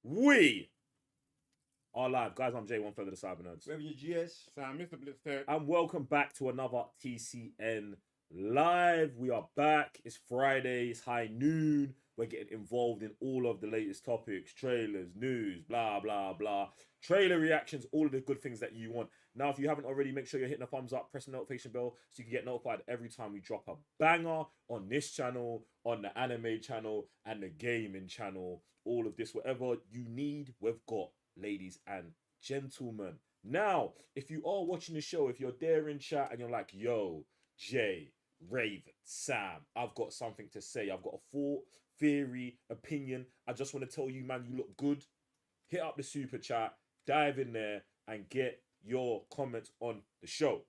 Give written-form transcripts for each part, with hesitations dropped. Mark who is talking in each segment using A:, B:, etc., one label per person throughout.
A: We are live. Guys, I'm Jay, one third of the Cyber Nerds.
B: Revenue GS.
C: Sam, Mr. Blitzter.
A: And welcome back to another TCN Live. We are back. It's Friday. It's high noon. We're getting involved in all of the latest topics, trailers, news, blah, blah, blah. Trailer reactions, all of the good things that you want. Now, if you haven't already, make sure you're hitting the thumbs up, press the notification bell so you can get notified every time we drop a banger on this channel, on the anime channel, and the gaming channel. All of this, whatever you need, we've got, ladies and gentlemen. Now, if you are watching the show, if you're there in chat and you're like, yo, Jay, Raven, Sam, I've got something to say. I've got a thought, theory, opinion. I just want to tell you, man, you look good. Hit up the super chat, dive in there, and get your comments on the show.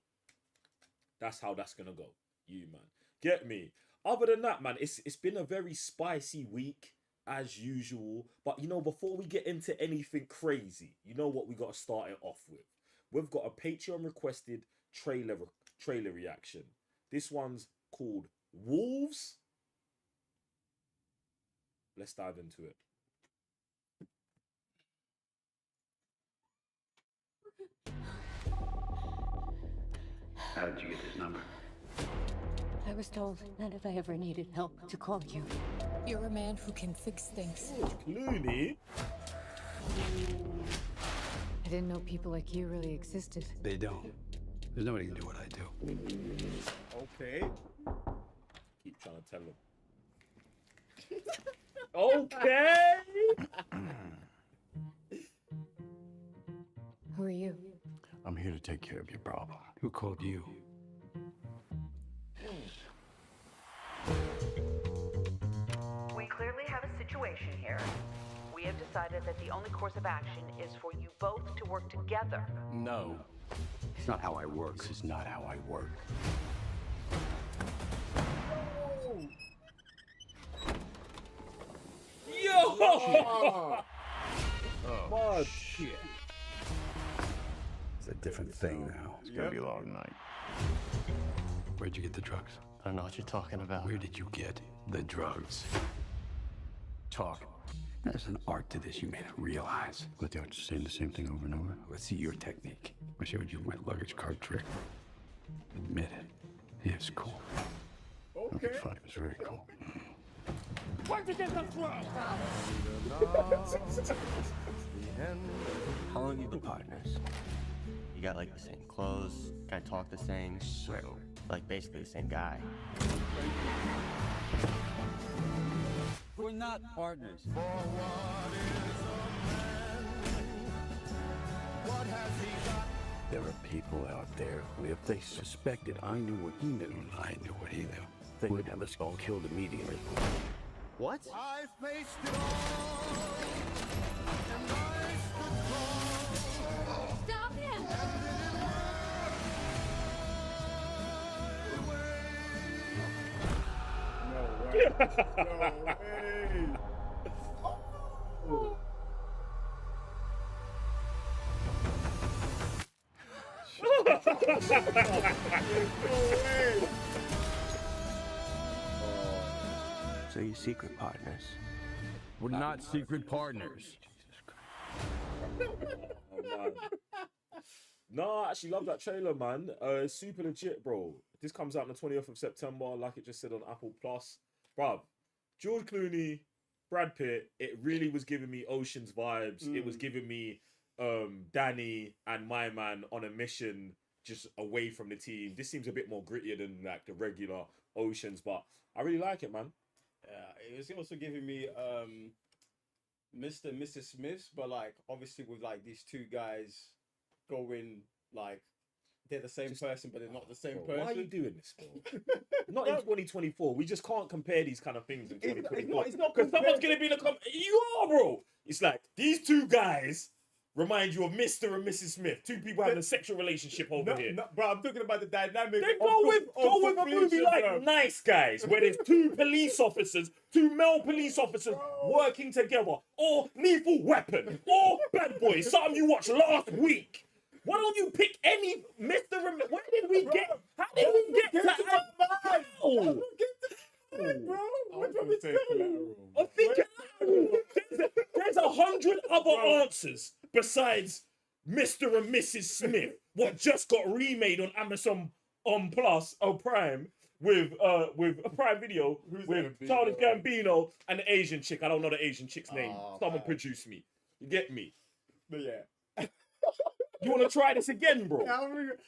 A: That's how that's gonna go. You, man. Get me. Other than that, man, it's been a very spicy week, as usual. But, you know, before we get into anything crazy, you know what we got to start it off with? We've got a Patreon-requested trailer reaction. This one's called Wolves. Let's dive into it.
D: How did you get this number?
E: I was told that if I ever needed help, to call you.
F: You're a man who can fix things.
A: Clooney.
E: I didn't know people like you really existed.
D: They don't. There's nobody can do what I do.
B: Okay.
A: Keep trying to tell him. Okay.
E: Who are you?
D: I'm here to take care of your problem. Who called you?
G: We clearly have a situation here. We have decided that the only course of action is for you both to work together.
D: No. It's not how I work. This is not how I work.
A: Yo!
C: Oh,
A: Man.
D: Shit. It's a different thing now. It's gonna be a long night. Where'd you get the drugs?
H: I don't know what you're talking about.
D: Where did you get the drugs? Talk. There's an art to this you may not realize. Let the artist saying the same thing over and over. Let's see your technique. I showed you my luggage card trick. Admit it. Yeah, it's cool.
C: okay.
D: Fine, it was very cool.
C: Where'd you get that from?
H: How long have you been partners? You got like the same clothes, kind of talk the same,
D: So,
H: like basically the same guy.
I: We're not partners.
D: there are people out there who, if they suspected I knew what he knew, I knew what he knew, they would have us all killed immediately.
H: What?
C: I faced it all. And I stood tall.
E: Stop him!
C: No way. No way. No way.
H: So you secret partners?
I: We're not secret partners.
A: No, I actually love that trailer, man. It's super legit, bro. This comes out on the 20th of September, like it just said on Apple Plus. Bruv, George Clooney, Brad Pitt, it really was giving me Ocean's vibes. It was giving me Danny and my man on a mission just away from the team. This seems a bit more grittier than like the regular Oceans, but I really like it, man.
B: Yeah, it was also giving me Mr. and Mrs. Smiths, but like obviously with like these two guys going like they're the same person, but they're not the same
A: Bro,
B: person.
A: why are you doing this, bro? Not in 2024. We just can't compare these kind of things in 2024.
B: It's not
A: because someone's
B: compared.
A: gonna be in the you are, bro. It's like these two guys remind you of Mr. and Mrs. Smith. Two people having a sexual relationship over here.
B: No, bro, I'm talking about the dynamic.
A: Then go with a movie like
B: bro.
A: Nice Guys, where there's two police officers, two male police officers working together, or Lethal Weapon, or Bad Boys, something you watched last week. Why don't you pick any Mr. and where did we get? How did we get to that?
B: Bro,
A: I
B: what
A: was
B: do you
A: gonna
B: want me
A: say
B: to tell you?
A: collateral. I think there's a 100 other answers besides Mr. and Mrs. Smith. What just got remade on Amazon on Plus or Prime with a Prime Video with Childish Gambino and the Asian chick. I don't know the Asian chick's name. Someone produce me. You get me?
B: But yeah.
A: You want to try this again, bro?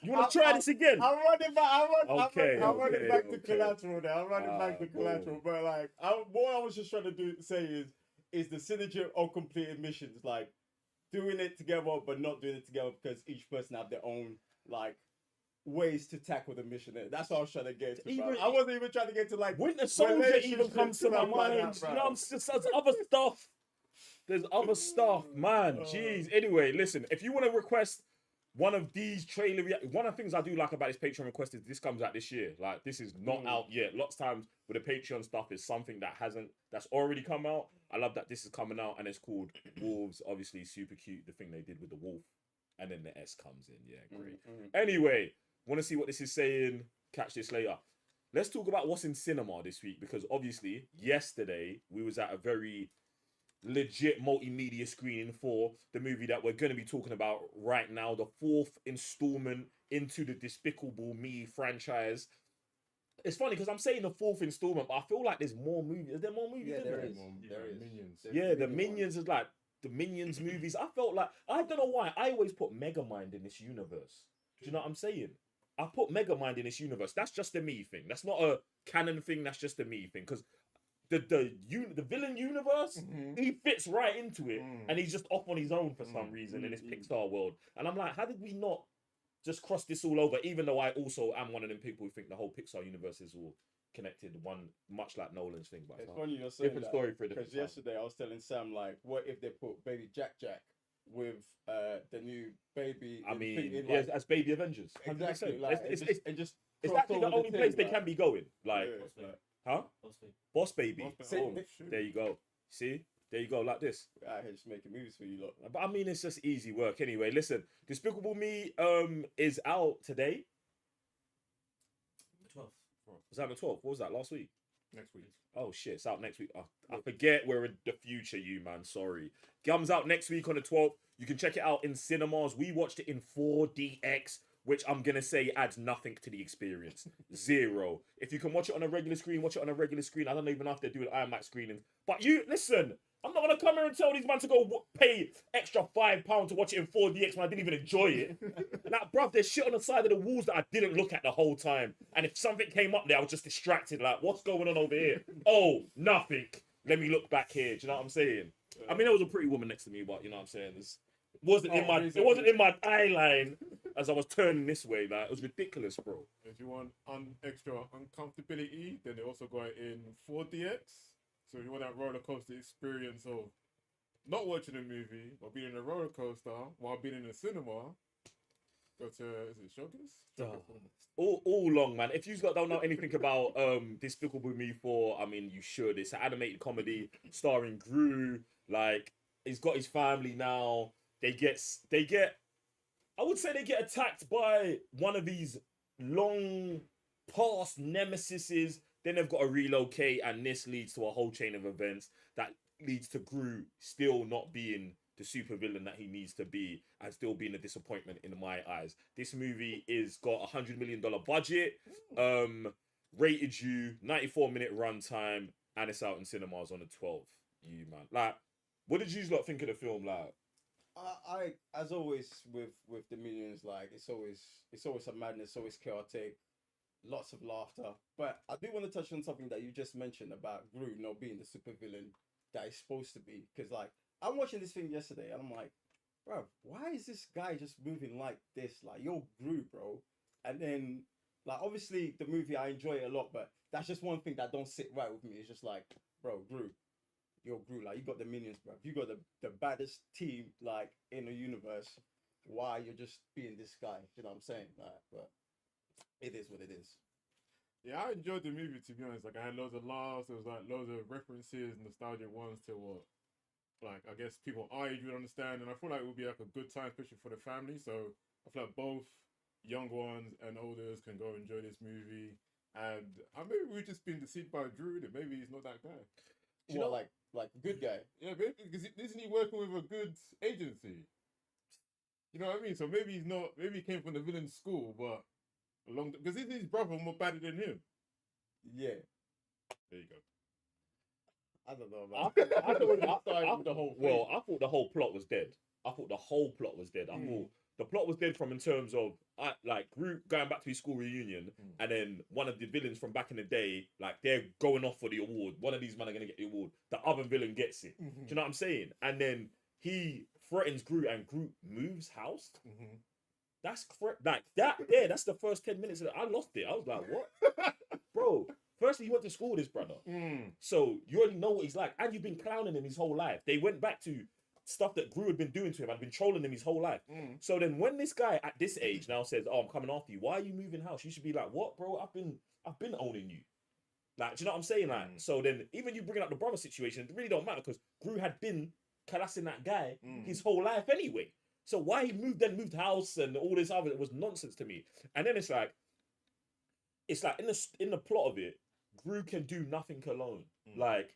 A: You want to try this again?
B: I'm running back. I'm running back to
A: okay.
B: collateral now. I'm running back to collateral. But like, what I was just trying to say is the synergy of completed missions, like doing it together but not doing it together because each person have their own like ways to tackle the mission. That's what I was trying to get to. I wasn't even trying to get to like
A: Winter Soldier even comes to my mind. You know, there's other stuff. There's other stuff, man. Jeez. Anyway, listen, if you want to request one of these trailer one of the things I do like about this Patreon request is this comes out this year. Like, this is not out yet. Lots of times with the Patreon stuff is something that's already come out. I love that this is coming out and it's called Wolves. Obviously, super cute, the thing they did with the wolf. And then the S comes in. Yeah, great. Anyway, want to see what this is saying? Catch this later. Let's talk about what's in cinema this week, because obviously yesterday we was at a very legit multimedia screening for the movie that we're going to be talking about right now, the 4th installment into the Despicable Me franchise. It's funny because I'm saying the 4th installment, but I feel like there's more movies. Is there more movies?
B: Yeah, there is.
C: Minions.
A: Yeah, the Minions is like the Minions movies. I felt like, I don't know why, I always put Megamind in this universe. Do you know what I'm saying? I put Megamind in this universe. That's just a me thing. That's not a canon thing. That's just a me thing. Because the villain universe, he fits right into it, and he's just off on his own for some reason in this Pixar world. And I'm like, how did we not just cross this all over? Even though I also am one of them people who think the whole Pixar universe is all connected, one much like Nolan's thing. But
B: it's funny you're saying
A: different story for a different
B: because yesterday I was telling Sam, like, what if they put Baby Jack with the new baby?
A: I mean, as Baby Avengers. 100%.
B: Exactly. Like, it's
A: actually the only place they can be going. Like, huh? Boss Baby. Oh, there you go. See? There you go, like this.
B: We're out here just making movies for you lot.
A: But I mean, it's just easy work. Anyway, listen, Despicable Me is out today.
C: 12th.
A: Was that the 12th? What was that, last week?
C: Next week.
A: Oh shit, it's out next week. I forget we're in the future, you man. Sorry. Comes out next week on the 12th. You can check it out in cinemas. We watched it in 4DX, which I'm gonna say adds nothing to the experience. Zero. If you can watch it on a regular screen, watch it on a regular screen. I don't even know if they're doing IMAX screenings. But you listen. I'm not gonna come here and tell these man to go pay extra £5 to watch it in 4DX when I didn't even enjoy it. Like, bruv, there's shit on the side of the walls that I didn't look at the whole time. And if something came up there, I was just distracted. Like, what's going on over here? Oh, nothing. Let me look back here. Do you know what I'm saying? I mean, there was a pretty woman next to me, but you know what I'm saying? It wasn't in my eye line as I was turning this way. Like, it was ridiculous, bro.
C: If you want extra uncomfortability, then they also got it in 4DX. So if you want that roller coaster experience of not watching a movie, but being in a roller coaster while being in a cinema, go to, is it Showcase?
A: All long, man. If you don't know anything about Despicable Me 4, I mean, you should. It's an animated comedy starring Gru. Like, he's got his family now. They get I would say they get attacked by one of these long past nemesises. Then they've got to relocate, and this leads to a whole chain of events that leads to Gru still not being the supervillain that he needs to be and still being a disappointment in my eyes. This movie is got $100 million budget, rated U, 94-minute runtime, and it's out in cinemas on the 12th. You man, like, what did you lot think of the film? Like,
B: I as always with the Minions, like it's always a madness, always chaotic. Lots of laughter. But I do want to touch on something that you just mentioned about Gru not being the supervillain that he's supposed to be. Because, like, I'm watching this thing yesterday and I'm like, bro, why is this guy just moving like this? Like, you're Gru, bro. And then, like, obviously the movie, I enjoy it a lot, but that's just one thing that don't sit right with me. It's just like, bro, Gru, you're Gru. Like, you got the Minions, bro. You got the baddest team, like, in the universe. Why you're just being this guy? You know what I'm saying? Like, but it is what it is.
C: Yeah, I enjoyed the movie, to be honest. Like, I had loads of laughs. There was like loads of references, nostalgic ones to what, like, I guess people our age would understand. And I feel like it would be like a good time, especially for the family. So I feel like both young ones and olders can go enjoy this movie. And maybe we've just been deceived by Drew that maybe he's not that guy.
A: Do you know?
B: Like good guy?
C: Yeah, maybe because isn't he working with a good agency? You know what I mean? So maybe he's not. Maybe he came from the villain school, but because isn't his brother more badder than him?
B: Yeah.
C: There you go.
B: I don't know,
A: I
B: man.
A: thought
B: The whole thing.
A: well, I thought the whole plot was dead. I thought the whole plot was dead. I thought the plot was dead from in terms of like Groot going back to his school reunion, and then one of the villains from back in the day, like they're going off for the award. One of these men are gonna get the award. The other villain gets it. Do you know what I'm saying? And then he threatens Groot, and Groot moves house. That's like that. Yeah, that's the first 10 minutes of it. I lost it. I was like, what, bro? Firstly, he went to school with his brother, so you already know what he's like, and you've been clowning him his whole life. They went back to stuff that Gru had been doing to him. I'd been trolling him his whole life. So then, when this guy at this age now says, "Oh, I'm coming after you," why are you moving house? You should be like, "What, bro? I've been owning you." Like, do you know what I'm saying? Like, so then, even you bringing up the brother situation, it really don't matter because Gru had been harassing that guy his whole life anyway. So why he moved house and all this other, it was nonsense to me. And then it's like in the plot of it, Gru can do nothing alone. Like,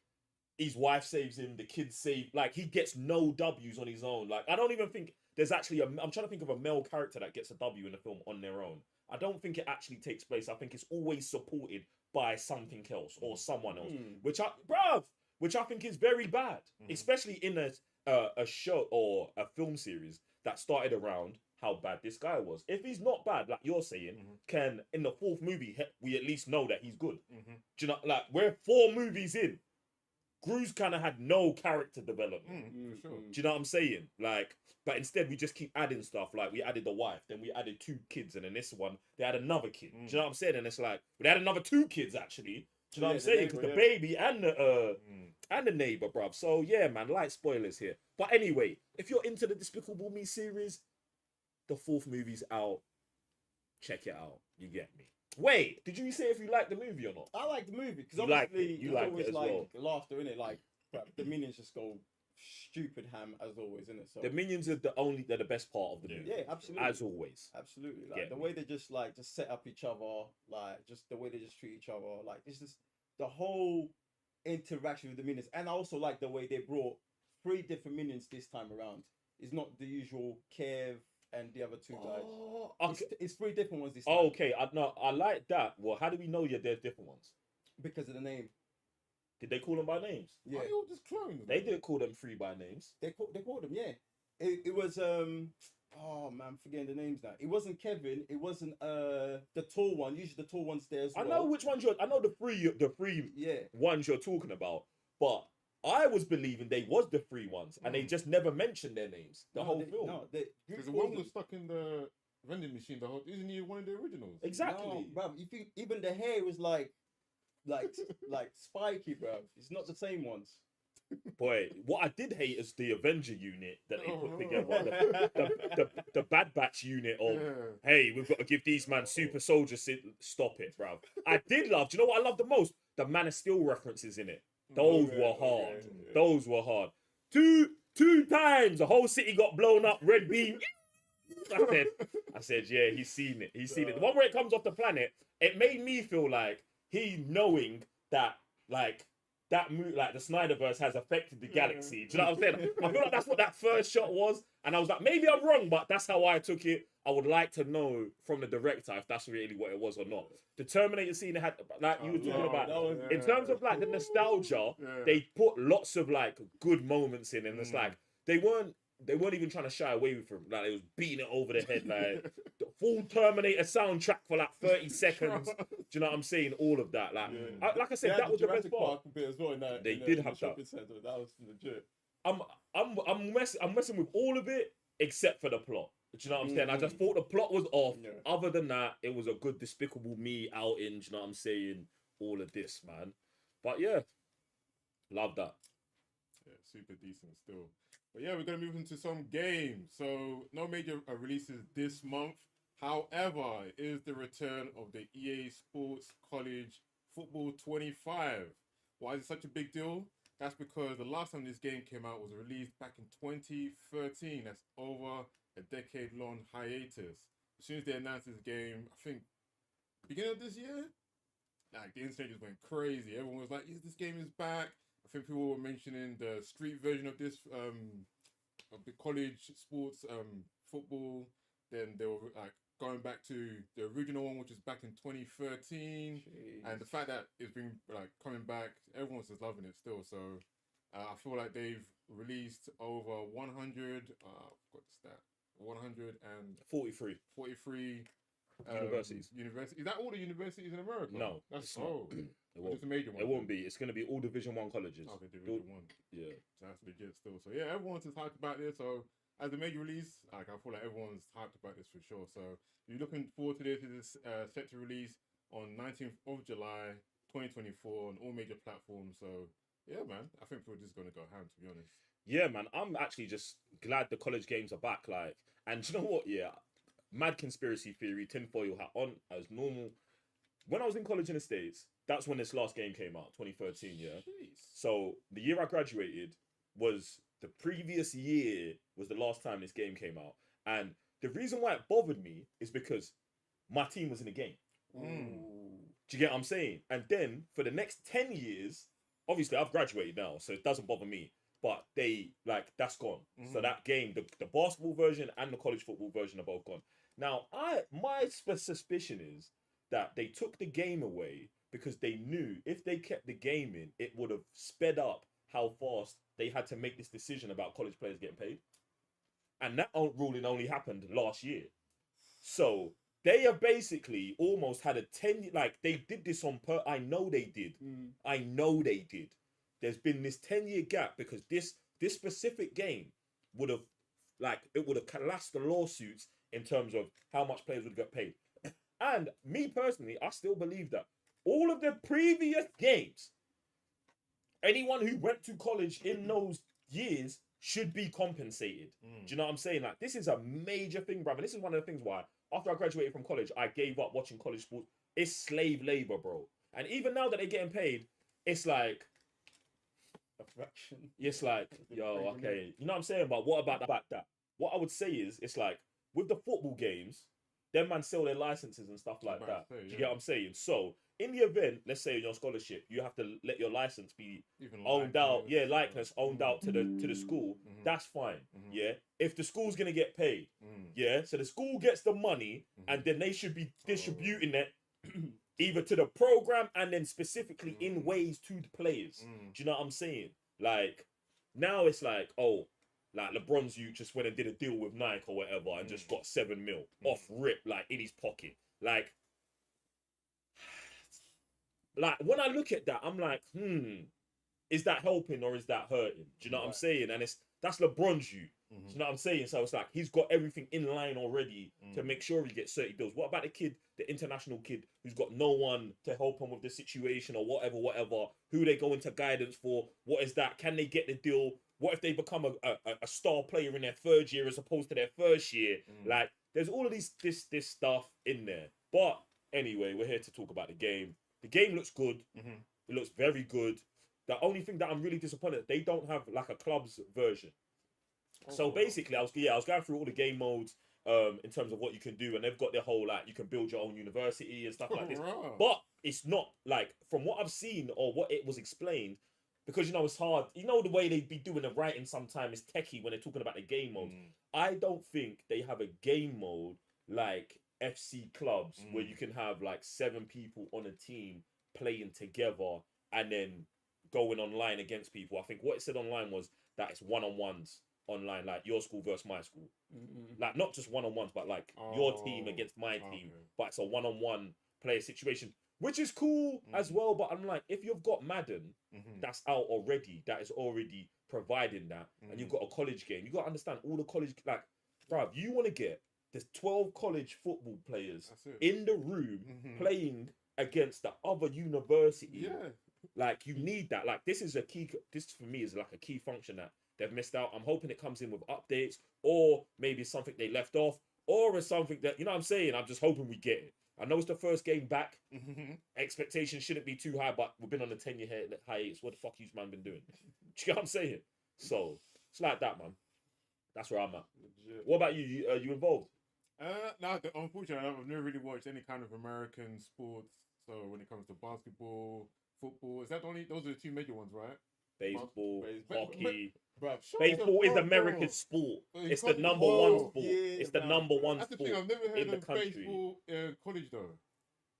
A: his wife saves him, the kids save, like, he gets no W's on his own. Like, I don't even think there's actually I'm trying to think of a male character that gets a W in the film on their own. I don't think it actually takes place. I think it's always supported by something else or someone else, which I think is very bad, especially in a show or a film series that started around how bad this guy was. If he's not bad, like you're saying, can in the fourth movie we at least know that he's good? Do you know, like, we're 4 movies in, Gru's kind of had no character development.
C: For sure.
A: Do you know what I'm saying? Like, but instead we just keep adding stuff. Like, we added the wife, then we added 2 kids, and then this one they had another kid. Do you know what I'm saying? And it's like they had another 2 kids actually. Do you know what I'm saying? Because the baby and the neighbor, bruv. So yeah, man, light spoilers here. But anyway, if you're into the Despicable Me series, the 4th movie's out. Check it out. You get me. Wait, did you say if you liked the movie or not?
B: I like the movie because
A: You liked
B: obviously
A: it. You
B: there's
A: liked it
B: always
A: as
B: like laughter in it. Like, but the minions just go stupid ham as always, in it. So
A: The minions are they're the best part of the movie.
B: yeah, absolutely,
A: As always.
B: absolutely. Like
A: Get
B: the
A: me.
B: way they just set up each other, like just the way they just treat each other, like it's just the whole interaction with the minions. And I also like the way they brought 3 different minions this time around. It's not the usual Kev and the other 2 guys.
A: Oh, okay.
B: It's 3 different ones this time.
A: Oh, okay. I like that. Well, how do we know there's different ones?
B: Because of the name.
A: Did they call them by names?
B: Yeah,
C: Why are you all just clones?
A: They didn't call them 3 by names.
B: they called them. Yeah, it was oh man, I'm forgetting the names now. It wasn't Kevin. It wasn't the tall one. Usually the tall one's there as well.
A: I know which ones I know the three
B: Yeah.
A: ones you're talking about, but I was believing they was the 3 ones, and they just never mentioned their names the whole film.
B: No,
C: Because the one was stuck in the vending machine. The whole isn't he one of the originals?
A: Exactly.
B: No, bro. You think even the hair was like spiky, bro. It's not the same ones.
A: Boy, what I did hate is the Avenger unit that they put together. The Bad Batch unit of, hey, we've got to give these man super soldiers. Stop it, bruv. I did love, do you know what I love the most? The Man of Steel references in it. Those were hard. Those were hard. Two times the whole city got blown up, red beam. I said, yeah, he's seen it. He's seen it. The one where it comes off the planet, it made me feel like he knowing that, like, that like the Snyderverse has affected the galaxy. Do you know what I'm saying? I feel like that's what that first shot was. And I was like, maybe I'm wrong, but that's how I took it. I would like to know from the director if that's really what it was or not. The Terminator scene had, like you were talking about, in terms of like the nostalgia, they put lots of like good moments in, and it's like they weren't even trying to shy away from it. Like, it was beating it over the head, like the full Terminator soundtrack for like 30 seconds. Do you know what I'm saying? All of that, like, like I said, that was the best part.
B: Bit as well in that,
A: They did have that.
B: Center. That was legit.
A: I'm messing with all of it except for the plot. Do you know what I'm saying? I just thought the plot was off.
B: Yeah.
A: Other than that, it was a good Despicable Me outing. Do you know what I'm saying? All of this, man. But yeah, love that.
C: Yeah, super decent still. But yeah, we're going to move into some games. So no major releases this month. However, it is the return of the EA Sports College Football 25. Why is it such a big deal? That's because the last time this game came out was released back in 2013. That's over a decade-long hiatus. As soon as they announced this game, I think beginning of this year, like the internet just went crazy. Everyone was like, yes, this game is back. I think people were mentioning the street version of this, of the college sports, football. Then they were like going back to the original one, which is back in 2013, and the fact that it's been like coming back, everyone's just loving it still. So I feel like they've released over 100. Got the stat. 143
A: universities.
C: Universities. Is that all the universities in America?
A: No,
C: that's
A: it's not. It won't.
C: just a major one.
A: It won't be. It's going to be all Division 1 colleges.
C: Okay, Division 1.
A: Yeah.
C: So that's legit still. So yeah, everyone's just hyped about this. So as a major release, like I feel like everyone's hyped about this for sure. So if you're looking forward to this, it is set to release on 19th of July 2024 on all major platforms. So yeah, man, I think we're just gonna go ham, to be honest.
A: Yeah, man, I'm actually just glad the college games are back. Like, and do you know what? Yeah, mad conspiracy theory, tinfoil hat on as normal. When I was in college in the States, that's when this last game came out, 2013. Yeah.
C: Jeez.
A: So the year I graduated was the previous year was the last time this game came out, and the reason why it bothered me is because my team was in the game. Do you get what I'm saying? And then for the next 10 years, obviously I've graduated now, so it doesn't bother me. But they like that's gone. So that game, the basketball version and the college football version are both gone. Now, my suspicion is that they took the game away because they knew if they kept the game in, it would have sped up how fast they had to make this decision about college players getting paid. And that ruling only happened last year. So they have basically almost had a 10, like they did this on I know they did. I know they did. There's been this 10-year gap because this specific game would have, like, it would have collapsed the lawsuits in terms of how much players would get paid. And me personally, I still believe that all of the previous games, anyone who went to college in those years should be compensated. Do you know what I'm saying? Like, this is a major thing, brother. This is one of the things why, after I graduated from college, I gave up watching college sports. It's slave labor, bro. And even now that they're getting paid, it's like,
B: a fraction.
A: It's like, yo, okay. You know what I'm saying? But what about that? What I would say is, it's like, with the football games, them man sell their licenses and stuff like that. Do you get what I'm saying? So, in the event, let's say in your scholarship, you have to let your license be
C: Even
A: owned out. Yeah, likeness owned out to the school. That's fine. Yeah. If the school's gonna get paid, yeah. So the school gets the money, and then they should be distributing it either to the program and then specifically in ways to the players. Do you know what I'm saying? Like, now it's like, oh, like LeBron's you just went and did a deal with Nike or whatever and just got 7 mil off rip, like in his pocket. Like when I look at that, I'm like, is that helping or is that hurting? Do you know what I'm saying? And that's LeBron's you. Do you know what I'm saying? So it's like he's got everything in line already to make sure he gets 30 deals. What about the kid, the international kid, who's got no one to help him with the situation or whatever? Who they go into guidance for? What is that? Can they get the deal? What if they become a star player in their third year as opposed to their first year? Like, there's all of this stuff in there. But anyway, we're here to talk about the game. The game looks good. It looks very good. The only thing that I'm really disappointed, they don't have like a clubs version. So basically, I was going through all the game modes in terms of what you can do, and they've got their whole like you can build your own university and stuff like this. But it's not like, from what I've seen or what it was explained, because you know it's hard. You know the way they be doing the writing sometimes is techie when they're talking about the game modes. I don't think they have a game mode like FC clubs where you can have like 7 people on a team playing together and then going online against people. I think what it said online was that it's one-on-ones online, like your school versus my school. Like not just one-on-ones, but like your team against my team. But it's a one-on-one player situation, which is cool as well. But I'm like, if you've got Madden, that's out already. That is already providing that. And you've got a college game. You got to understand all the college, like, bruv, you want to get there's 12 college football players in the room playing against the other university.
C: Yeah.
A: Like, you need that. Like, this is a key, this for me is like a key function that they've missed out. I'm hoping it comes in with updates, or maybe it's something they left off, or it's something that, you know what I'm saying? I'm just hoping we get it. I know it's the first game back. Expectations shouldn't be too high, but we've been on the 10-year hiatus. What the fuck you man been doing? Do you get what I'm saying? So, it's like that, man. That's where I'm at.
C: Legit.
A: What about you? You involved?
C: No, unfortunately, I've never really watched any kind of American sports. So when it comes to basketball, football, is that the only? Those are the 2 major ones, right?
A: Baseball,
B: Baseball.
A: hockey.
B: Bruv,
A: Baseball is
C: fuck,
A: American
C: bro?
A: sport.
C: In
A: It's the
C: college-
A: number
C: Oh,
A: one sport.
B: yeah,
A: It's the
B: man.
A: number one
C: That's the
A: sport
C: thing. I've never
A: in
C: heard
A: the
C: of
A: country.
C: baseball in college though.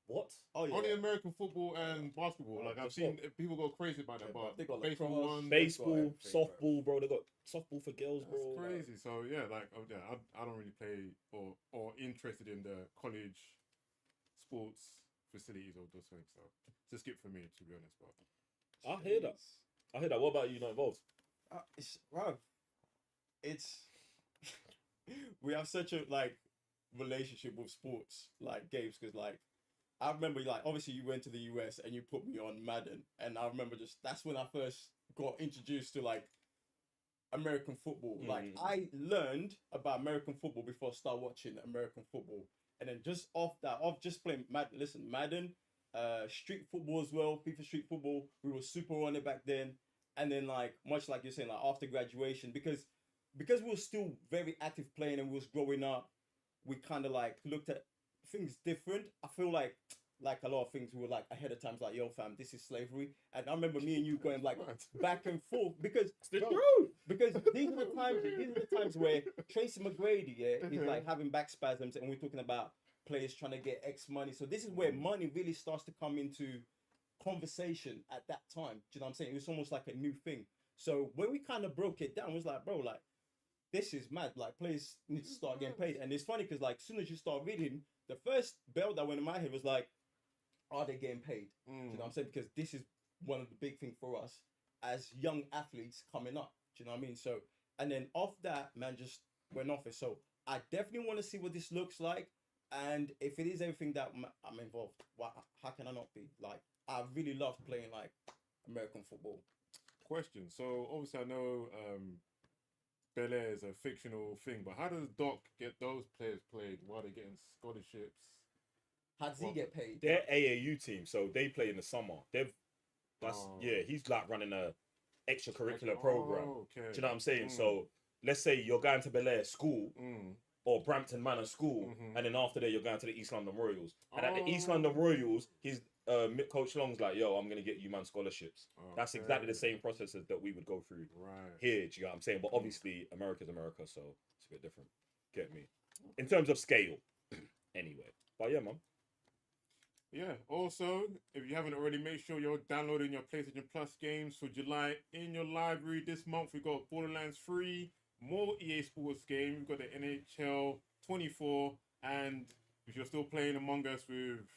A: What?
B: Oh yeah.
C: Only American football and basketball. Like I've
A: That's
C: seen people go crazy about that,
B: Yeah,
C: but
B: they got
C: baseball
B: lacrosse.
C: one.
A: Baseball,
B: everything,
A: softball, bro. They got softball for girls,
C: That's
A: bro.
C: crazy. So yeah, like I don't really play or interested in the college sports facilities or those things. So it's a skip for me, to be honest. But
A: I hear that. I hear that. What about you? Not involved?
B: It's we have such a like relationship with sports like games because like I remember like obviously you went to the US and you put me on Madden and I remember just that's when I first got introduced to like American football. Like I learned about American football before I started watching American football, and then just off just playing Madden. Listen, Madden, street football as well, FIFA Street Football. We were super on it back then, and then like much like you're saying, like after graduation, because we were still very active playing and we was growing up, we kind of like looked at things different. I feel like a lot of things we were like ahead of times, like, yo fam, this is slavery. And I remember me and you going like back and forth because because these are the times where Tracy McGrady is like having back spasms and we're talking about players trying to get X money. So this is where money really starts to come into conversation at that time. Do you know what I'm saying? It was almost like a new thing. So when we kind of broke it down, it was like, bro, like this is mad. Like players need to start getting paid. And it's funny because like as soon as you start reading, the first bell that went in my head was like, are they getting paid? Do you know what I'm saying? Because this is one of the big things for us as young athletes coming up. Do you know what I mean? So, and then off that, man, just went off it. So I definitely want to see what this looks like. And if it is everything that I'm involved, how can I not be? Like, I really love playing like American football.
C: Question. So obviously I know Bel Air is a fictional thing, but how does Doc get those players played while they're getting scholarships?
B: How does he get paid?
A: They're AAU team, so they play in the summer. He's like running a extracurricular program.
C: Okay.
A: Do you know what I'm saying? So let's say you're going to Bel Air school or Brampton Manor school, and then after that you're going to the East London Royals. And at the East London Royals, his Coach Long's like, yo, I'm gonna get you man scholarships. That's exactly the same processes that we would go through here. Do you know what I'm saying? But obviously America's America, so it's a bit different. Get me? In terms of scale, anyway. But yeah, man.
C: Yeah, also, if you haven't already, make sure you're downloading your PlayStation Plus games for July in your library. This month, we got Borderlands 3, more EA Sports games. We've got the NHL 24, and if you're still playing Among Us with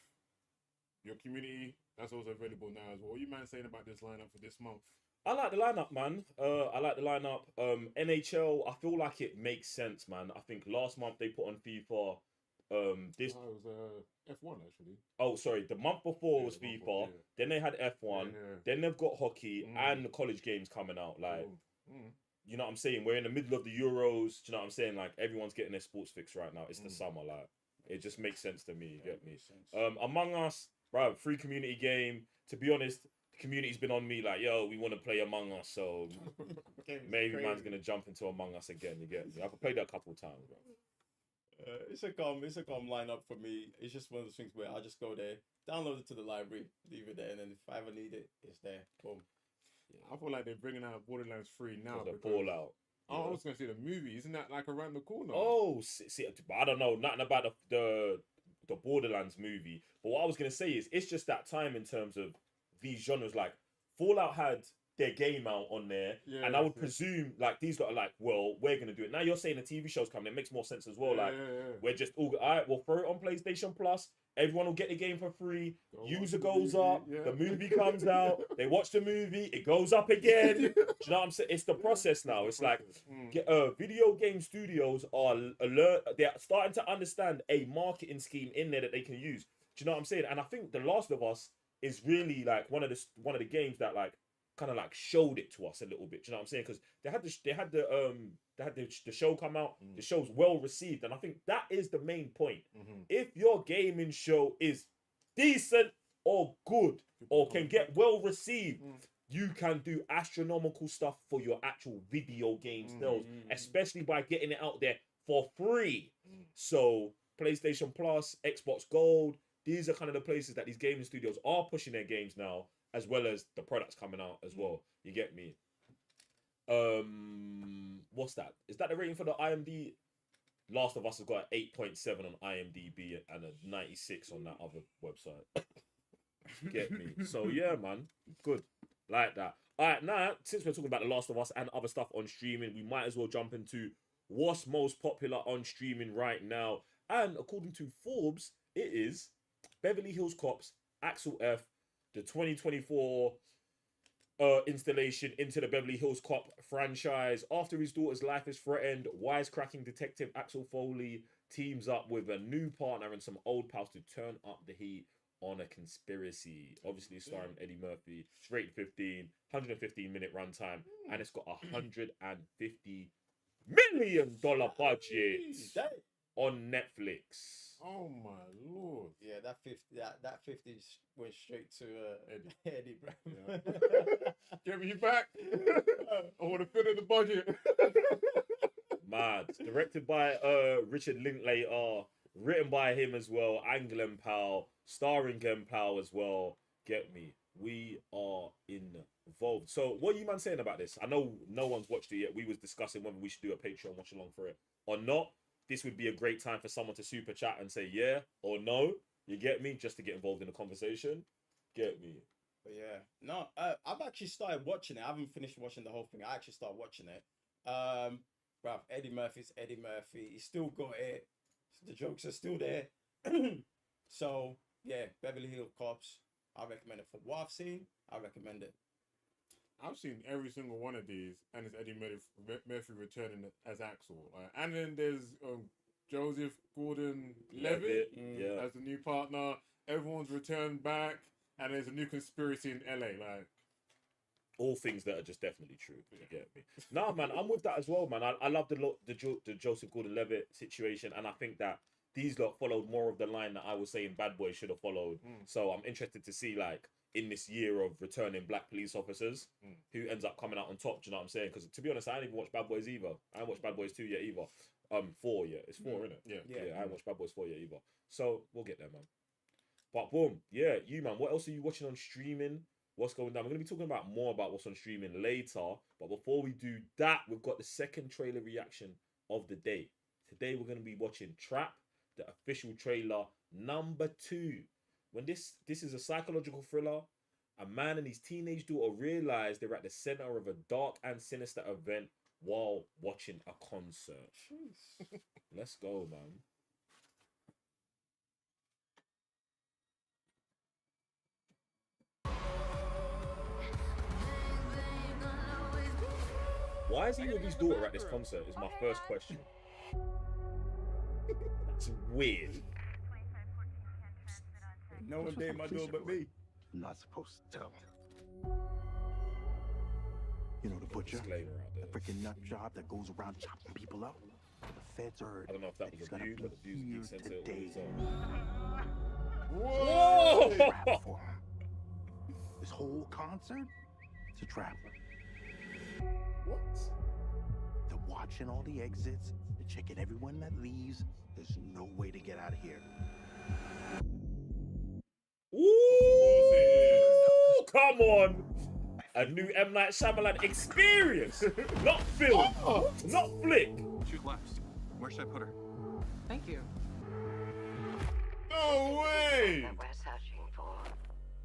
C: your community, that's also available now as well. What are you, man, saying about this lineup for this month?
A: I like the lineup, man. I like the lineup. NHL, I feel like it makes sense, man. I think last month they put on FIFA. This
C: it was F1 actually.
A: Oh, sorry. The month before was FIFA. Then they had F1. Then they've got hockey and the college games coming out. Like, you know what I'm saying? We're in the middle of the Euros. Do you know what I'm saying? Like, everyone's getting their sports fix right now. It's the summer. Like, it just makes sense to me. You get me? Among Us, bro, free community game. To be honest, the community's been on me like, yo, we want to play Among Us. So maybe man's gonna jump into Among Us again. You get me? I've played that a couple of times, bro.
B: It's a calm lineup for me. It's just one of those things where I just go there, download it to the library, leave it there, and then if I ever need it, it's there. Boom.
C: I feel like they're bringing out Borderlands 3 now.
A: Because the Fallout.
C: Oh, I was gonna say the movie. Isn't that like around the corner?
A: Oh, see, I don't know nothing about the Borderlands movie. But what I was gonna say is, it's just that time in terms of these genres. Like Fallout had their game out on there, and I would presume like these lot are like, well, we're gonna do it now. You're saying the TV show's coming, it makes more sense as well. We're just all right. We'll throw it on PlayStation Plus. Everyone will get the game for free. User goes up. The movie comes out. They watch the movie. It goes up again. Do you know what I'm saying? It's the process now. It's like video game studios are alert. They're starting to understand a marketing scheme in there that they can use. Do you know what I'm saying? And I think The Last of Us is really like one of the games that like kind of like showed it to us a little bit. Do you know what I'm saying? Because they had the show come out. The show's well received, and I think that is the main point. If your gaming show is decent or good or can get well received, you can do astronomical stuff for your actual video game sales, especially by getting it out there for free. So PlayStation Plus, Xbox Gold, these are kind of the places that these gaming studios are pushing their games now. as well as the products coming out as well. You get me? What's that? Is that the rating for the IMDb? Last of Us has got an 8.7 on IMDb and a 96 on that other website. Get me? So yeah, man, good, like that. All right, now since we're talking about The Last of Us and other stuff on streaming, we might as well jump into what's most popular on streaming right now. And according to Forbes, it is Beverly Hills Cops, Axel F, the 2024 installation into the Beverly Hills Cop franchise. After his daughter's life is threatened, wisecracking detective Axel Foley teams up with a new partner and some old pals to turn up the heat on a conspiracy. Obviously starring Eddie Murphy. It's rated 15, 115-minute runtime, and it's got $150 million budget on Netflix.
C: Oh my lord!
B: Yeah, that 50 went straight to Eddie, bro.
C: Yeah. Get me back. I want to fit in the budget.
A: Mad. Directed by Richard Linklater, written by him as well, and Glenn Powell, starring Glenn Powell as well. Get me? We are involved. So, what are you man saying about this? I know no one's watched it yet. We was discussing whether we should do a Patreon watch along for it or not. This would be a great time for someone to super chat and say yeah or no. You get me? Just to get involved in the conversation. Get me?
B: But yeah, no, I've actually started watching it. I haven't finished watching the whole thing. I actually started watching it. Bruv, Eddie Murphy's Eddie Murphy. He's still got it. The jokes are still there. So yeah, Beverly Hills Cops. I recommend it. For what I've seen, I recommend it.
C: I've seen every single one of these, and it's Eddie Murphy returning as Axel. And then there's Joseph Gordon-Levitt as the new partner. Everyone's returned back, and there's a new conspiracy in LA. Like,
A: all things that are just definitely true. You get me? Nah, man, I'm with that as well, man. I love the Joseph Gordon-Levitt situation, and I think that these lot followed more of the line that I was saying Bad Boys should have followed. So I'm interested to see, like, in this year of returning black police officers, who ends up coming out on top. Do you know what I'm saying? Because to be honest, I ain't even watched Bad Boys either. I ain't watched Bad Boys 2 yet either. 4 yet. It's 4, isn't it?
C: Yeah.
A: I ain't watched Bad Boys 4 yet either. So we'll get there, man. But boom, yeah, you man. What else are you watching on streaming? What's going down? We're gonna be talking about more about what's on streaming later. But before we do that, we've got the second trailer reaction of the day. Today we're gonna be watching Trap, the official trailer number 2. When this is a psychological thriller. A man and his teenage daughter realize they're at the center of a dark and sinister event while watching a concert. Let's go, man. Why is he with his daughter at this concert is my first question. That's weird.
B: No one dated my daughter but me.
D: I'm not supposed to tell. You know the butcher?
A: Disclaimer out there.
D: The freaking nut job that goes around chopping people up? The feds heard.
A: I don't know if that was a view, but the views get sent to
D: today.
A: Whoa!
D: Trap for him. This whole concert? It's a trap.
C: What?
D: They're watching all the exits. They're checking everyone that leaves. There's no way to get out of here.
A: Ooh, come on. A new M. Night Shyamalan experience. Not film. Not flick.
J: Shoot left. Where should I put her?
F: Thank you.
C: No way!
G: That we're searching for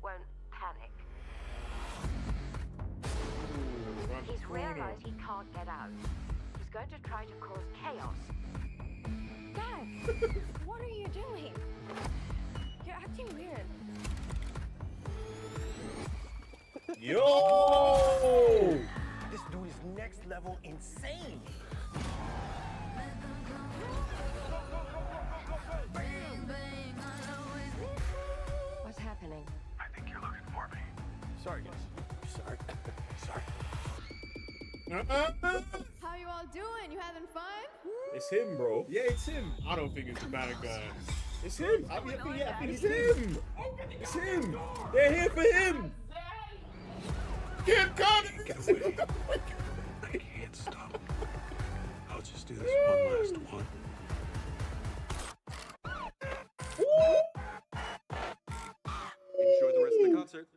G: won't panic. He's realized he can't get out. He's going to try to cause chaos.
E: Dad, what are you doing? You're acting weird.
A: Yo!
I: This dude is next level insane.
E: What's happening?
D: I think you're looking for me.
I: Sorry, guys. Sorry.
K: How you all doing? You having fun?
A: It's him, bro.
B: Yeah, it's him.
C: I don't think it's a bad guy.
A: It's him.
B: I think
A: It's him. It's him. They're here for him.
C: Get caught!
D: I can't stop. I'll just do this one last one.
J: Enjoy the rest of the concert.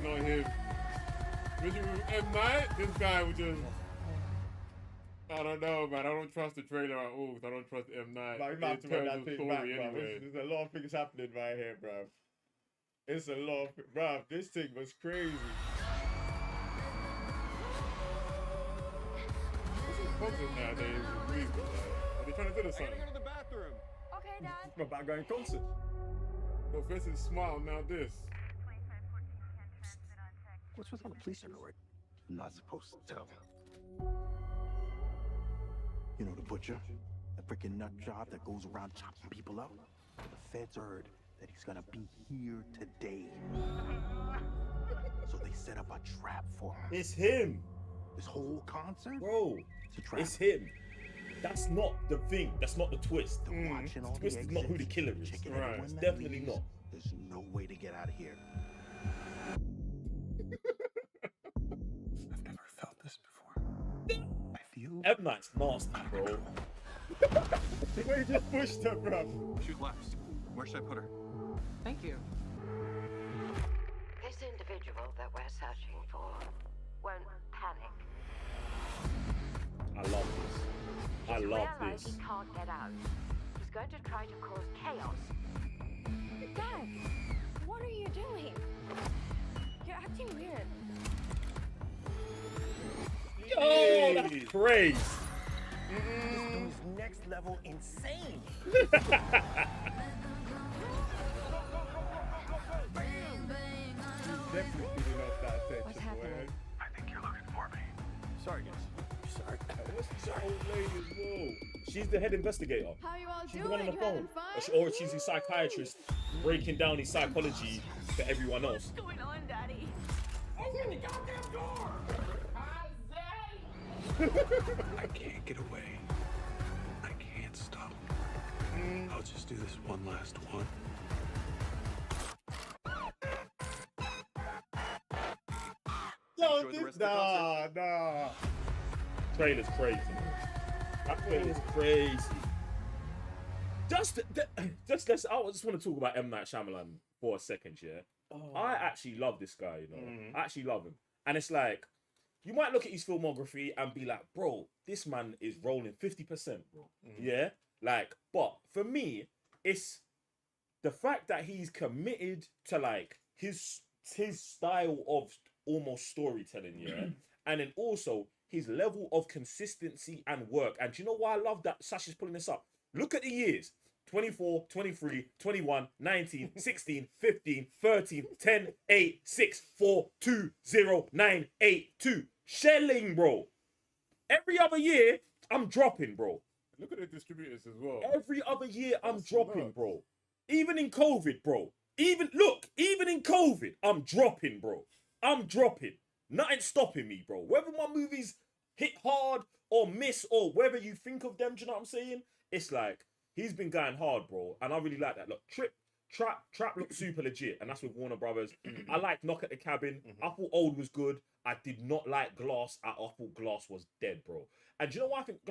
C: not him. Especially with M. Night, this guy would just. I don't know, man. I don't trust the trailer at all. 'Cause I don't trust M. Night.
B: Like,
C: in
B: man, turn
C: terms
B: that
C: of
B: thing
C: story
B: back, bro.
C: anyway.
B: There's a lot of things happening right here, bro. It's a lot of, bro. This thing was crazy.
C: What's his concept nowadays with movies? Like, are they trying to do this something?
I: Go to the bathroom.
K: Okay, Dad.
B: My background concert.
C: No, first it's smile, now this.
D: What's with all the police everywhere? I'm not supposed to tell.
I: You know the butcher? The freaking nut job that goes around chopping people up? The feds heard that he's gonna be here today. So they set up a trap for him.
A: It's him,
I: This whole concert?
A: bro.
I: It's a trap.
A: It's him. That's not the thing. That's not the twist.
I: They're watching
A: The
I: all
A: twist
I: the
A: is not who the
I: exits,
A: killer is.
I: checking
C: Right.
I: everyone
A: It's
I: that
A: definitely
I: leaves.
A: not.
I: There's no way to get out of here.
D: I've never felt this before. I feel
A: M. Night's nasty, bro.
B: The way he just pushed her, bro.
J: Shoot left. Where should I put her?
F: Thank you.
G: This individual that we're searching for won't panic.
A: I love this. I
G: He's
A: love
G: realized
A: this.
G: he can't get out. He's going to try to cause chaos.
K: Dad, what are you doing? You're acting weird.
A: Oh, that's crazy.
I: This dude is next level insane.
B: Definitely feeding off that attention,
K: What's
B: boy.
K: happening?
D: I think you're looking for me.
I: Sorry, guys. Sorry.
B: What's this old lady as well?
A: She's the head investigator.
K: How you all
A: She's
K: doing?
A: the one on the
K: You
A: phone.
K: having fun?
A: Or she's a psychiatrist breaking down his psychology for everyone else.
G: What's going on, Daddy?
I: Open the goddamn door!
D: I can't get away. I can't stop. I'll just do this one last one.
B: Yo,
J: Enjoy the
B: this,
J: rest of the
B: nah.
A: Trailer's crazy. That trailer's crazy. I just want to talk about M. Night Shyamalan for a second, yeah? I actually love this guy, you know? I actually love him. And it's like, you might look at his filmography and be like, bro, this man is rolling 50%, bro. Yeah? Like, but for me, it's the fact that he's committed to like his style of almost storytelling, yeah? And then also his level of consistency and work. And do you know why I love that Sasha's pulling this up? Look at the years. 24, 23, 21, 19, 16, 15, 13, 10, 8, 6, 4, 2, 0, 9, 8, 2. Shelling, bro. Every other year, I'm dropping, bro.
C: Look at the distributors as well.
A: Every other year, I'm
C: That's
A: dropping,
C: nuts.
A: bro. Even in COVID, bro. Even in COVID, I'm dropping, bro. I'm dropping. Nothing's stopping me, bro. Whether my movies hit hard or miss or whether you think of them, do you know what I'm saying? It's like, he's been going hard, bro. And I really like that. Look, Trap looks super legit. And that's with Warner Brothers. I like Knock at the Cabin. I thought Old was good. I did not like Glass. I thought Glass was dead, bro. And do you know why I think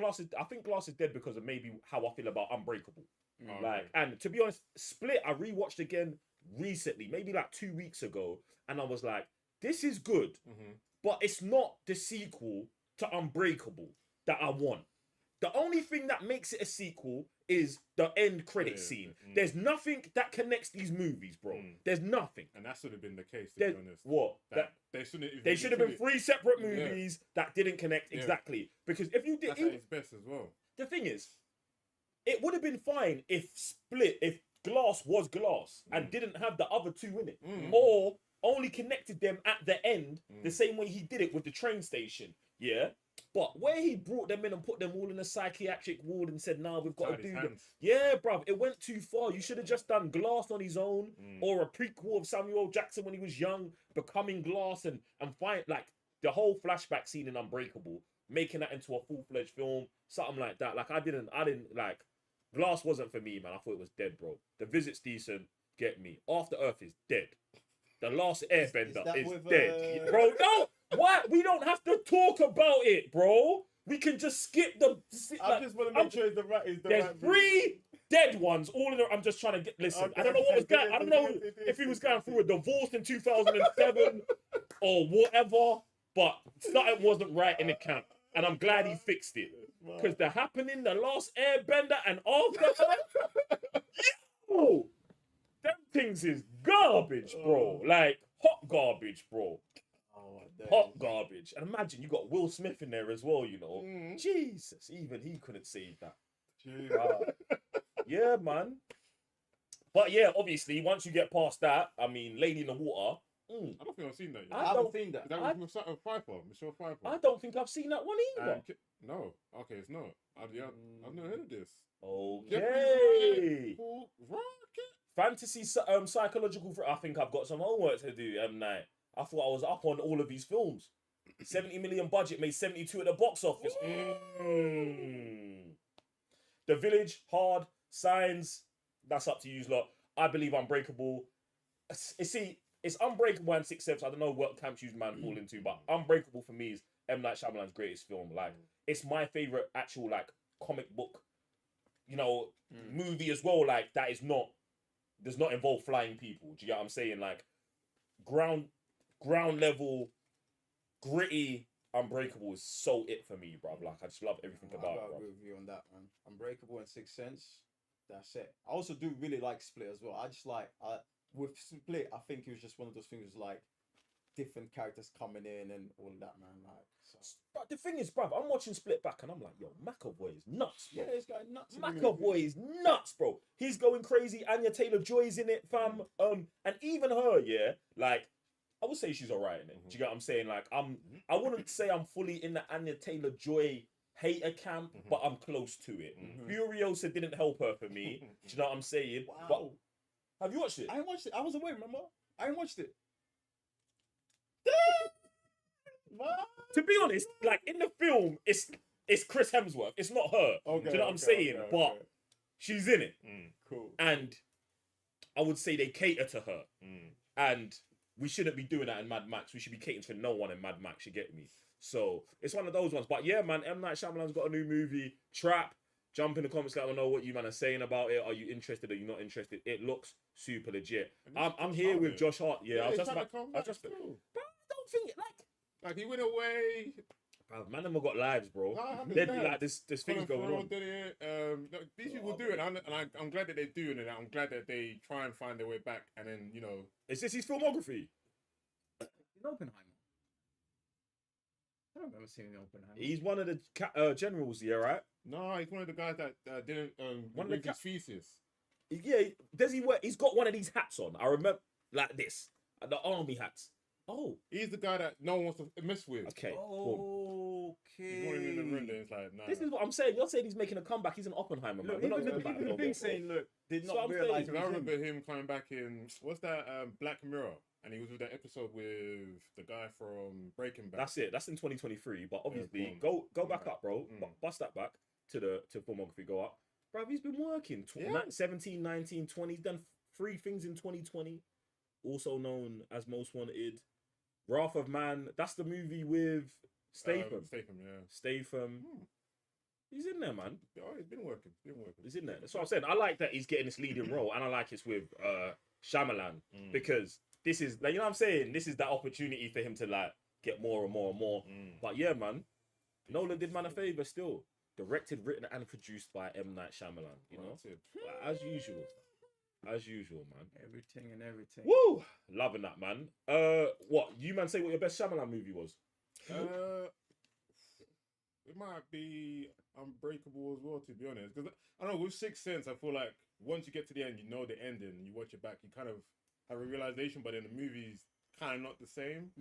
A: Glass is dead because of maybe how I feel about Unbreakable. Like, and to be honest, Split, I rewatched again recently, maybe like 2 weeks ago. And I was like, this is good. But it's not the sequel to Unbreakable that I want. The only thing that makes it a sequel is the end credit scene. There's nothing that connects these movies, bro. There's nothing.
C: And that should have been the case, to
A: There's,
C: be honest.
A: what?
C: That they shouldn't even
A: They should have been
C: included-
A: 3 separate movies that didn't connect exactly. Because if you did,
C: That's at its best as well.
A: the thing is, it would have been fine if Glass was Glass and didn't have the other two in it, or only connected them at the end the same way he did it with the train station. Yeah. But where he brought them in and put them all in a psychiatric ward and said, "Nah, we've got
C: Tied
A: to
C: his
A: do that."
C: hands.
A: Yeah, bruv, it went too far. You should have just done Glass on his own, or a prequel of Samuel L. Jackson when he was young, becoming Glass, and find like the whole flashback scene in Unbreakable, making that into a full-fledged film, something like that. Like I didn't like Glass wasn't for me, man. I thought it was dead, bro. The Visit's decent, get me. After Earth is dead. The Last Airbender
B: that
A: is
B: with,
A: dead, bro. No, why? We don't have to talk about it, bro. We can just skip the.
B: I just want to make sure it's the right.
A: There's
B: right
A: dead ones, all of them. I'm just trying to get. Listen, I don't know what was going. I don't know if he was going through a divorce in 2007 or whatever, but something wasn't right in the camp, and I'm glad he fixed it. Because the happening, the last Airbender, and after, yo, them things is garbage, bro. Like hot garbage, bro. Hot garbage. And imagine you got Will Smith in there as well, you know. Jesus, even he couldn't save that. Yeah, man. But yeah, obviously, once you get past that, I mean, Lady in the Water.
C: I don't think I've seen that yet.
B: I haven't seen that.
C: Is that with Michelle Pfeiffer?
A: I don't think I've seen that one either.
C: No. Okay, it's not. I've never heard of this.
A: Okay. Fantasy psychological. I think I've got some homework to do, M. Night. I thought I was up on all of these films. 70 million budget, made 72 at the box office. The Village, Hard, Signs. That's up to you lot. I believe Unbreakable. See, it's Unbreakable and Sixth Sense. I don't know what camps you man fall into, but Unbreakable for me is M. Night Shyamalan's greatest film. Like, it's my favorite actual like comic book, you know, movie as well. Like that is not does not involve flying people. Do you get what I'm saying? Like ground level, gritty. Unbreakable is so it for me, bruv. Like I just love everything about it.
B: I agree with you on that, man. Unbreakable and Sixth Sense. That's it. I also do really like Split as well. I just like with Split. I think it was just one of those things like different characters coming in and all of that, man. Like, so.
A: But the thing is, bruv, I'm watching Split back and I'm like, yo, McAvoy is nuts, bro.
B: Yeah, he's going nuts.
A: McAvoy is nuts, bro. He's going crazy. Anya Taylor-Joy's in it, fam. And even her, yeah, like. I would say she's alright in it. Do you get what I'm saying? Like I wouldn't say I'm fully in the Anya Taylor-Joy hater camp, but I'm close to it. Furiosa didn't help her for me. Do you know what I'm saying?
B: Wow.
A: But have you watched it?
B: I watched it. I was away, remember? I watched it.
A: To be honest, like in the film, it's Chris Hemsworth. It's not her. Do you know what I'm saying? But she's in it.
B: Cool.
A: And I would say they cater to her. And we shouldn't be doing that in Mad Max. We should be catering for no one in Mad Max, you get me? So, it's one of those ones. But yeah, man, M. Night Shyamalan's got a new movie, Trap. Jump in the comments, let me know what you man are saying about it. Are you interested? Are you not interested? It looks super legit. I'm here with Josh Hart. Yeah, I was just about... But I don't think it,
C: like he went away...
A: Man, them have got lives, bro. They'd be like, there's things going on.
C: These people do it, and I'm glad that they're doing it. I'm glad that they try and find their way back, and then, you know...
A: Is this his filmography?
B: Oppenheimer. I don't remember seeing Oppenheimer.
A: He's one of the generals, yeah, right?
C: No, he's one of the guys that didn't one of his thesis.
A: Yeah, does he wear... He's got one of these hats on. I remember, like this. The army hats. Oh,
C: he's the guy that no one wants to mess with.
A: Okay.
C: He's going in the room there. It's like, nah.
A: This is what I'm saying. You're saying he's making a comeback. He's an Oppenheimer, man.
B: Look, even been saying, look, did not realize.
C: I remember him coming back in what's that Black Mirror, and he was with that episode with the guy from Breaking Bad.
A: That's it. That's in 2023. But obviously, go back up, bro. Bust that back to filmography. Go up, bro. He's been working. 17, 19, 20. He's done 3 things in 2020. Also known as Most Wanted. Wrath of Man, that's the movie with Statham. Statham. He's in there, man.
C: Oh, he's been working.
A: He's in there. That's what I'm saying. I like that he's getting this leading role, and I like it's with Shyamalan because this is, like, you know what I'm saying? This is that opportunity for him to like get more and more and more. But yeah, man, Nolan did man a favor still. Directed, written, and produced by M. Night Shyamalan. You know, like, as usual. As usual, man.
B: Everything.
A: Woo! Loving that, man. What? You man say what your best Shyamalan movie was?
C: It might be Unbreakable as well, to be honest. Because I don't know, with Sixth Sense, I feel like once you get to the end, you know the ending, you watch it back, you kind of have a realization, but then the movie's kind of not the same.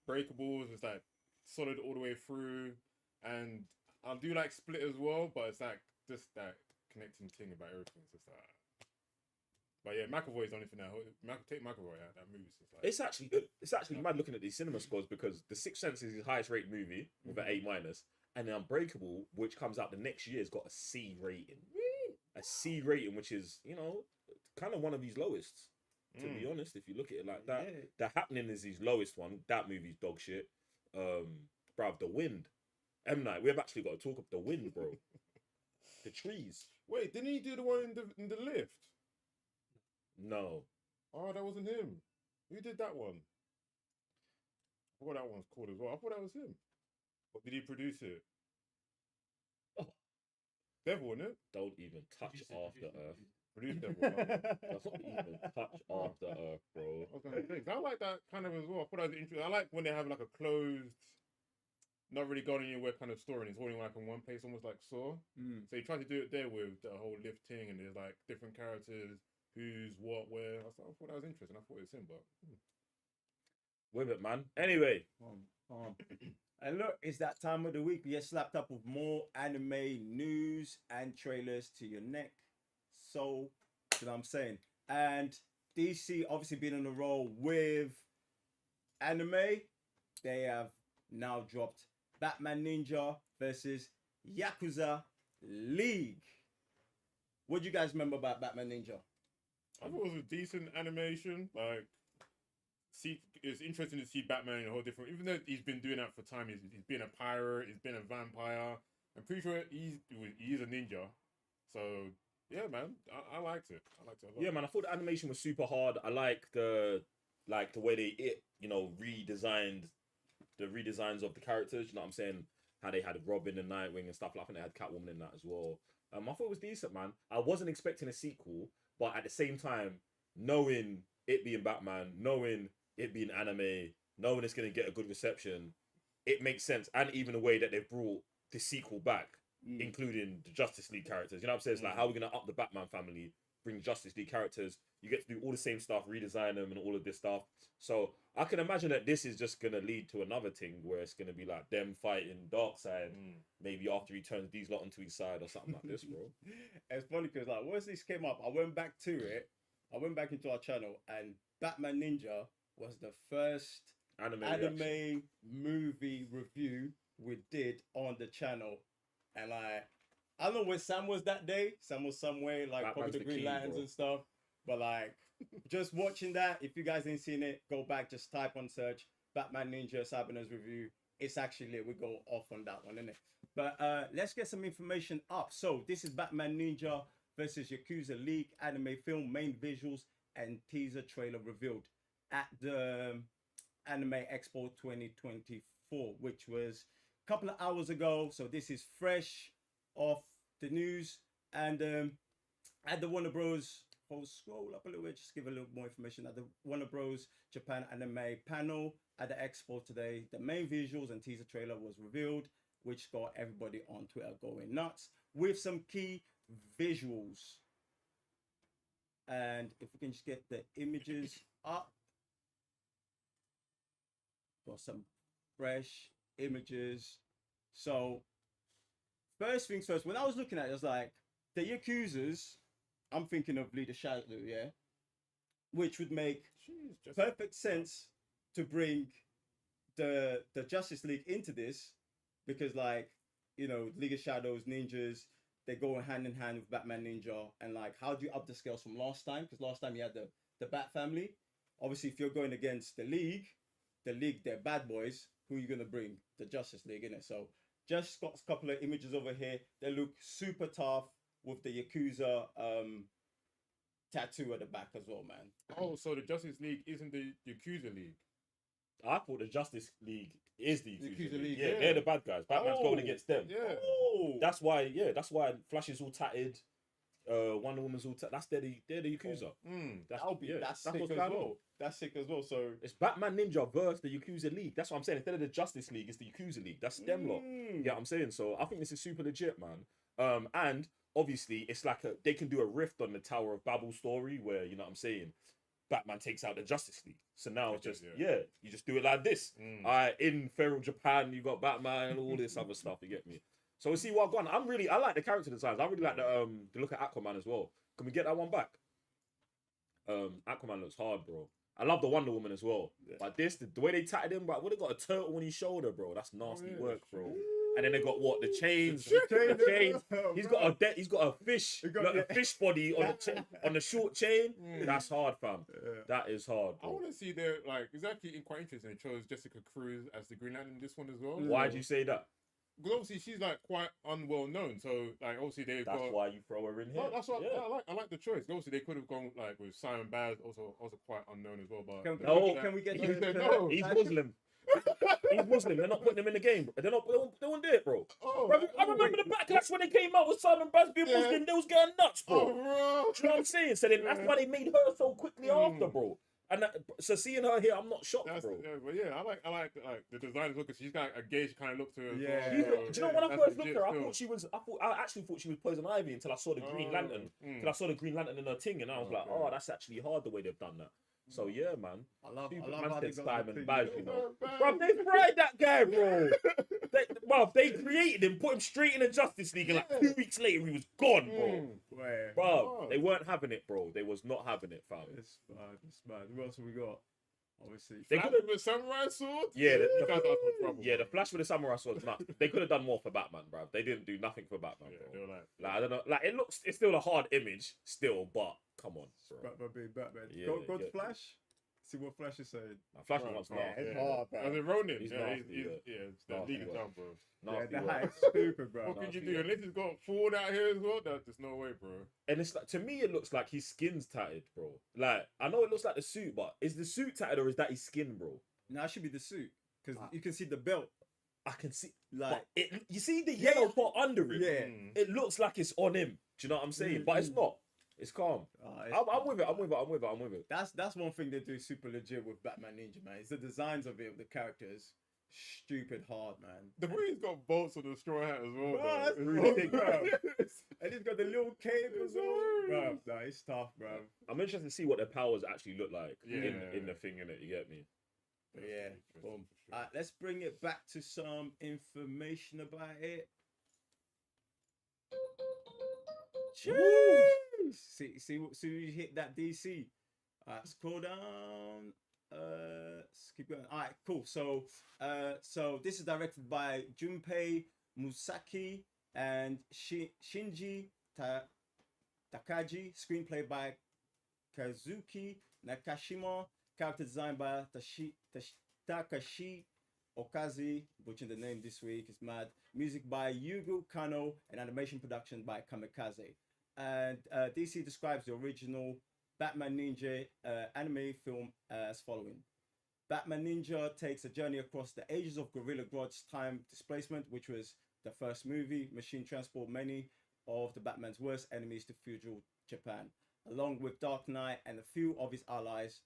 C: Breakable is like solid all the way through, and I do like Split as well, but it's like just that connecting thing about everything. It's just like. But yeah, McAvoy is the only thing now. Take McAvoy out, that movie's just like...
A: It's actually mad looking at these cinema scores because The Sixth Sense is his highest rated movie with an A-, and then Unbreakable, which comes out the next year, has got a C rating. A C rating, which is, you know, kind of one of his lowest. To be honest, if you look at it like that, The Happening is his lowest one. That movie's dog shit. Bruv, The Wind. M. Night, we've actually got to talk about The Wind, bro. the trees.
C: Wait, didn't he do the one in the lift?
A: No.
C: Oh, that wasn't him. Who did that one? I forgot that one's called as well. I thought that was him. Or did he produce it?
A: Oh.
C: Devil, wasn't it?
A: Don't even touch After Earth.
C: Produce Devil.
A: Don't even touch After Earth, bro.
C: I was gonna say, 'cause I like that kind of as well. I thought that was interesting. I like when they have like a closed, not really going anywhere kind of story, and it's holding like in one place, almost like Saw. So he tried to do it there with the whole lift thing, and there's like different characters, who's what, where. I thought that was interesting. I thought it was him, but
A: With it, man. Anyway.
B: And look, it's that time of the week. We get slapped up with more anime news and trailers to your neck. So, you know what I'm saying? And DC obviously been on a roll with anime. They have now dropped Batman Ninja versus Yakuza League. What do you guys remember about Batman Ninja?
C: I thought it was a decent animation. Like, it's interesting to see Batman in a whole different. Even though he's been doing that for time, he's been a pirate, he's been a vampire. I'm pretty sure he's a ninja. So yeah, man, I liked it. I liked it a lot.
A: Yeah, man, I thought the animation was super hard. I like the way they redesigns of the characters. You know what I'm saying? How they had Robin and Nightwing and stuff. I think they had Catwoman in that as well. I thought it was decent, man. I wasn't expecting a sequel, but at the same time, knowing it being Batman, knowing it being anime, knowing it's gonna get a good reception, it makes sense. And even the way that they've brought the sequel back, including the Justice League characters. You know what I'm saying? It's like, how are we gonna up the Batman family, bring Justice League characters? You get to do all the same stuff, redesign them and all of this stuff. So I can imagine that this is just gonna lead to another thing where it's gonna be like them fighting Darkseid, maybe after he turns these lot onto his side or something like this, bro.
B: It's funny because like once this came up, I went back to it. I went back into our channel, and Batman Ninja was the first anime movie review we did on the channel. And like, I don't know where Sam was that day. Sam was somewhere like
A: Batman's
B: probably the Green Lanterns and stuff. But like, just watching that, if you guys ain't seen it, go back, just type on search Batman Ninja Sabaners review. It's actually lit. We go off on that one, innit? But let's get some information up. So this is Batman Ninja versus Yakuza League anime film, main visuals and teaser trailer revealed at the Anime Expo 2024, which was a couple of hours ago. So this is fresh off the news. And at the Warner Bros. I'll scroll up a little bit, just give a little more information. At the Warner Bros. Japan Anime panel at the Expo today, the main visuals and teaser trailer was revealed, which got everybody on Twitter going nuts with some key visuals. And if we can just get the images up, got some fresh images. So first things first, when I was looking at it, I was like, the Yakuzas, I'm thinking of Leader Shadow, yeah, which would make perfect sense to bring the Justice League into this, because like, you know, League of Shadows, ninjas, they go hand in hand with Batman Ninja. And like, how do you up the scales from last time? Because last time you had the Bat family. Obviously, if you're going against the League, they're bad boys. Who are you gonna bring? The Justice League, innit? So just got a couple of images over here. They look super tough with the Yakuza tattoo at the back as well, man.
C: Oh, so the Justice League isn't the Yakuza League?
A: I thought the Justice League is the Yakuza League.
C: Yeah,
A: they're the bad guys. Batman's going against them.
C: Yeah.
A: Oh. That's why Flash is all tatted. Wonder Woman's all tatted. They're the Yakuza.
B: That's sick as well. That's sick as well. So
A: it's Batman Ninja versus the Yakuza League. That's what I'm saying. Instead of the Justice League, it's the Yakuza League. That's them lot. Yeah, I'm saying. So I think this is super legit, man. And obviously, it's like they can do a rift on the Tower of Babel story where, you know what I'm saying, Batman takes out the Justice League. So now it's just, you just do it like this. In feral Japan, you got Batman and all this other stuff, you get me? So we'll see what I've gone. I like the character designs. I really like the look at Aquaman as well. Can we get that one back? Aquaman looks hard, bro. I love the Wonder Woman as well. Yeah. But the way they tatted him, but what, they got a turtle on his shoulder, bro. That's nasty work, bro. And then they got what, the chains. The chains. He's got a fish, a fish body on the short chain. That's hard, fam. That is hard, bro.
C: I want to see their it's actually quite interesting. It shows Jessica Cruz as the Green Lantern in this one as well.
A: Why do you say that?
C: because obviously she's like quite unwell known. So like obviously they've
A: That's
C: got.
A: why you throw her in here.
C: No, that's what
A: Yeah.
C: I like the choice. Obviously, they could have gone like with Simon Baz, also quite unknown as well. But
B: Can we get
C: he
B: to
C: said
B: the-
C: no.
A: He's Muslim. He's Muslim. They're not putting him in the game. They won't do it, bro.
C: Oh,
A: Bro, I remember the backlash when they came out with Simon Baz being
C: Yeah.
A: Muslim. They was going nuts, bro.
C: Oh, bro.
A: Do you know what I'm saying? So then that's why they made her so quickly after, bro. And so seeing her here, I'm not shocked,
C: That's,
A: bro.
C: yeah, but yeah, I like the design as well because she's got a gauge kind of look to her. as
B: Yeah.
C: well,
A: Do
C: so,
A: you know when I
C: that's
A: first looked
C: legit
A: at her,
C: still.
A: I actually thought she was Poison Ivy until I saw the Green Lantern. Till I saw the Green Lantern in her thing, and I was like,
C: Okay.
A: oh, that's actually hard the way they've done that. So yeah, man.
B: I love
A: Stupid
B: how
A: man
B: they
A: said
B: got
A: Simon
B: the
A: Baz,
B: thing.
A: you know. Bro, they fried that guy, bro. They created him, put him straight in the Justice League, and like 2 weeks later he was gone, bro.
B: Where?
A: Bro, they weren't having it, bro. They was not having it, fam.
B: It's bad. It's bad. Who else have we got? Obviously.
A: They
C: Flash
A: could
C: with a samurai sword.
A: Yeah,
C: You guys are for trouble,
A: yeah,
C: bro.
A: the Flash with the samurai sword's nuts. They could have done more for Batman, bro. They didn't do nothing for Batman,
C: Yeah,
A: bro.
C: they were like,
A: Like I don't know, like it's still a hard image, still, but come on, bro.
B: Batman being Batman.
A: Yeah,
B: go to
A: yeah.
B: Flash. See what Flash is saying.
A: Now, Flash
C: Bro,
A: one's
C: bro,
A: nasty.
B: it's
C: yeah.
B: hard, bro.
C: As a Ronin,
A: He's
C: yeah,
A: nasty,
C: he's
A: yeah.
C: it's the
A: Nasty
C: league of
A: work.
C: town, bro.
A: Nasty
B: Yeah,
A: work.
B: that is stupid, bro.
C: What could you
A: Nasty
C: do?
A: work.
C: Unless he's got Ford out here as well, there's no way, bro.
A: And it's like, to me, it looks like his skin's tatted, bro. Like I know it looks like the suit, but is the suit tatted or is that his skin, bro?
B: Now it should be the suit because you can see the belt.
A: I can see,
B: Like
A: but you see the yellow part under it.
B: yeah.
A: It looks like it's on him. Do you know what I'm saying? But it's not. It's calm. I'm with it. I'm with it.
B: That's one thing they do super legit with Batman Ninja, man. It's the designs of it, the characters. Stupid hard, man.
C: The way he's got bolts on the straw hat as well.
B: Bro,
C: though.
B: that's
C: It's
B: really
C: so
B: big, bro.
C: bad.
B: And he's got the little cape as well. Bro, nah, it's tough, bro.
A: I'm interested to see what their powers actually look like in
C: Yeah.
A: the thing, innit? You get me?
B: But yeah, boom. Let's bring it back to some information about it. Jeez. See, you hit that DC. Scroll down. Keep going. All right, cool. So this is directed by Junpei Musaki and Shinji Takagi. Screenplay by Kazuki Nakashima. Character design by Takashi Okazi, butchering the name this week, is mad. Music by Yugo Kano and animation production by Kamikaze. And DC describes the original Batman Ninja anime film as following. Batman Ninja takes a journey across the ages of Gorilla Grodd's time displacement, which was the first movie. Machine transport many of the Batman's worst enemies to feudal Japan, along with Dark Knight and a few of his allies.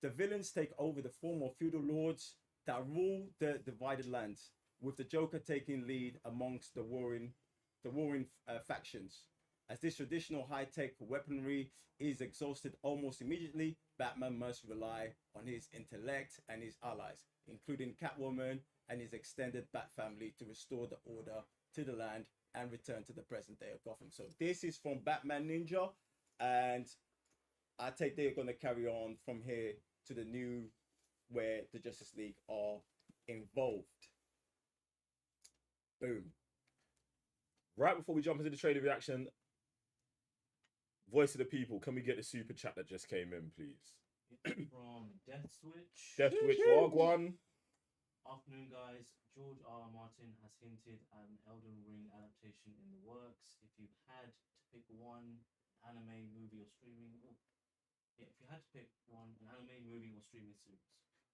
B: The villains take over the form of feudal lords that rule the divided lands, with the Joker taking lead amongst the warring factions. As this traditional high-tech weaponry is exhausted almost immediately, Batman must rely on his intellect and his allies, including Catwoman and his extended Bat family, to restore the order to the land and return to the present day of Gotham. So this is from Batman Ninja, and I take they're going to carry on from here to the new where the Justice League are involved. Boom.
A: Right before we jump into the trailer reaction, voice of the people, can we get the super chat that just came in, please?
L: From Death Switch.
A: Death Switch, Wagwan.
L: Afternoon, guys. George R. R. Martin has hinted at an Elden Ring adaptation in the works. If you had to pick one anime, movie, or streaming, if you had to pick one, an anime, movie, or streaming series.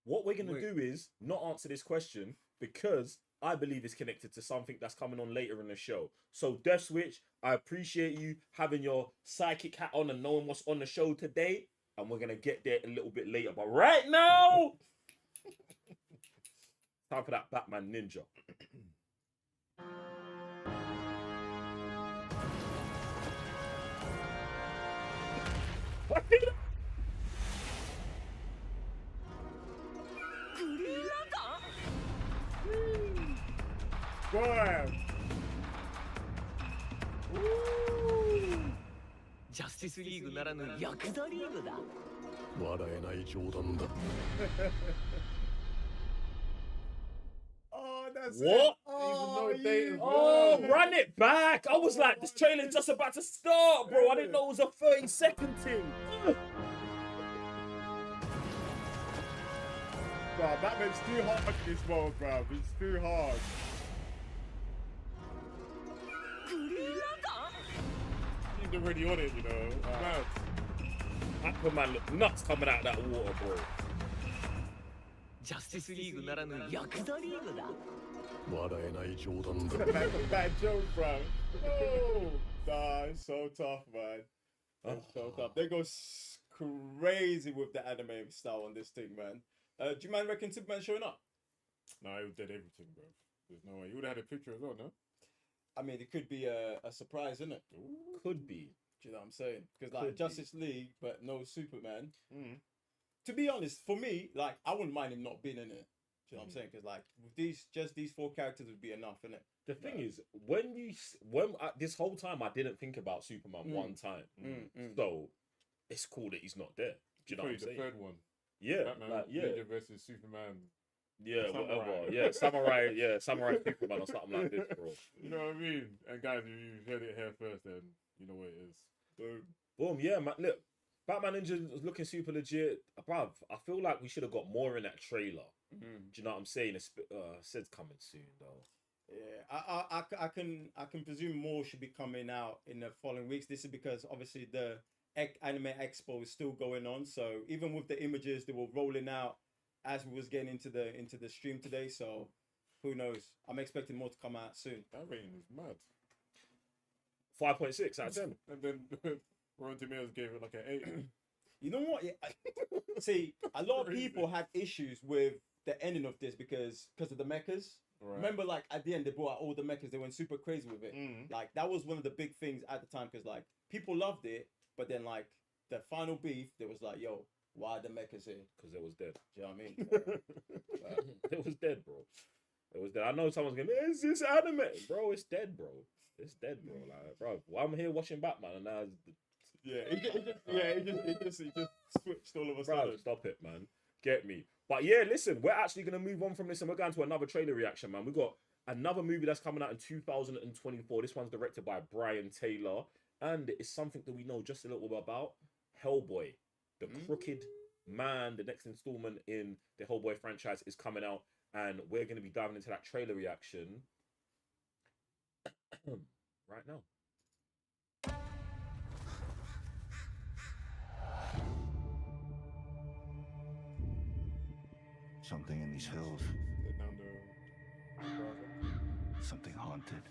A: What we're going to do is not answer this question because I believe it's connected to something that's coming on later in the show. So, Death Switch, I appreciate you having your psychic hat on and knowing what's on the show today. And we're going to get there a little bit later. But right now, time for that Batman Ninja.
B: Boy.
M: ジャスティスリーグならぬヤクザリーグだ。
D: 笑えない冗談だ。
B: Oh, that's
A: What?
B: it. Oh,
C: Even though they-
A: Oh, run it back. I was like, this trailer's just about to start, bro. I didn't know it was a 30-second thing.
B: Bro, Batman's too hard in this world, bro. It's too hard.
C: He's already on it, you know. Mad.
A: Aquaman look nuts coming out of that water, bro.
M: ジャスティスリーグならぬヤクザリーグだ。
D: 笑えない冗談だ。
B: That's a bad joke, bro. Oh, nah, it's so tough, man. It's so tough. They go crazy with the anime style on this thing, man. Do you mind reckon Superman showing up?
C: No, he did everything, bro. There's no way. You would have had a picture as well, no?
B: I mean, it could be a surprise, isn't it?
A: Could be.
B: Do you know what I'm saying? Because like
A: Could be.
B: Justice League, but no Superman. To be honest, for me, like I wouldn't mind him not being in it. Do you know what I'm saying? Because like with these 4 characters would be enough, innit?
A: The thing is, this whole time I didn't think about Superman one time, so it's cool that he's not there. Do you know what I'm saying?
C: The third one.
A: Yeah,
C: Batman
A: like, yeah,
C: Ninja versus Superman.
A: yeah,
C: Samurai.
A: whatever, yeah, samurai Superman or something like this, bro.
C: You know what I mean? And guys, if you heard it here first, then you know what it is.
A: Boom, yeah, man. Look, Batman Ninja was looking super legit, bruv. I feel like we should have got more in that trailer. Do you know what I'm saying? It's says coming soon though.
B: Yeah, I can presume more should be coming out in the following weeks. This is because obviously the Anime Expo is still going on. So even with the images they were rolling out as we was getting into the stream today. So who knows? I'm expecting more to come out soon.
C: That rating is mad.
A: 5.6 out of 10.
C: And then Rotten Tomatoes gave it like an 8.
B: You know what? Yeah, see, a lot of people had issues with the ending of this because of the mechas.
C: Right.
B: Remember, like at the end, they brought out all the mechas. They went super crazy with it. Like that was one of the big things at the time because like people loved it, but then like the final beef, there was like, yo, why are the mechas here?
A: Because it was dead.
B: Do you know what I mean?
A: It was dead, bro. It was dead. I know someone's going, is this anime? Bro, it's dead, bro. It's dead, bro. Like, bro, well, I'm here watching Batman and now
B: it just switched all of a sudden.
A: bro, stop it, man. Get me. But yeah, listen, we're actually going to move on from this and we're going to another trailer reaction, man. We got another movie that's coming out in 2024. This one's directed by Brian Taylor. And it's something that we know just a little bit about. Hellboy, the crooked man. The next installment in the Hellboy franchise is coming out. And we're going to be diving into that trailer reaction right now.
I: Something in these hills. Something haunted.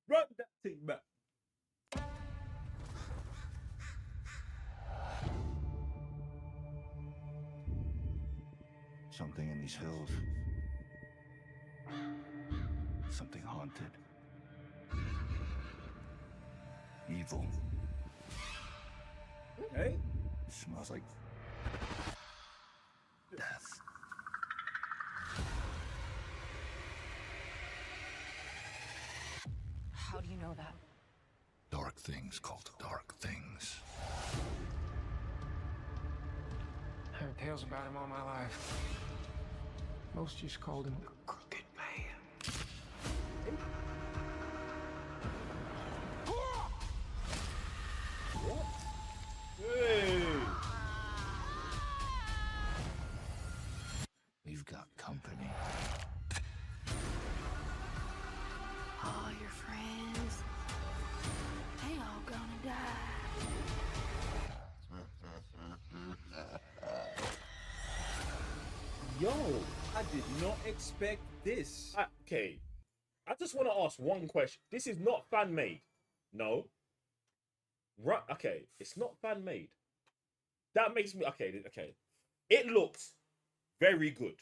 B: Run that thing back.
I: Something in these hills. Something haunted. Evil.
B: Hey?
I: Smells like death.
F: How do you know that?
I: Dark things called dark things.
N: I heard tales about him all my life. Most just called him the Crooked Man.
B: Hey!
I: We've got company.
K: All your friends, they all gonna die.
B: Yo, I did not expect this.
A: Okay, I just want to ask one question. This is not fan made. No. Right? Okay, it's not fan made. That makes me okay. It looks very good.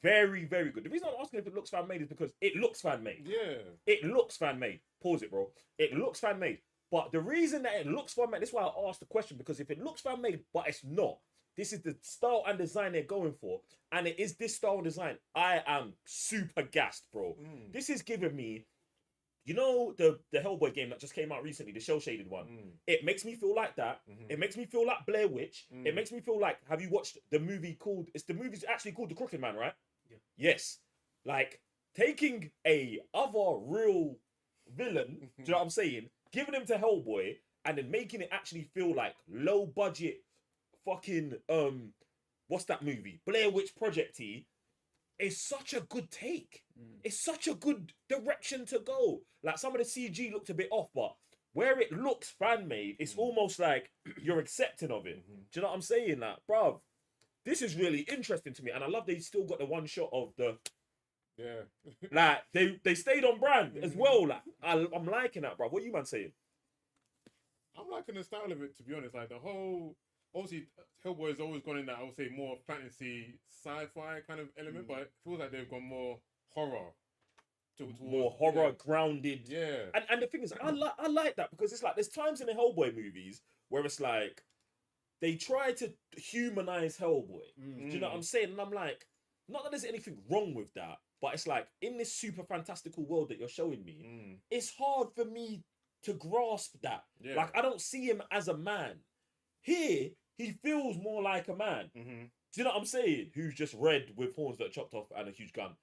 A: Very, very good. The reason I'm asking if it looks fan made is because it looks fan made.
C: Yeah.
A: It looks fan made. Pause it, bro. It looks fan made. But the reason that it looks fan made, that's why I asked the question, because if it looks fan made, but it's not, this is the style and design they're going for, and it is this style and design, I am super gassed, bro. This is giving me, you know, the Hellboy game that just came out recently, the shell shaded one. It makes me feel like that. It makes me feel like Blair Witch. It makes me feel like, have you watched the movie called, the movie's actually called The Crooked Man, right? Yeah. Yes. Like, taking a other real villain, do you know what I'm saying? Giving him to Hellboy, and then making it actually feel like low budget fucking, what's that movie? Blair Witch Project-y. is such a good take. It's such a good direction to go. Like some of the CG looked a bit off, but where it looks fan made, it's almost like you're accepting of it. Do you know what I'm saying? Like, bruv, this is really interesting to me, and I love they still got the one shot of the.
C: Yeah.
A: Like they stayed on brand as well. Like I'm liking that, bruv. What you man saying?
C: I'm liking the style of it, to be honest. Like the whole, obviously, Hellboy has always gone in that, I would say, more fantasy, sci-fi kind of element, but it feels like they've gone more horror.
A: More horror grounded.
C: Yeah.
A: And the thing is, I like that because it's like there's times in the Hellboy movies where it's like they try to humanize Hellboy. Do you know what I'm saying? And I'm like, not that there's anything wrong with that, but it's like in this super fantastical world that you're showing me, it's hard for me to grasp that.
C: Yeah.
A: Like I don't see him as a man. Here, he feels more like a man. Do you know what I'm saying? Who's just red with horns that are chopped off and a huge gun.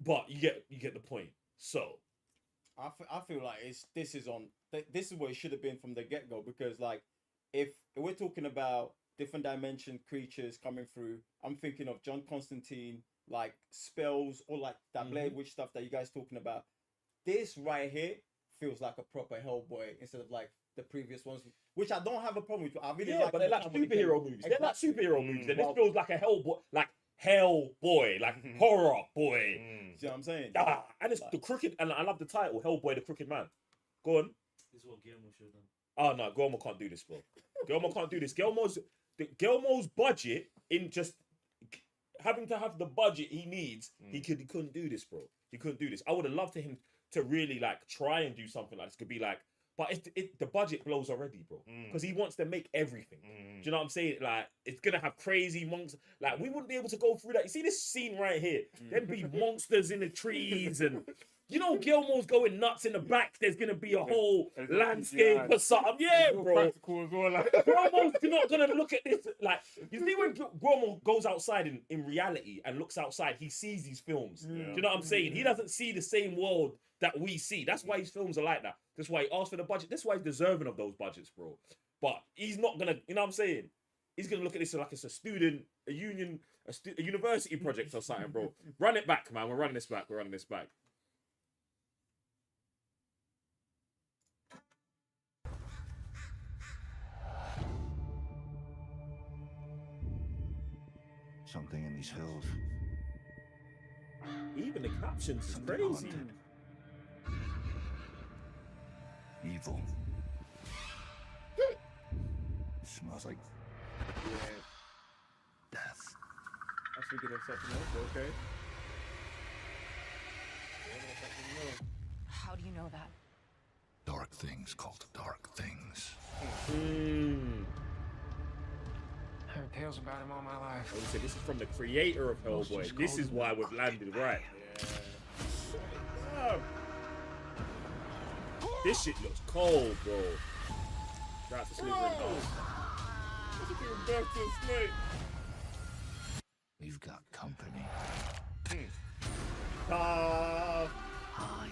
A: But you get the point. So
B: I feel like this is what it should have been from the get-go, because like if we're talking about different dimension creatures coming through, I'm thinking of John Constantine, like spells, or like that Blair Witch stuff that you guys talking about. This right here feels like a proper Hellboy instead of like the previous ones, which I don't have a problem with. I really like,
A: but they're like superhero movies. They're like superhero movies. Then this feels like a Hellboy, like Hellboy, like horror boy.
B: See what I'm saying?
A: And it's the crooked, and I love the title, Hellboy, the Crooked Man. Go on.
L: This is what Guillermo should have done.
A: Oh no, Guillermo can't do this, bro. Guillermo can't do this. Guillermo's budget in just having to have the budget he needs. He couldn't do this, bro. He couldn't do this. I would have loved him to really like try and do something like this. Could be like, but the budget blows already, bro. Because he wants to make everything. Do you know what I'm saying? Like it's gonna have crazy monsters. Like we wouldn't be able to go through that. You see this scene right here? There'd be monsters in the trees and. You know, Gilmore's going nuts in the back. There's gonna be a whole landscape or something. Yeah, bro.
C: Well, like.
A: Gilmore's not gonna look at this. Like, you see, when Gilmore goes outside in reality and looks outside, he sees these films. Do you know what I'm saying? He doesn't see the same world that we see. That's why his films are like that. That's why he asked for the budget. That's why he's deserving of those budgets, bro. But he's not gonna. You know what I'm saying? He's gonna look at this like it's a student, a university project or something, bro. Run it back, man. We're running this back. We're running this back.
I: Something in these hills.
A: Even the captions is crazy.
I: Evil. Smells like death.
B: I was thinking of something else, okay.
E: How do you know that?
I: Dark things called dark things.
N: I heard tales about him all my life.
A: I would say this is from the creator of Hellboy. This is why we've landed right. Yeah. This shit looks cold, bro. Shout out to Slither and
I: We've got company.
K: All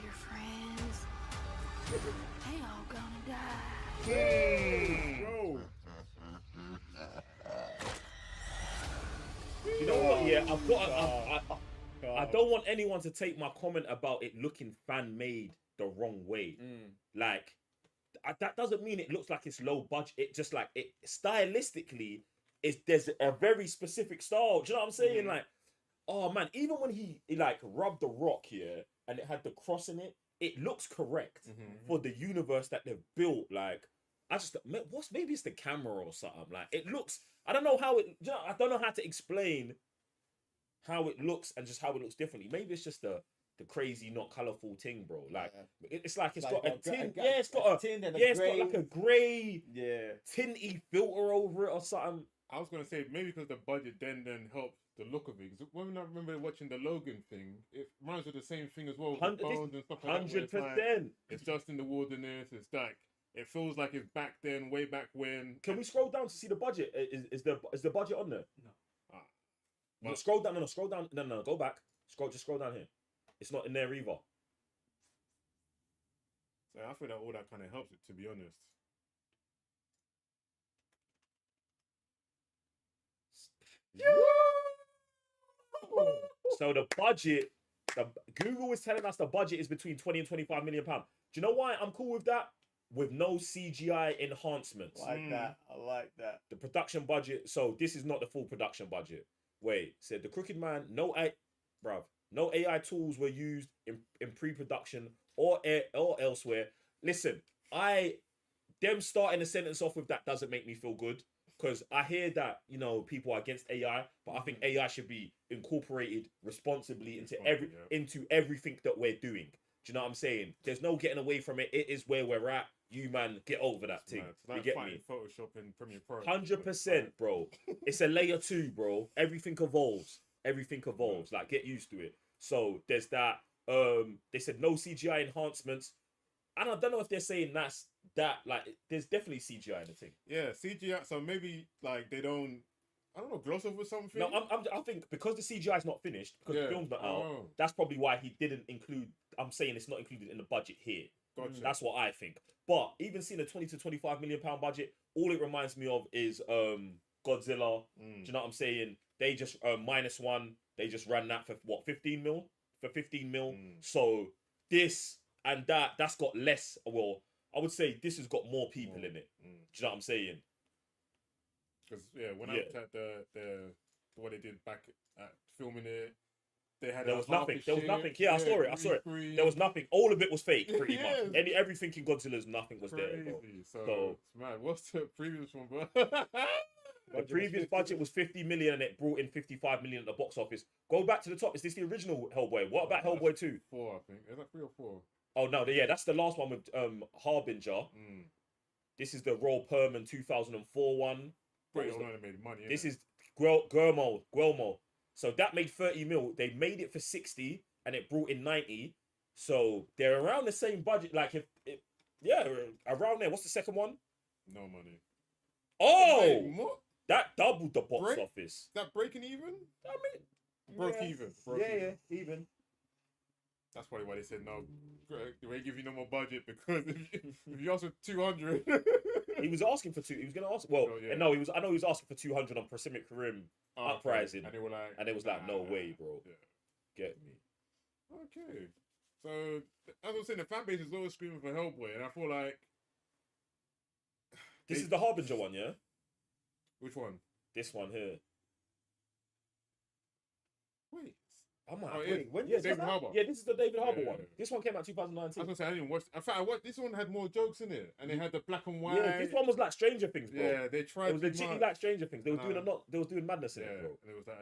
K: your friends, they all gonna die.
A: Bro. You know what? Yeah, I've got. I don't want anyone to take my comment about it looking fan made the wrong way. Like that doesn't mean it looks like it's low budget. It just like it stylistically there's a very specific style. Do you know what I'm saying? Like, oh man, even when he like rubbed the rock here and it had the cross in it, it looks correct for the universe that they've built. Like, maybe it's the camera or something. Like, it looks. I don't know how it. You know, I don't know how to explain how it looks and just how it looks differently. Maybe it's just the crazy, not colorful thing, bro. Like it's like it's got a tint. Yeah, it's got a tint. It's got like a grey, tinty filter over it or something.
C: I was gonna say maybe because the budget then helped the look of it. Because when I remember watching the Logan thing, it reminds me of the same thing as well. With the bones and stuff like that.
A: 100%.
C: It's just in the wilderness. It's like it feels like it's back then, way back when.
A: Can we scroll down to see the budget? Is the budget on there?
L: No.
A: No, scroll down. No, scroll down. No, go back. Just scroll down here. It's not in there either.
C: So I feel that all that kind of helps it, to be honest.
A: So the budget, Google is telling us the budget is between 20 and 25 million pounds. Do you know why I'm cool with that? With no CGI enhancements.
B: Like that. I like that.
A: The production budget. So this is not the full production budget. Wait, said the Crooked Man, no AI tools were used in pre-production or elsewhere. Listen, them starting a sentence off with that doesn't make me feel good. Because I hear that, you know, people are against AI, but I think AI should be incorporated responsibly into everything that we're doing. Do you know what I'm saying? There's no getting away from it. It is where we're at. You, man, get over that thing.
C: Like
A: you get me?
C: Photoshop and Premiere Pro.
A: 100%, bro. It's a layer 2, bro. Everything evolves. Everything evolves. Like, get used to it. So there's that. They said no CGI enhancements. And I don't know if they're saying like there's definitely CGI in the thing.
C: Yeah, CGI. So maybe like they don't, I don't know, gloss over something.
A: No, I think because the CGI is not finished, because the film's not out, that's probably why he didn't include. I'm saying it's not included in the budget here.
C: Gotcha.
A: That's what I think. But even seeing a 20 to 25 million pound budget, all it reminds me of is Godzilla. Do you know what I'm saying? They just -1. They just ran that for what, 15 mil? For 15 mil. So this and that's got less. Well, I would say this has got more people in it. Do you know what I'm saying?
C: Because when I looked at the what they did back at filming it, there was nothing. Yeah, I saw it. There was nothing. All of it was fake, pretty much. Everything in Godzilla's nothing was there, bro. So man, what's the previous one, bro?
A: The previous budget was 50 million and it brought in 55 million at the box office. Go back to the top. Is this the original Hellboy? What about Hellboy 2?
C: 4, I think. Is that 3 or 4?
A: Oh no, that's the last one with Harbinger. This is the Royal Perman 2004 one.
C: Pretty old animated money.
A: This is Guillermo. So that made 30 mil. They made it for 60 and it brought in 90. So they're around the same budget. Like around there. What's the second one?
C: No money.
A: Oh,
C: wait, what?
A: That doubled the box office.
C: Is that breaking even?
A: I mean,
C: broke even.
A: Even.
C: That's probably why they said no. They give you no more budget because if you ask for 200,
A: he was asking for 2. He was going to ask. Well, no, he was. I know he was asking for 200 on Pacific Rim Uprising,
C: and they were like,
A: no way, bro. Yeah. Get me.
C: Okay, so as I was saying, the fan base is always screaming for Hellboy, and I feel like
A: this is the Harbinger one, yeah.
C: Which one?
A: This one here.
C: Wait.
A: David Harbour. Yeah, this is the David Harbour one.
C: Yeah.
A: This one came out 2019.
C: I was gonna say I didn't watch. In fact, I watched this one had more jokes in it, and they had the black and white.
A: Yeah, this one was like Stranger Things, bro.
C: Yeah, they tried.
A: It was legitimately like Stranger Things. They were doing a lot. They was doing madness in it, bro.
C: And it was like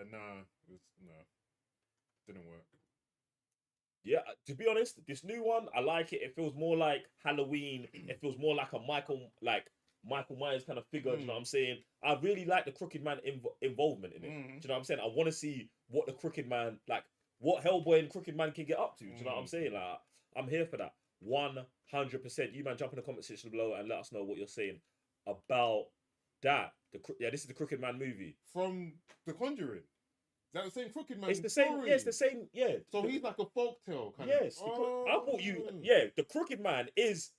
C: didn't work.
A: Yeah, to be honest, this new one I like it. It feels more like Halloween. It feels more like a Michael Myers kind of figure. Do you know what I'm saying? I really like the Crooked Man involvement in it. Do you know what I'm saying? I want to see what the Crooked Man, like what Hellboy and Crooked Man can get up to. Do you know what I'm saying? Like, I'm here for that. 100%. You man, jump in the comment section below and let us know what you're saying about that. This is the Crooked Man movie
C: from The Conjuring. Is that the same Crooked Man?
A: It's the same.
C: Story?
A: Yeah, it's the same. Yeah.
C: So he's like a folktale kind
A: of.
C: Oh.
A: I thought you. Yeah, the Crooked Man is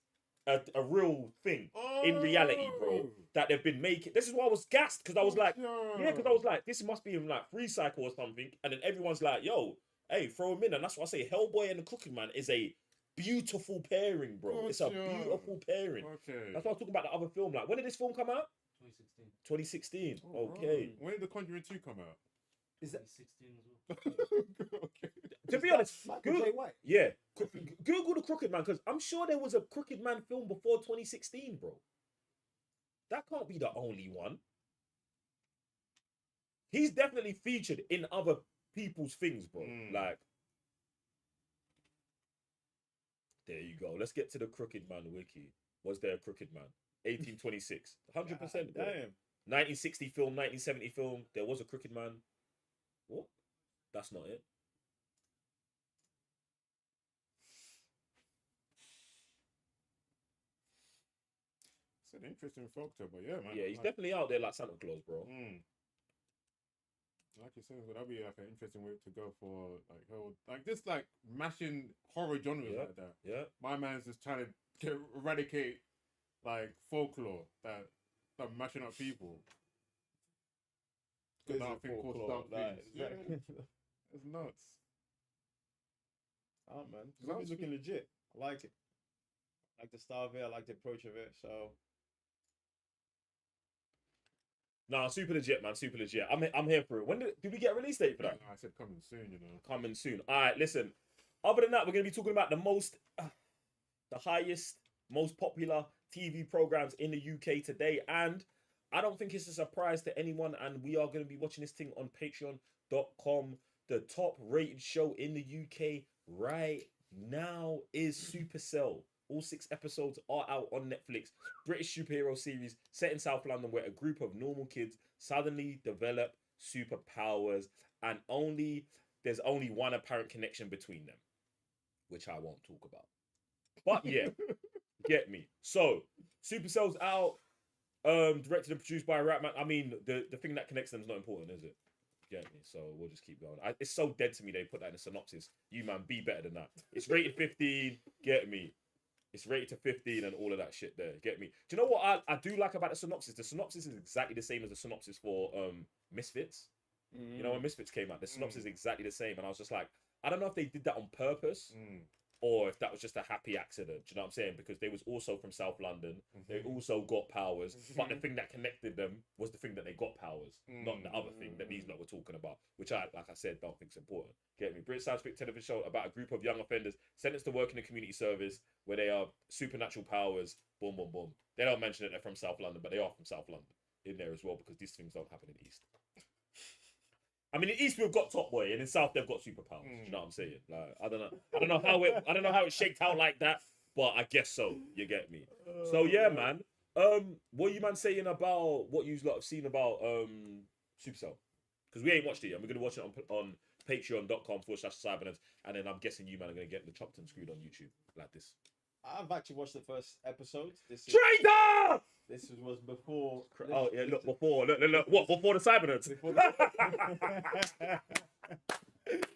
A: a real thing in reality, bro. That they've been making. This is why I was gassed because I was like, because I was like, this must be in like Free Cycle or something, and then everyone's like, yo, hey, throw him in, and that's why I say Hellboy and the Crooked Man is a beautiful pairing, bro. It's a beautiful pairing.
C: Okay.
A: That's why I was talking about the other film. Like, when did this film come out? 2016. Okay.
C: When did The Conjuring 2 come out?
B: Is that
L: 2016 as well?
C: Okay.
A: To be honest,
B: Michael J. White.
A: Yeah, Google the Crooked Man because I'm sure there was a Crooked Man film before 2016, bro. That can't be the only one. He's definitely featured in other people's things, bro. Like, there you go. Let's get to the Crooked Man wiki. Was there a Crooked Man? 1826. 100%. Bro.
B: Damn.
A: 1960 film, 1970 film. There was a Crooked Man. What? That's not it.
C: It's an interesting folktale, but yeah, man.
A: Yeah, he's definitely out there like Santa Claus, bro.
C: Like you said, that'd be like an interesting way to go for like this, like mashing horror genres like that.
A: Yeah,
C: my man's just trying to eradicate like folklore that mashing up people. Good art thing called Dark Things. Yeah. There's nuts.
B: Oh man, it's really looking legit. I like it. I like the style of it. I like the approach of it. So.
A: Nah, super legit, man. Super legit. I'm here for it. When did we get a release date for that?
C: I said coming soon, you know.
A: Coming soon. All right, listen. Other than that, we're going to be talking about the highest, most popular TV programs in the UK today. And I don't think it's a surprise to anyone. And we are going to be watching this thing on patreon.com. The top rated show in the UK right now is Supercell. All 6 episodes are out on Netflix. British superhero series set in South London where a group of normal kids suddenly develop superpowers and there's only one apparent connection between them, which I won't talk about. But yeah, get me. So, Supercell's out, directed and produced by Ratman. I mean, the thing that connects them is not important, is it? Get me? So we'll just keep going. It's so dead to me they put that in a synopsis. You, man, be better than that. It's rated 15, get me. It's rated to 15 and all of that shit there. Get me? Do you know what I do like about the synopsis? The synopsis is exactly the same as the synopsis for Misfits. You know, when Misfits came out, the synopsis is exactly the same. And I was just like, I don't know if they did that on purpose or if that was just a happy accident. Do you know what I'm saying? Because they was also from South London. They also got powers. But the thing that connected them was the thing that they got powers, not the other thing that these lot were talking about, which I, like I said, don't think is important. Get me? British science fiction television show about a group of young offenders sentenced to work in a community service where they are supernatural powers. Boom, boom, boom. They don't mention that they're from South London, but they are from South London in there as well because these things don't happen in the East. I mean, in East we've got Top Boy, and in South they've got superpowers. Do you know what I'm saying? Like, I don't know how it shaked out like that, but I guess so. You get me? So yeah, man. What are you man saying about what you lot have seen about Supercell? Because we ain't watched it yet. We're gonna watch it on patreon.com/cybernerds, and then I'm guessing you man are gonna get the chopped and screwed on YouTube like this.
B: I've actually watched the first episode.
A: Traitor!
B: This was before.
A: Oh yeah, look before. Look. What before the Cybernerds?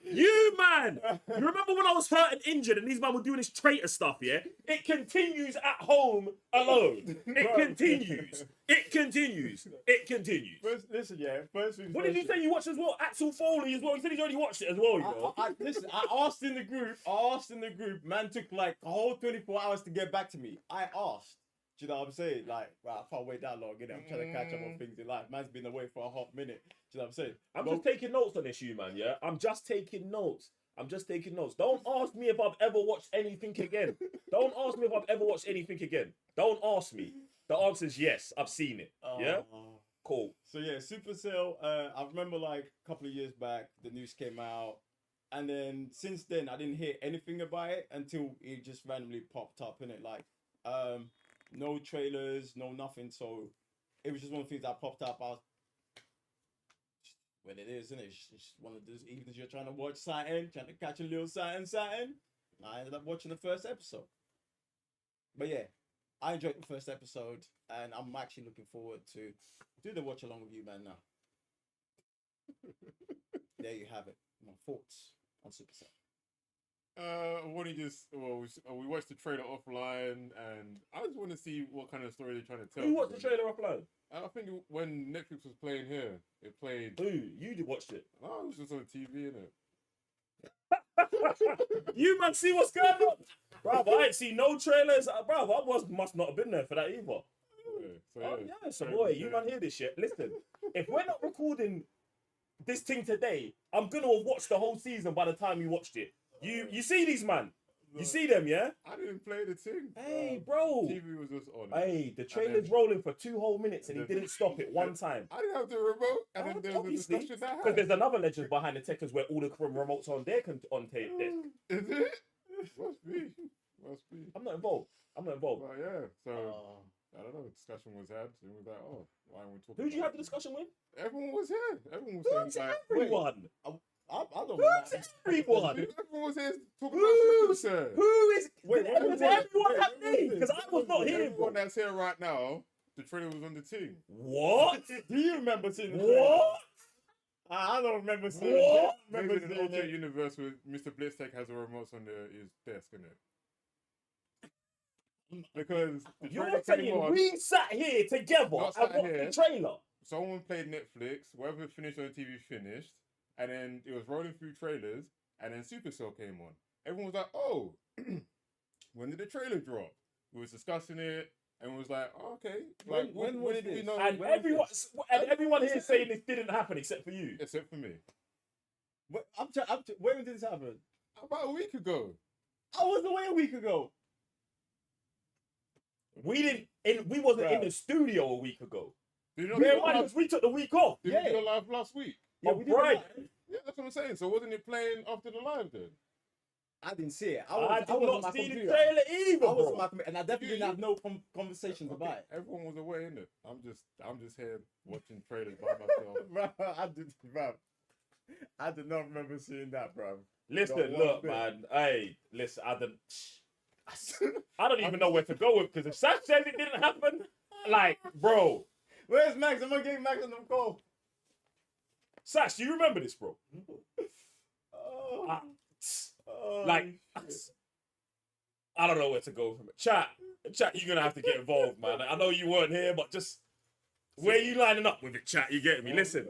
A: You man, you remember when I was hurt and injured, and these man were doing this traitor stuff? Yeah, it continues at home alone. It continues. It continues. It continues.
B: First, listen, yeah. First things
A: what did you say you watched as well? Axel Foley as well. He said he's already watched it as well. You know.
B: Listen, I asked in the group. Man took like a whole 24 hours to get back to me. I asked. Do you know what I'm saying? Like, right, I can't wait that long. You know, I'm trying to catch up on things in life. Man's been away for a hot minute. Do you know what I'm saying?
A: I'm just taking notes on this, you man. Yeah, I'm just taking notes. Don't ask me if I've ever watched anything again. Don't ask me if I've ever watched anything again. Don't ask me. The answer is yes. I've seen it. Yeah. Cool.
B: So yeah, Supercell. I remember like a couple of years back, the news came out, and then since then I didn't hear anything about it until it just randomly popped up in it. Like, no trailers, no nothing. So it was just one of the things that popped up. I was, when it is, isn't it? It's just one of those evenings you're trying to watch something, trying to catch a little something. I ended up watching the first episode. But yeah, I enjoyed the first episode, and I'm actually looking forward to do the watch along with you, man. Now, there you have it. My thoughts on Supercell.
C: We watched the trailer offline, and I just want to see what kind of story they're trying to tell.
A: Who watched the trailer offline?
C: I think when Netflix was playing here, it played.
A: Who? You did watched it?
C: Oh, it was just on TV, innit?
A: You man, see what's going on, bro? I ain't seen no trailers, bro. I must not have been there for that either. So boy, you man hear this shit. Listen, if we're not recording this thing today, I'm gonna have watched the whole season by the time you watched it. You see these man? You see them, yeah?
C: I didn't play the thing.
A: Hey, bro.
C: TV was just on.
A: Hey, the trailer's rolling for 2 whole minutes and he didn't stop it one time.
C: I didn't have the remote, and then there was a discussion that
A: because there's another legend behind the techers where all the remotes are on their desk.
C: Is it? Must be.
A: I'm not involved.
C: Well, yeah. So I don't know. Discussion was had. It was like, oh, why aren't we talking?
A: Who did you have the discussion with?
C: Everyone was here. Everyone was saying like,
A: everyone.
B: I don't know.
A: Everyone.
C: Everyone was here talking about Supercell.
A: Who is? Was everyone at me? Because I was not here.
C: Everyone that's here right now, the trailer was on the team.
A: What?
B: Do you remember seeing the
A: trailer? What?
B: I don't remember seeing it.
C: Maybe in an alternate universe where Mr. Blitztech has the remotes on his desk, innit? Because the
A: you're saying we sat here together and watched the trailer.
C: Someone played Netflix. Whatever finished on the TV finished. and then it was rolling through trailers, and then Supercell came on. Everyone was like, "Oh, when did the trailer drop?" We was discussing it, and we was like, oh, "Okay." Like, when did we know?
A: And everyone here is saying this didn't happen except for you.
C: Except for me.
B: When did this happen?
C: About a week ago.
B: I was away a week ago.
A: We wasn't in the studio a week ago.
C: We
A: took the week off.
C: Did we do a live last week?
A: Yeah, we did. Right.
C: Yeah, that's what I'm saying. So wasn't it playing after the live then?
B: I didn't see it.
A: I did not see the trailer either, bro.
B: And I definitely didn't have no conversations about it.
C: Everyone was away, innit? I'm just here watching trailers by myself.
B: Bro, I did not remember seeing that, bro.
A: Listen, look, man. Hey, listen, I don't even know where to go with, because if Sash says it didn't happen, like, bro.
B: Where's Max? I'm gonna give Max another call.
A: Sash, do you remember this, bro? Like, I don't know where to go from it. Chat, you're gonna have to get involved, man. I know you weren't here, but just where you lining up with it, chat? You get me? Listen,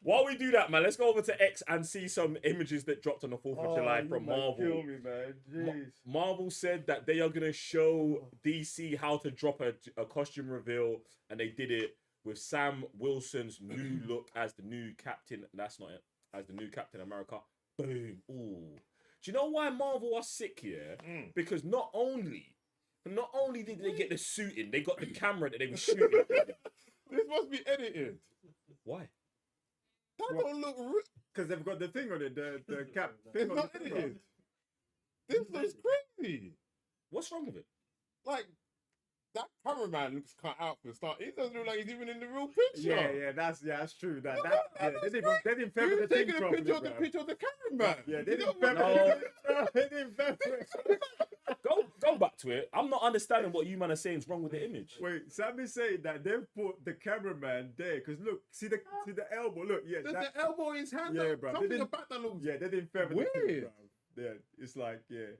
A: while we do that, man, let's go over to X and see some images that dropped on the 4th of July from Marvel.
B: Kill me, man. Jeez.
A: Marvel said that they are gonna show DC how to drop a costume reveal, and they did it with Sam Wilson's new look as the new Captain. That's not it. As the new Captain America. Boom. Ooh. Do you know why Marvel are sick here? Because not only did they get the suit in, they got the camera that they were shooting.
C: This must be edited.
A: Why?
C: That don't look
B: because they've got the thing on it, the cap.
C: It's not edited. This looks crazy.
A: What's wrong with it?
C: Like, that cameraman looks cut out for the start. He doesn't look like he's even in the real picture.
B: Yeah, that's true. They didn't feather the thing
C: taking a picture of the picture of the cameraman.
B: Yeah, they didn't feather it. They didn't feather it.
A: Go back to it. I'm not understanding what you man are saying is wrong with the image.
B: Wait, Sammy's saying that they've put the cameraman there because look, see the elbow. Look, yeah,
C: the elbow is hand.
B: Yeah, bro.
C: Something about that looks.
B: Yeah, they didn't feather
C: weird.
B: the thing, bro. Yeah, it's like it's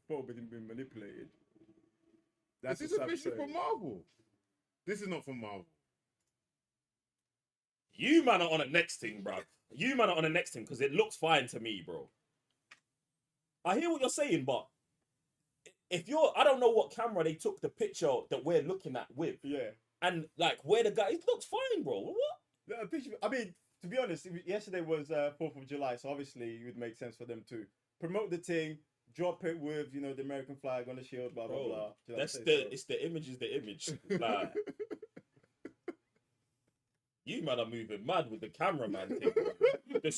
B: probably been manipulated.
C: This is official for Marvel. This is not for Marvel.
A: You man are on the next thing, bro. You man are on the next thing because it looks fine to me, bro. I hear what you're saying, but I don't know what camera they took the picture that we're looking at with.
B: Yeah.
A: And like where the guy, it looks fine, bro. What?
B: The picture. I mean, to be honest, yesterday was 4th of July, so obviously it would make sense for them to promote the thing. Drop it with, the American flag on the shield, blah, blah, blah.
A: It's the image is the image. Like, you man are moving mad with the cameraman thing. The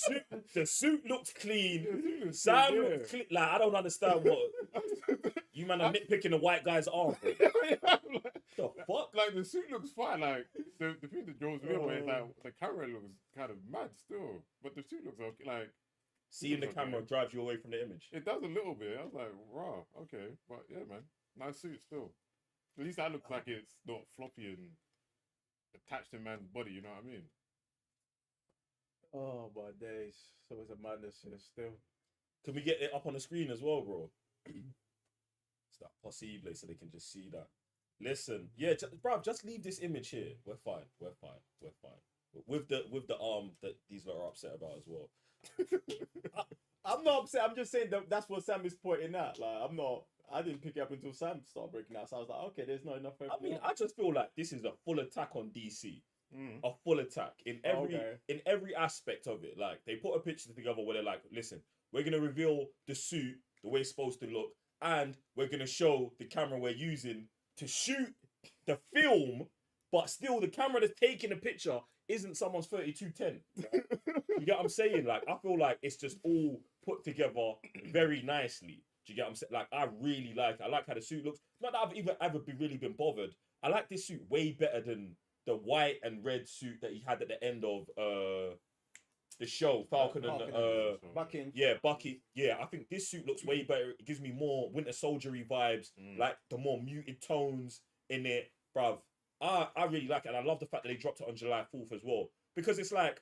A: suit looks clean. Sam looks clean. Like, I don't understand what... You man are nitpicking the white guy's arm. The fuck?
C: Like, the suit looks fine. Like, the thing that draws me away is like, the camera looks kind of mad still. But the suit looks okay. Like,
A: seeing the camera drives you away from the image.
C: It does a little bit. I was like, wow, okay. But yeah, man. Nice suit still. At least that looks like it's not floppy and attached to man's body, you know what I mean?
B: Oh, my days. So it's a madness here still.
A: Can we get it up on the screen as well, bro? It's that possible so they can just see that. Listen, yeah, bruv, just leave this image here. We're fine. With the arm that these lot are upset about as well.
B: I'm not upset. I'm just saying that's what Sam is pointing at. Like, I didn't pick it up until Sam started breaking out. So I was like, okay, there's not enough.
A: I just feel like this is a full attack on DC. A full attack in every aspect of it. Like, they put a picture together where they're like, listen, we're gonna reveal the suit the way it's supposed to look, and we're gonna show the camera we're using to shoot the film, but still the camera that's taking the picture isn't someone's 3210. You get what I'm saying? Like, I feel like it's just all put together very nicely. Do you get what I'm saying? Like, I really like it. I like how the suit looks. Not that I've ever really been bothered. I like this suit way better than the white and red suit that he had at the end of the show, Falcon and
B: Bucky.
A: Yeah, Bucky. Yeah, I think this suit looks way better. It gives me more Winter Soldiery vibes, like the more muted tones in it, bruv. I really like it, and I love the fact that they dropped it on July 4th as well, because it's like,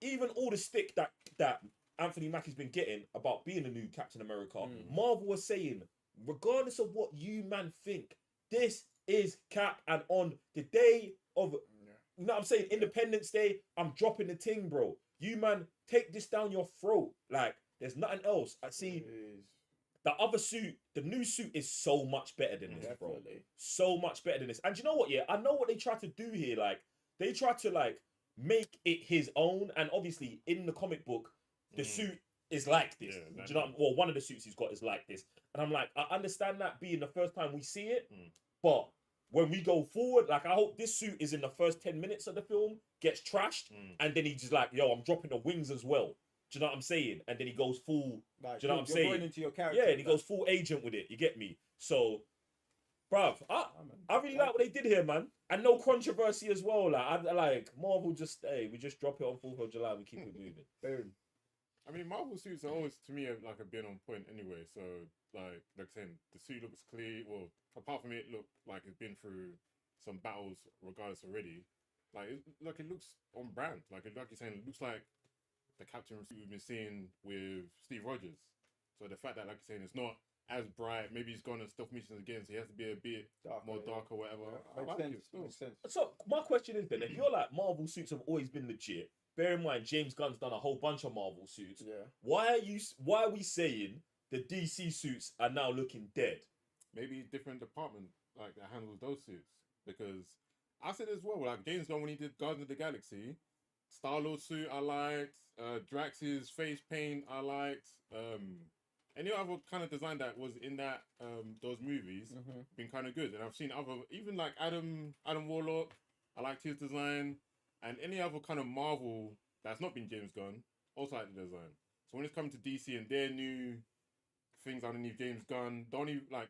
A: even all the stick that Anthony Mackie's been getting about being a new Captain America, Marvel was saying, regardless of what you man think, this is Cap, and on the day of, you know what I'm saying, Independence Day, I'm dropping the ting, bro. you man take this down your throat. Like, there's nothing else. I see the other suit, the new suit is so much better than this, bro. So much better than this. And you know what? Yeah, I know what they tried to do here. Like, they tried to like make it his own. And obviously, in the comic book, the suit is like this. Do you know? Well, one of the suits he's got is like this. And I'm like, I understand that being the first time we see it, but when we go forward, like, I hope this suit is in the first 10 minutes of the film, gets trashed, and then he's just like, yo, I'm dropping the wings as well. Do you know what I'm saying? And then he goes full.
B: Like,
A: do you know what I'm saying?
B: Going into your character.
A: Yeah, and he goes full agent with it. You get me? So, bruv, I really like what they did here, man. And no controversy as well. Like, I like Marvel. Just we just drop it on 4th of July. We keep it moving.
B: Boom.
C: I mean, Marvel suits are always, to me, like a been on point anyway. So, like saying, the suit looks clear. Well, apart from it, look like it's been through some battles, regardless already. Like it looks on brand. Like you're saying, it looks like the Captain suit we've been seeing with Steve Rogers. So the fact that, like you're saying, it's not as bright. Maybe he's gone on stealth missions again, so he has to be a bit more dark or whatever. I like it still.
B: Makes sense.
A: So my question is then, if you're like Marvel suits have always been legit, bear in mind James Gunn's done a whole bunch of Marvel suits.
B: Yeah.
A: Why are we saying the DC suits are now looking dead?
C: Maybe different department like that handles those suits, because I said as well, like James Gunn when he did Guardians of the Galaxy, Star-Lord suit I liked, Drax's face paint I liked, any other kind of design that was in that those movies been kind of good. And I've seen other, even like Adam Warlock, I liked his design, and any other kind of Marvel that's not been James Gunn also like the design. So when it's coming to DC and their new things underneath James Gunn, the only like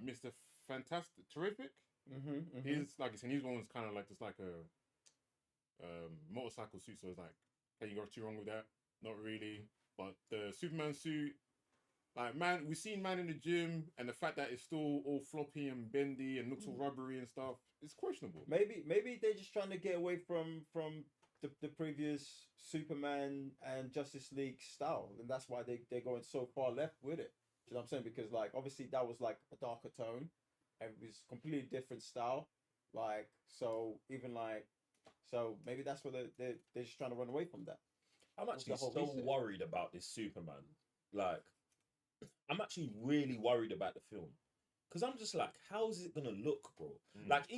C: Mr. Fantastic, Terrific. He's like I said, his one was kind of like just like a motorcycle suit. So it's like, can you go too wrong with that? Not really. But the Superman suit, like man, we've seen Man in the Gym, and the fact that it's still all floppy and bendy and looks all rubbery and stuff, it's questionable.
B: Maybe they're just trying to get away from the previous Superman and Justice League style, and that's why they're going so far left with it. You know what I'm saying? Because like obviously that was like a darker tone, and it was completely different style. Like so maybe that's what they're just trying to run away from that.
A: I'm actually so worried about this Superman. Like, I'm actually really worried about the film, because I'm just like, how is it gonna look, bro? Like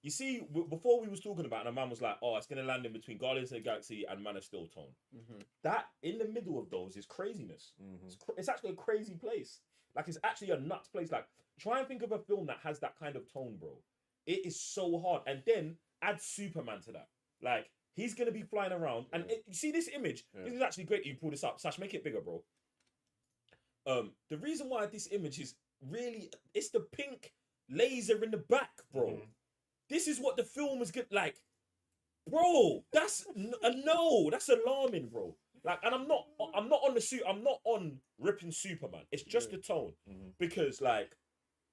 A: you see, before we was talking about it, and a man was like, oh, it's gonna land in between Guardians of the Galaxy and Man of Steel tone. That in the middle of those is craziness. It's actually a crazy place. Like, it's actually a nuts place. Like, try and think of a film that has that kind of tone, bro. It is so hard. And then add Superman to that. Like, he's gonna be flying around, and you see this image. This is actually great. You pull this up, Sash. Make it bigger, bro. The reason why this image is really, it's the pink laser in the back, bro. This is what the film is good. Like, bro, that's that's alarming, bro. Like, and I'm not on the suit. I'm not on ripping Superman. It's just the tone, because like,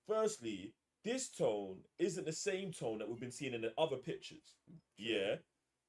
A: firstly, this tone isn't the same tone that we've been seeing in the other pictures. Yeah.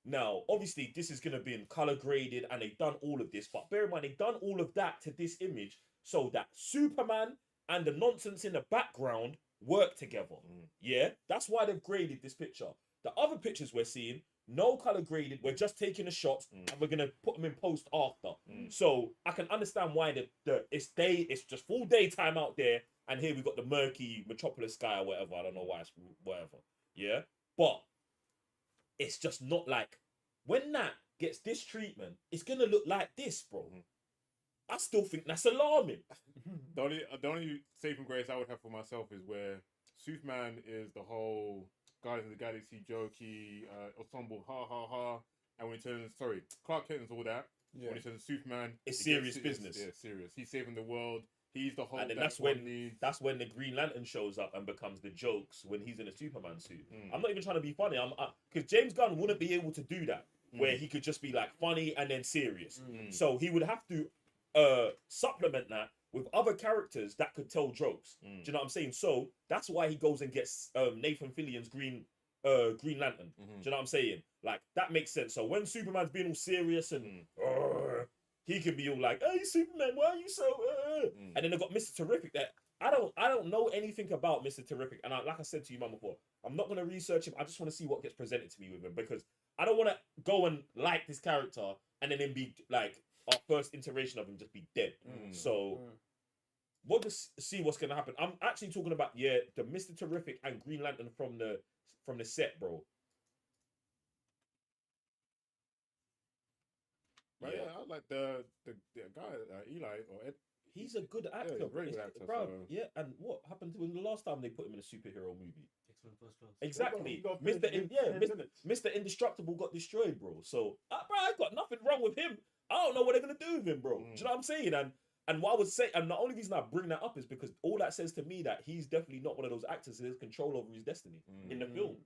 A: Now, obviously, this is gonna be in color graded, and they've done all of this. But bear in mind, they've done all of that to this image so that Superman and the nonsense in the background work together. Yeah, that's why they've graded this picture. The other pictures we're seeing, no color graded. We're just taking the shots and we're gonna put them in post after. So I can understand why it's just full daytime out there, and here we got the murky Metropolis sky or whatever. I don't know why it's whatever. Yeah, but it's just not like, when that gets this treatment, it's gonna look like this, bro. I still think that's alarming.
C: The only saving grace I would have for myself is where Superman is the whole Guardians of the Galaxy jokey ensemble, ha ha ha, and when he turns, Clark Kent is all that. When he turns Superman,
A: it's serious business.
C: Yeah, serious. He's saving the world. He's the whole.
A: And then that's when the Green Lantern shows up and becomes the jokes when he's in a Superman suit. I'm not even trying to be funny. Because James Gunn wouldn't be able to do that, where he could just be like funny and then serious. So he would have to supplement that with other characters that could tell jokes. Do you know what I'm saying? So that's why he goes and gets Nathan Fillion's Green Lantern. Do you know what I'm saying? Like, that makes sense. So when Superman's being all serious and he can be all like, "Hey Superman, why are you so?" And then they've got Mr. Terrific. That I don't know anything about Mr. Terrific, and like I said to you, man, before, I'm not gonna research him. I just want to see what gets presented to me with him, because I don't want to go and like this character and then him be like our first iteration of him just be dead. So we'll just see what's gonna happen. I'm actually talking about the Mr. Terrific and Green Lantern from the set, bro.
C: But yeah, I like the guy Eli or Ed.
A: He's a good actor,
C: Yeah, very good actor.
A: bro.
C: So.
A: Yeah, and what happened to him the last time they put him in a superhero movie?
L: X-Men First Class.
A: Exactly.
B: got
A: Mr. Indestructible got destroyed, bro. So, bro, I got nothing wrong with him. I don't know what they're gonna do with him, bro. Do you know what I'm saying? And what I would say, and the only reason I bring that up is because all that says to me that he's definitely not one of those actors that has control over his destiny in the film.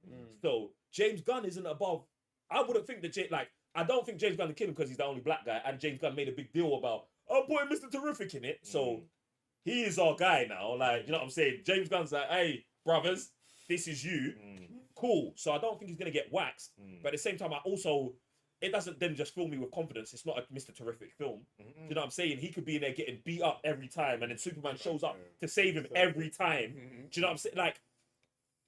A: So James Gunn isn't above. I wouldn't think that I don't think James Gunn would kill him because he's the only black guy, and James Gunn made a big deal about putting Mr. Terrific in it. So he is our guy now. Like, you know what I'm saying? James Gunn's like, hey, brothers, this is you. Cool. So I don't think he's gonna get waxed. But at the same time, it doesn't then just fill me with confidence. It's not a Mr. Terrific film. You know what I'm saying? He could be in there getting beat up every time, and then Superman shows up to save him every time. Do you know what I'm saying? Like,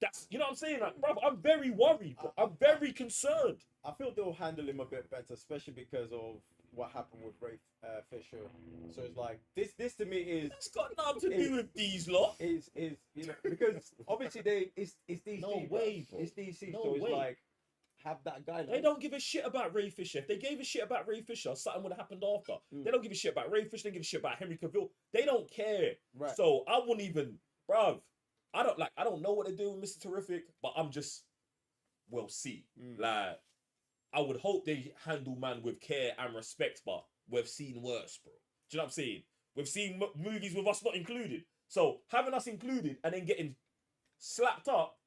A: that's, you know what I'm saying? Like, bro, I'm very worried. Bro. I'm very concerned.
B: I feel they'll handle him a bit better, especially because of what happened with Ray Fisher. So it's like this to me is.
A: It's got nothing to do with these lot.
B: Is you know, because obviously it's DC.
A: No way, bro.
B: It's DC,
A: No
B: so it's
A: way.
B: like have that guy.
A: They don't give a shit about Ray Fisher. If they gave a shit about Ray Fisher, something would have happened after. They don't give a shit about Ray Fisher. They give a shit about Henry Cavill. They don't care.
B: Right.
A: So I wouldn't even, bruv. I don't know what to do with Mr. Terrific, but we'll see. Like, I would hope they handle man with care and respect, but we've seen worse, bro. Do you know what I'm saying? We've seen movies with us not included. So having us included and then getting slapped up,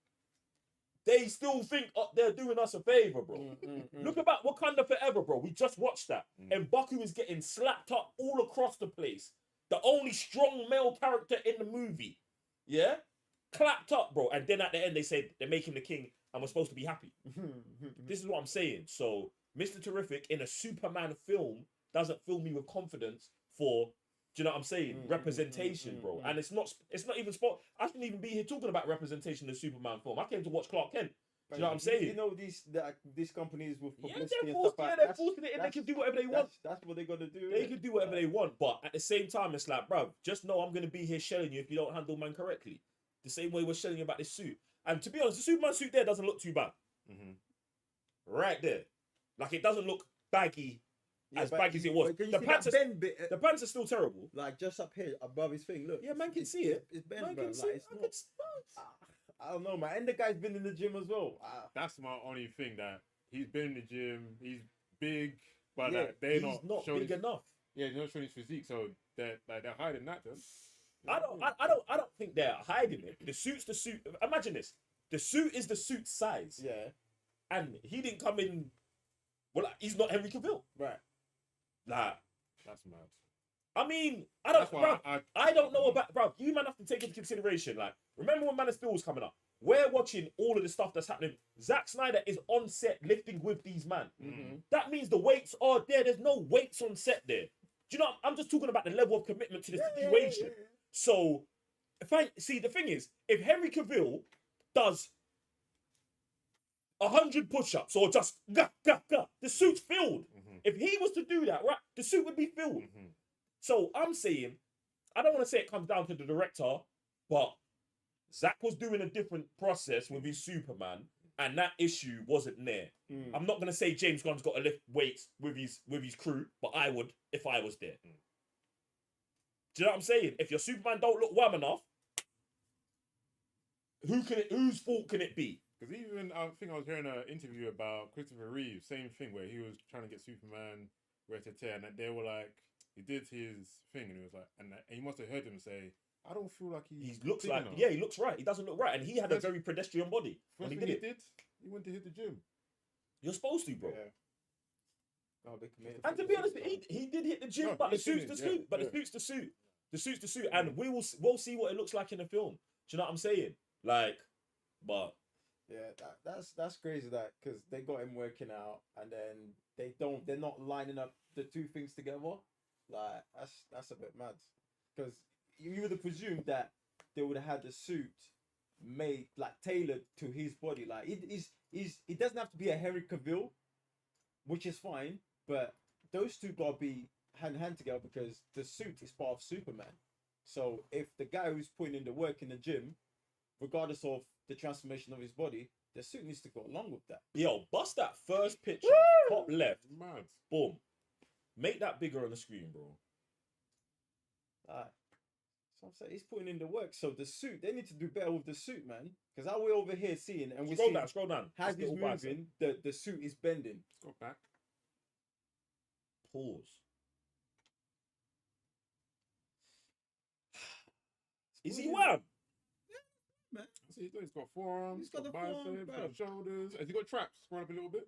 A: they still think they're doing us a favor, bro. Look about Wakanda Forever, bro. We just watched that. And Baku is getting slapped up all across the place. The only strong male character in the movie. Yeah? Clapped up, bro. And then at the end, they say they're making the king and we're supposed to be happy. This is what I'm saying. So, Mr. Terrific in a Superman film doesn't fill me with confidence for, do you know what I'm saying? Representation, bro. And it's not even spot. I shouldn't even be here talking about representation in a Superman film. I came to watch Clark Kent. Do you know what I'm saying?
B: You know these companies with publicity
A: they're
B: and stuff like
A: they're forcing it in. They can do whatever they want.
B: That's what they're gonna do.
A: They can do whatever they want. But at the same time, it's like, bro, just know I'm gonna be here shelling you if you don't handle man correctly. The same way we're shelling you about this suit. And to be honest, the Superman suit there doesn't look too bad. Right there. Like, it doesn't look baggy as baggy as it was. The pants are still terrible.
B: Like, just up here above his thing, look.
A: Yeah, man can see it.
B: It's bent,
A: Man
B: bro.
A: can see it.
B: I don't know, man. And the guy's been in the gym as well.
C: That's my only thing, that he's been in the gym. He's big, but
A: Yeah,
C: like, they're
A: he's
C: not
A: not big enough.
C: Yeah, they're not showing his physique, so they're hiding that. Then
A: I don't think they're hiding it. The suit's the suit. Imagine this. The suit is the suit size.
B: Yeah.
A: And he didn't come in. Well, like, he's not Henry Cavill.
B: Right.
A: Like,
C: that's mad.
A: I mean, I
C: That's
A: don't,
C: why
A: bro. I don't know about, bro. You man have to take into consideration. Like, remember when Man of Steel was coming up? We're watching all of the stuff that's happening. Zack Snyder is on set lifting with these man. That means the weights are there. There's no weights on set there. Do you know? I'm just talking about the level of commitment to the situation. So, the thing is, if Henry Cavill does 100 push-ups or just the suit's filled. If he was to do that, right, the suit would be filled. So I'm saying, I don't want to say it comes down to the director, but Zack was doing a different process with his Superman, and that issue wasn't there. I'm not gonna say James Gunn's got to lift weights with his crew, but I would if I was there. Do you know what I'm saying? If your Superman don't look warm enough, whose fault can it be?
C: Because even I think I was hearing an interview about Christopher Reeve, same thing, where he was trying to get Superman wear to tear, and they were like, he did his thing, and he was like, and he must have heard him say, I don't feel like
A: he looks like enough. Yeah, he looks right. He doesn't look right, and he had a very pedestrian body when he did it.
C: He went to hit the gym.
A: You're supposed to, bro.
B: Yeah.
A: And to be honest, he did hit the gym, but the suit's the suit. But the suit's the suit. The suit's the suit, and we'll see what it looks like in the film. Do you know what I'm saying? Like, but.
B: Yeah, that's crazy, that because they got him working out and then they're not lining up the two things together. Like, that's a bit mad, because you would have presumed that they would have had the suit made, like, tailored to his body. Like, it doesn't have to be a Henry Cavill, which is fine, but those two gotta be hand in hand together because the suit is part of Superman. So if the guy who's putting in the work in the gym, regardless of the transformation of his body, the suit needs to go along with that.
A: Yo, bust that first picture, top left.
C: Mad.
A: Boom. Make that bigger on the screen, bro.
B: Alright. So I'm saying he's putting in the work. So the suit, they need to do better with the suit, man. Because how we're over here seeing and we see
A: Scroll down.
B: as
A: This
B: he's
A: little bicep.
B: moving, the suit is bending.
C: Go back.
A: Pause. Is he wham?
B: Man.
C: See, he's got forearms,
B: He's got the
C: biceps,
B: forearms,
C: got shoulders. Has he got traps? Run up a little bit.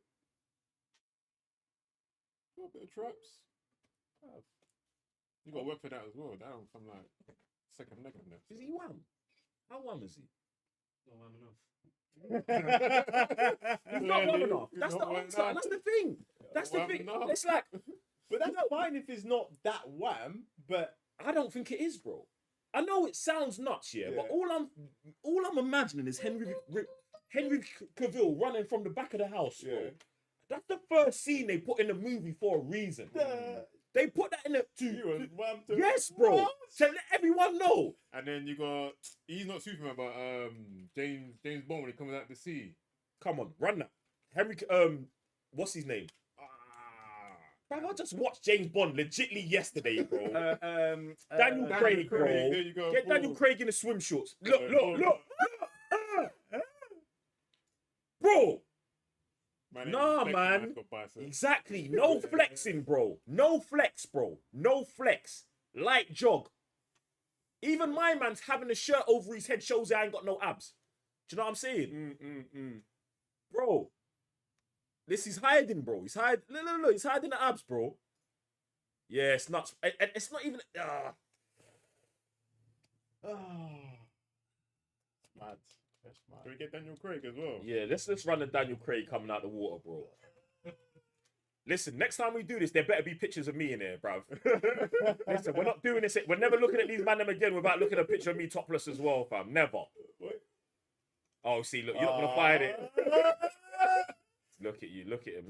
C: Got a bit of traps. You got to work for that as well. That don't come like second leg on that.
A: Is he wham? How wham is he?
L: Not wham enough.
A: He's not wham enough. That's the answer. And that's the thing. That's the thing. It's like,
B: but that's fine if it's not that wham, but
A: I don't think it is, bro. I know it sounds nuts, yeah, but all I'm imagining is Henry Cavill running from the back of the house, bro. That's the first scene they put in the movie for a reason. They put that in it too. Yes, bro. To let everyone know.
C: And then you got, he's not Superman, but James Bond when he comes out to sea.
A: Come on, run that. Henry, what's his name? Bro, I just watched James Bond legitly yesterday, bro. Daniel Craig, bro.
C: There you go.
A: Get Daniel Craig in the swim shorts. Look. Bro. Nah, man. Exactly. No flexing, bro. No flex, bro. No flex. Light jog. Even my man's having a shirt over his head shows I ain't got no abs. Do you know what I'm saying? Bro. This is hiding, bro. He's hiding. Look. He's hiding the abs, bro. Yeah, it's nuts. It's not even.
B: Mad.
C: Can we get Daniel Craig as well?
A: Yeah, let's run the Daniel Craig coming out the water, bro. Listen, next time we do this, there better be pictures of me in there, bruv. Listen, we're not doing this. We're never looking at these man them again without looking at a picture of me topless as well, fam. Never. Oh, see, look, you're not gonna find it. Look at you. Look at him.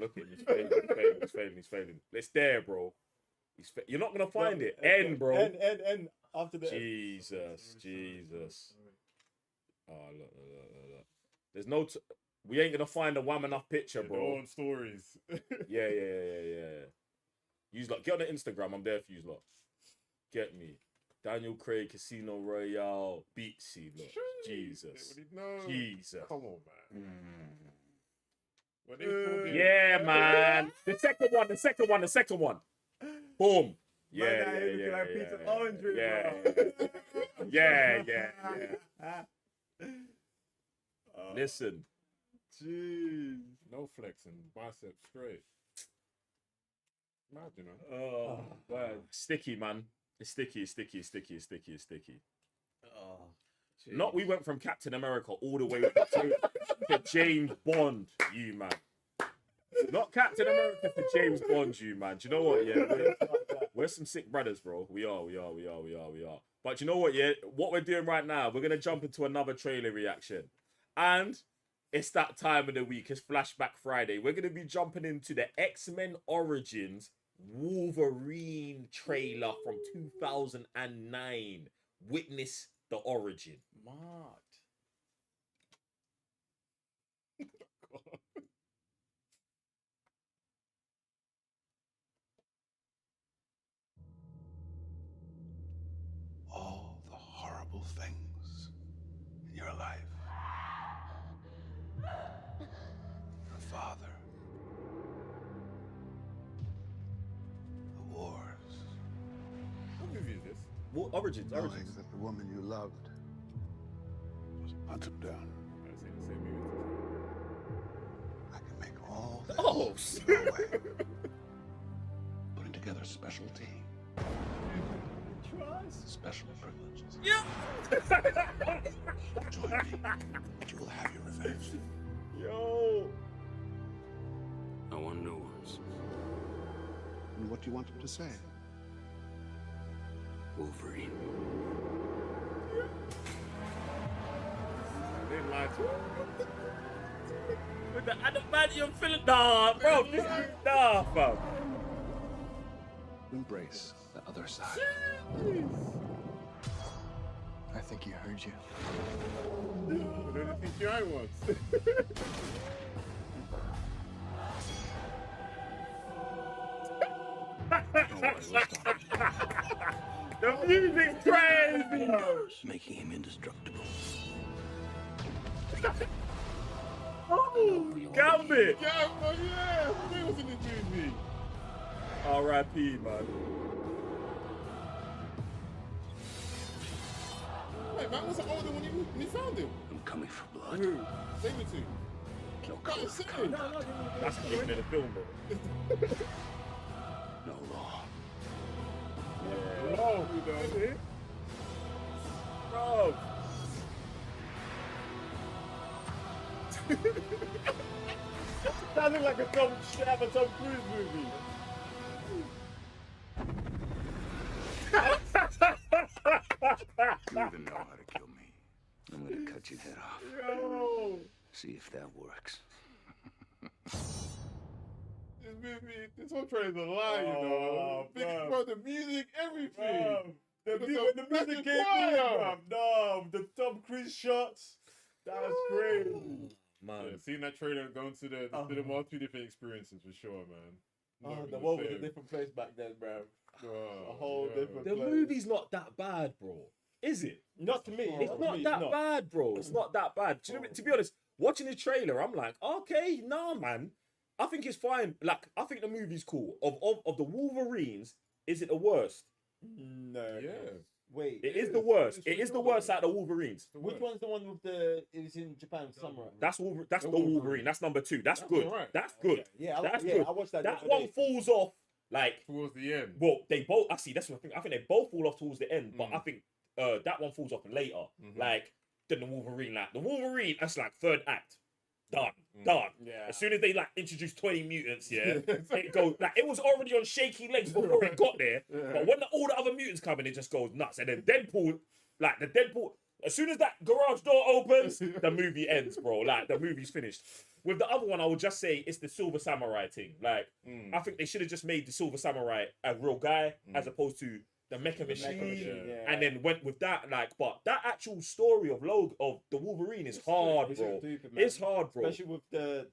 A: He's failing. It's there, bro. You're not gonna find it. End, bro.
B: End. After the
A: Jesus. Oh, look. There's no. We ain't gonna find a wham enough picture, bro.
C: Their own stories.
A: Yeah. Use lot. Get on the Instagram. I'm there for you lot. Get me. Daniel Craig, Casino Royale, Beatsy. Look. Jesus.
C: Come on, man.
A: Yeah, man. The second one. Boom. Yeah. Listen.
B: Jeez.
C: No flexing, bicep straight. Mad, you know.
A: Oh, man. Sticky, man. It's sticky.
B: Oh,
A: Not we went from Captain America all the way to James Bond, you man. Not Captain America to James Bond, you man. Do you know what? Yeah, we're some sick brothers, bro. We are. But you know what? Yeah, what we're doing right now, we're gonna jump into another trailer reaction, and it's that time of the week. It's Flashback Friday. We're gonna be jumping into the X-Men Origins Wolverine trailer from 2009. Witness the origin.
B: Mad.
I: All the horrible things in your life. Your father. The wars.
C: What movie is this?
A: What Origins?
I: Knowing that the woman you loved was hunted down.
C: I've seen the same movie.
I: I can make all this
A: Oh,
I: go away. Putting together a special team. Special privileges.
A: Yeah.
I: Join me, and you will have your revenge.
A: Yo.
D: I want new ones.
I: And what do you want him to say?
D: Wolverine.
C: I didn't lie to him.
A: With the adamantium fillet. Nah, bro. This is nah, fam.
J: Embrace the other side. I think he heard you.
C: What did he think I was?
A: The music's crazy!
I: Making him indestructible.
A: Oh, Gambit!
C: Yeah, he was in this movie.
A: R.I.P. man.
C: Wait, man wasn't older when he found him.
I: I'm coming for blood.
C: Who? Saber-tooth.
I: No
C: That
I: color
C: is
I: of
C: it.
I: conduct.
A: That's the beginning of the film, bro.
I: No law.
A: Bro, bro. Sounded like a Tom Cruise movie.
I: You even know how to kill me. I'm gonna cut your head off.
A: Yo.
I: See if that works.
C: This movie, this whole trailer's a lie, you know.
A: Oh,
C: Bro, the music, everything.
A: Bro, the
C: Look at
A: music
C: the
A: came in,
C: choir.
A: bruv. No, the Tom Cruise shots. That's great. Man.
C: Yeah, seeing that trailer and going to the cinema, 2 different experiences for sure, man.
B: Oh,
C: Not
B: the
C: even
B: world was a
C: same.
B: different place back then, bro.
C: Oh,
B: A whole
C: yeah.
B: different
A: The
B: place.
A: movie's not that bad, bro. Is it?
B: Not to me.
A: It's not that bad, bro. It's not that bad. To be honest, watching the trailer, I'm like, okay, nah, man. I think it's fine. Like, I think the movie's cool. Of the Wolverines, is it the worst?
B: No.
C: Yeah.
B: Wait.
A: It is the worst. It is the worst out of the Wolverines.
B: Which one's the one with the? It was in Japan, Samurai.
A: That's the Wolverine. That's number 2. That's good.
C: alright.
A: That's good.
B: Yeah,
A: That's
B: yeah,
A: good.
B: I watched that.
A: That
B: the other
A: one
B: day.
A: falls off like.
C: Towards the end.
A: Well, they both. I see. That's what I think. I think they both fall off towards the end, but I think that one falls off later. Like than the Wolverine. Like the Wolverine, that's like third act. Done.
B: Yeah.
A: As soon as they like introduce 20 mutants, it goes like it was already on shaky legs before it got there. But when all the other mutants come in, it just goes nuts. And then Deadpool, as soon as that garage door opens, the movie ends, bro. Like the movie's finished. With the other one, I would just say it's the Silver Samurai thing. Like I think they should have just made the Silver Samurai a real guy as opposed to the Mecha Machine, and then went with that. Like, but that actual story of the Wolverine is hard, bro.
B: Stupid, man.
A: It's hard, bro.
B: Especially with the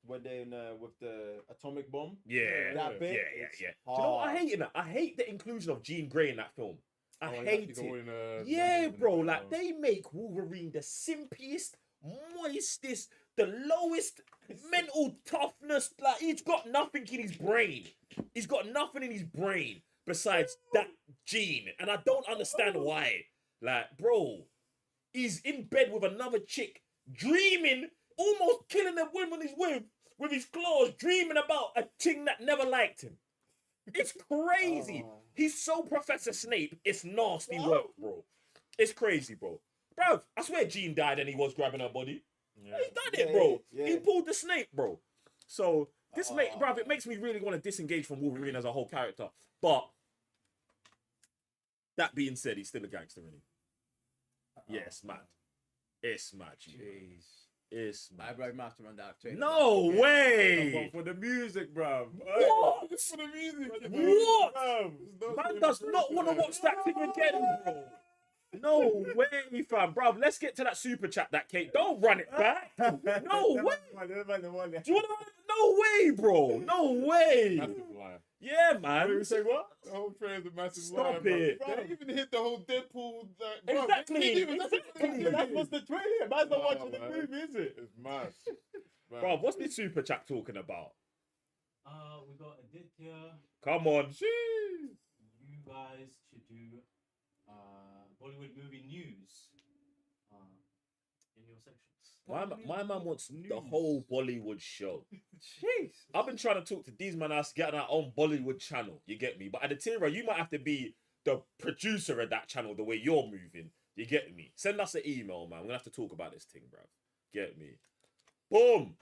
B: when they with the atomic bomb.
A: Yeah,
B: That bit.
A: yeah.
B: it's
A: Do you know what I
B: hard.
A: hate in that? I hate the inclusion of Jean Grey in that film. I
C: Oh,
A: hate
C: actually
A: it.
C: going,
A: Yeah, bro.
C: London,
A: Like they make Wolverine the simpiest, moistest, the lowest mental toughness. Like he's got nothing in his brain. He's got nothing in his brain besides that gene, and I don't understand why. Like, bro, he's in bed with another chick, dreaming, almost killing the woman he's with his claws, dreaming about a thing that never liked him. It's crazy. He's so Professor Snape. It's nasty work, bro. It's crazy, bro. Bro, I swear Jean died and he was grabbing her body.
C: Yeah.
A: He done it, bro.
B: Yeah.
A: He pulled the Snape, bro. So this bruv, it makes me really want to disengage from Wolverine as a whole character. But that being said, he's still a gangster, isn't he? Yeah, it's mad. It's mad, G.
B: Jeez.
A: It's mad.
B: I might have to run that too.
A: No way!
B: For the music, bro.
A: What?
C: For the music.
A: What?
C: Bruv.
A: Man does not want to watch that thing again, bro. No way, fam. Bruv, let's get to that super chat that Kate. Don't run it back. No way. Do you want to run it? No way, bro. No way.
C: Massive lie.
A: Yeah, man.
B: You say what?
C: The whole trailer's a massive
A: Stop
C: lie, bro.
A: it.
C: They didn't even hit the whole Deadpool. Like, bro,
A: Exactly.
C: they didn't even-
A: Exactly.
B: That was the trailer. Man's not
C: Oh,
B: watching the
C: man.
B: movie, is it?
C: It's mad. Man.
A: Bruv, what's this super chat talking about?
L: We got Aditya.
A: Come on.
C: Jeez.
L: You guys should do Bollywood movie news in your sections.
A: My man wants the whole Bollywood show. Jeez. I've been trying to talk to these man us getting our own Bollywood channel. You get me? But Aditya, you might have to be the producer of that channel the way you're moving. You get me? Send us an email, man. We're gonna have to talk about this thing, bruv. Get me? Boom.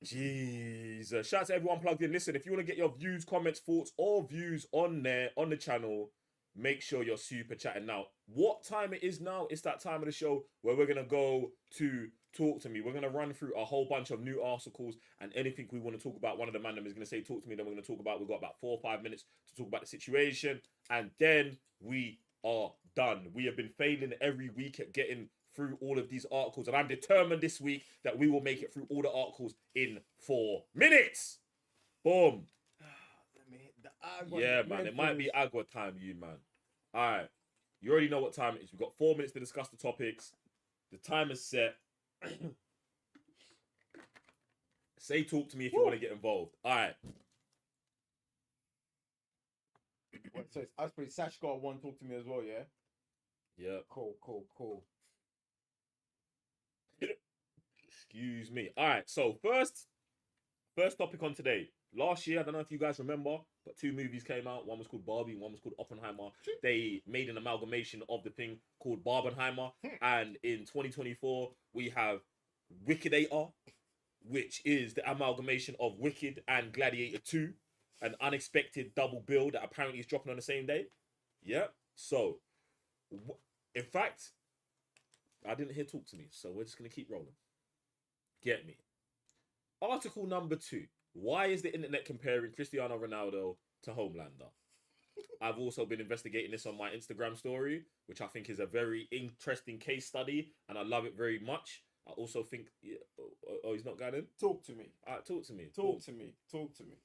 A: Jeez. Shout out to everyone plugged in. Listen, if you want to get your views, comments, thoughts, or views on there, on the channel, make sure you're super chatting now. What time it is now? It's that time of the show where we're gonna go to Talk to Me. We're gonna run through a whole bunch of new articles and anything we want to talk about. One of the man is gonna say talk to me. Then we're gonna talk about. We've got about 4 or 5 minutes to talk about the situation, and then we are done. We have been failing every week at getting through all of these articles, and I'm determined this week that we will make it through all the articles in 4 minutes. Boom. Yeah, man. It might be agua time, you man. All right. You already know what time it is. We've got 4 minutes to discuss the topics. The time is set. Say talk to me if you want to get involved. All right.
B: So it's us pretty. Sash got one talk to me as well, yeah?
A: Yeah.
B: Cool.
A: Excuse me. All right. So first topic on today. Last year, I don't know if you guys remember, but 2 movies came out. One was called Barbie, one was called Oppenheimer. They made an amalgamation of the thing called Barbenheimer. And in 2024, we have Wickediator, which is the amalgamation of Wicked and Gladiator 2. An unexpected double bill that apparently is dropping on the same day. Yeah. So, in fact, I didn't hear talk to me, so we're just going to keep rolling. Get me. Article number 2. Why is the internet comparing Cristiano Ronaldo to Homelander? I've also been investigating this on my Instagram story, which I think is a very interesting case study, and I love it very much. I also think... Oh, he's not going in?
B: Talk to me.
A: All right, talk to me.
B: Talk to me.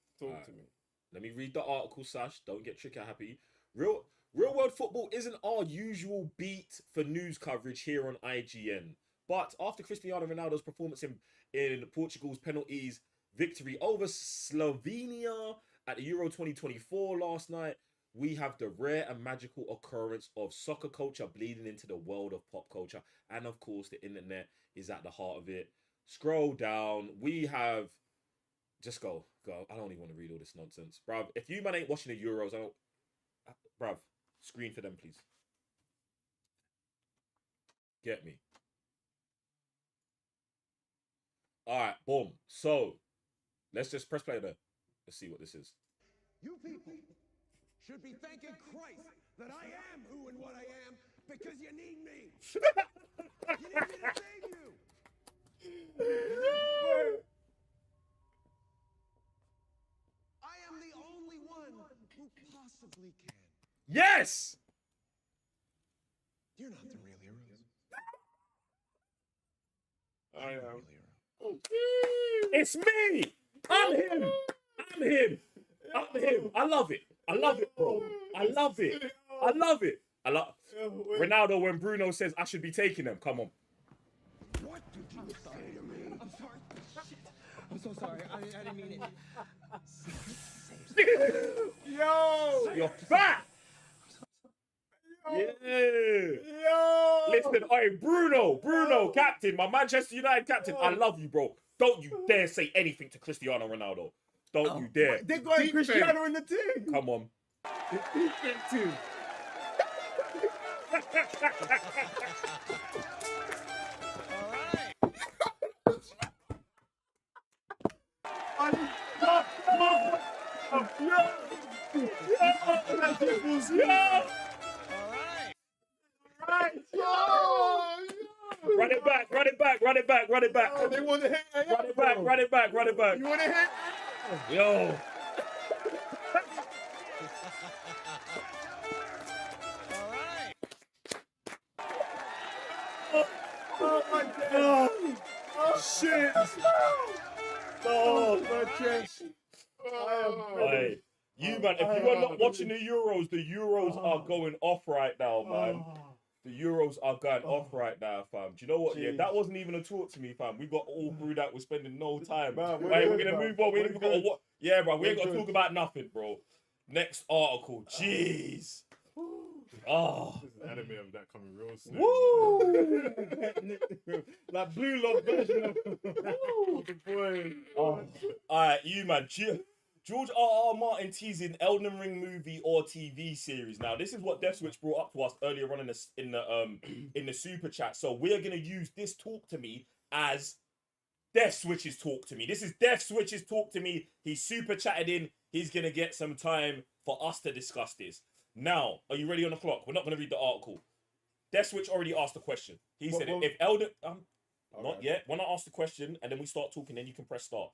A: Let me read the article, Sash. Don't get trigger happy. Real world football isn't our usual beat for news coverage here on IGN. But after Cristiano Ronaldo's performance in Portugal's penalties victory over Slovenia at the Euro 2024 last night, we have the rare and magical occurrence of soccer culture bleeding into the world of pop culture. And of course, the internet is at the heart of it. Scroll down. We have... Just go. I don't even want to read all this nonsense. Bruv, if you man ain't watching the Euros, bruv, screen for them, please. Get me. All right, boom. So, let's just press play there. Let's see what this is.
O: You people should be thanking Christ that I am who and what I am because you need me. You need me to save you. I am the only one who possibly can.
A: Yes!
O: You're not the real heroes.
C: I am.
A: It's me! I'm him! I love it, bro. I love it. Ronaldo, when Bruno says I should be taking them, come on.
O: What did you say to me? I'm sorry. Shit. I'm so sorry. I didn't mean it.
A: Yo! You're fat! Yeah!
B: Yo!
A: Listen, hey, Bruno, captain, my Manchester United captain, I love you, bro. Don't you dare say anything to Cristiano Ronaldo. Don't you dare.
B: They got Cristiano in the team.
A: Come on.
B: The defense too.
A: Run it back.
B: Oh, they want to hit.
A: Run it back.
B: You want to hit?
A: Yo.
B: Oh my God. Oh shit. Oh my chest.
A: Hey, you man, if you are not watching the Euros are going off right now, man. The Euros are going off right now, fam. Do you know what?
B: Jeez.
A: Yeah, that wasn't even a talk to me, fam. We got all through that. We're spending no time.
B: Man,
A: we're gonna move on. We ain't even got to what? Yeah, bro. We ain't got to
B: good.
A: talk about nothing, bro. Next article. Jeez. Oh.
C: There's an anime of that coming real soon.
B: Woo! Like Blue Lock version of the boy.
A: Oh. Alright, you man. George R.R. Martin teasing Elden Ring movie or TV series. Now, this is what Death Switch brought up to us earlier on in the super chat. So we're gonna use this talk to me as Death Switch's talk to me. This is Death Switch's talk to me. He's super chatted in. He's gonna get some time for us to discuss this. Now, are you ready on the clock? We're not going to read the article. Death Switch already asked the question. He said, if Elden... not yet. When I ask the question and then we start talking, then you can press start.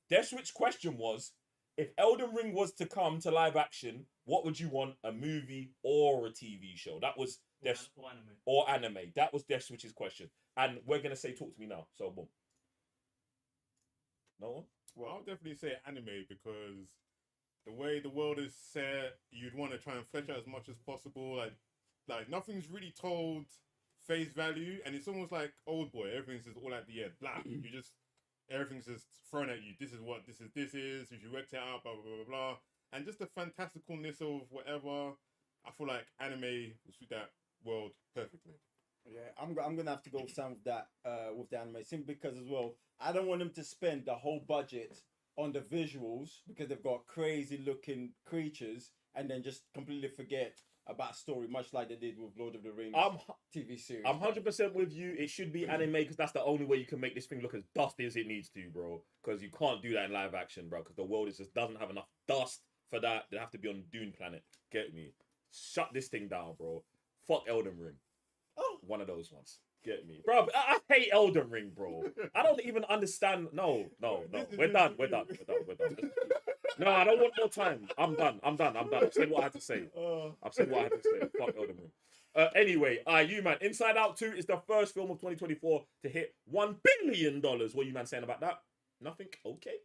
A: Death Switch question was, if Elden Ring was to come to live action, what would you want, a movie or a TV show? That was or anime. That was Death Switch's question. And we're going to say, talk to me now. So, boom. No one?
C: Well, I'll definitely say anime because the way the world is set, you'd want to try and flesh out as much as possible. Like nothing's really told face value, and it's almost like Old Boy. Everything's just all at the end. Blah. You just everything's just thrown at you. This is what this is. If you worked it out, blah blah blah blah. And just the fantasticalness of whatever. I feel like anime will suit that world perfectly.
B: Yeah, I'm gonna have to go with some of that with the anime, simply because as well, I don't want them to spend the whole budget on the visuals because they've got crazy looking creatures and then just completely forget about story, much like they did with Lord of the Rings TV series.
A: I'm 100% with you. It should be anime because that's the only way you can make this thing look as dusty as it needs to, bro. Because you can't do that in live action, bro. Because the world just doesn't have enough dust for that. They have to be on Dune Planet. Get me? Shut this thing down, bro. Fuck Elden Ring.
B: Oh.
A: One of those ones. Get me? Bro, I hate Elden Ring, bro. I don't even understand. No. We're done. No, I don't want more time. I'm done. I've said what I had to say. Fuck Elden Ring. Anyway, you man, Inside Out 2 is the first film of 2024 to hit $1 billion. What are you man saying about that? Nothing? Okay.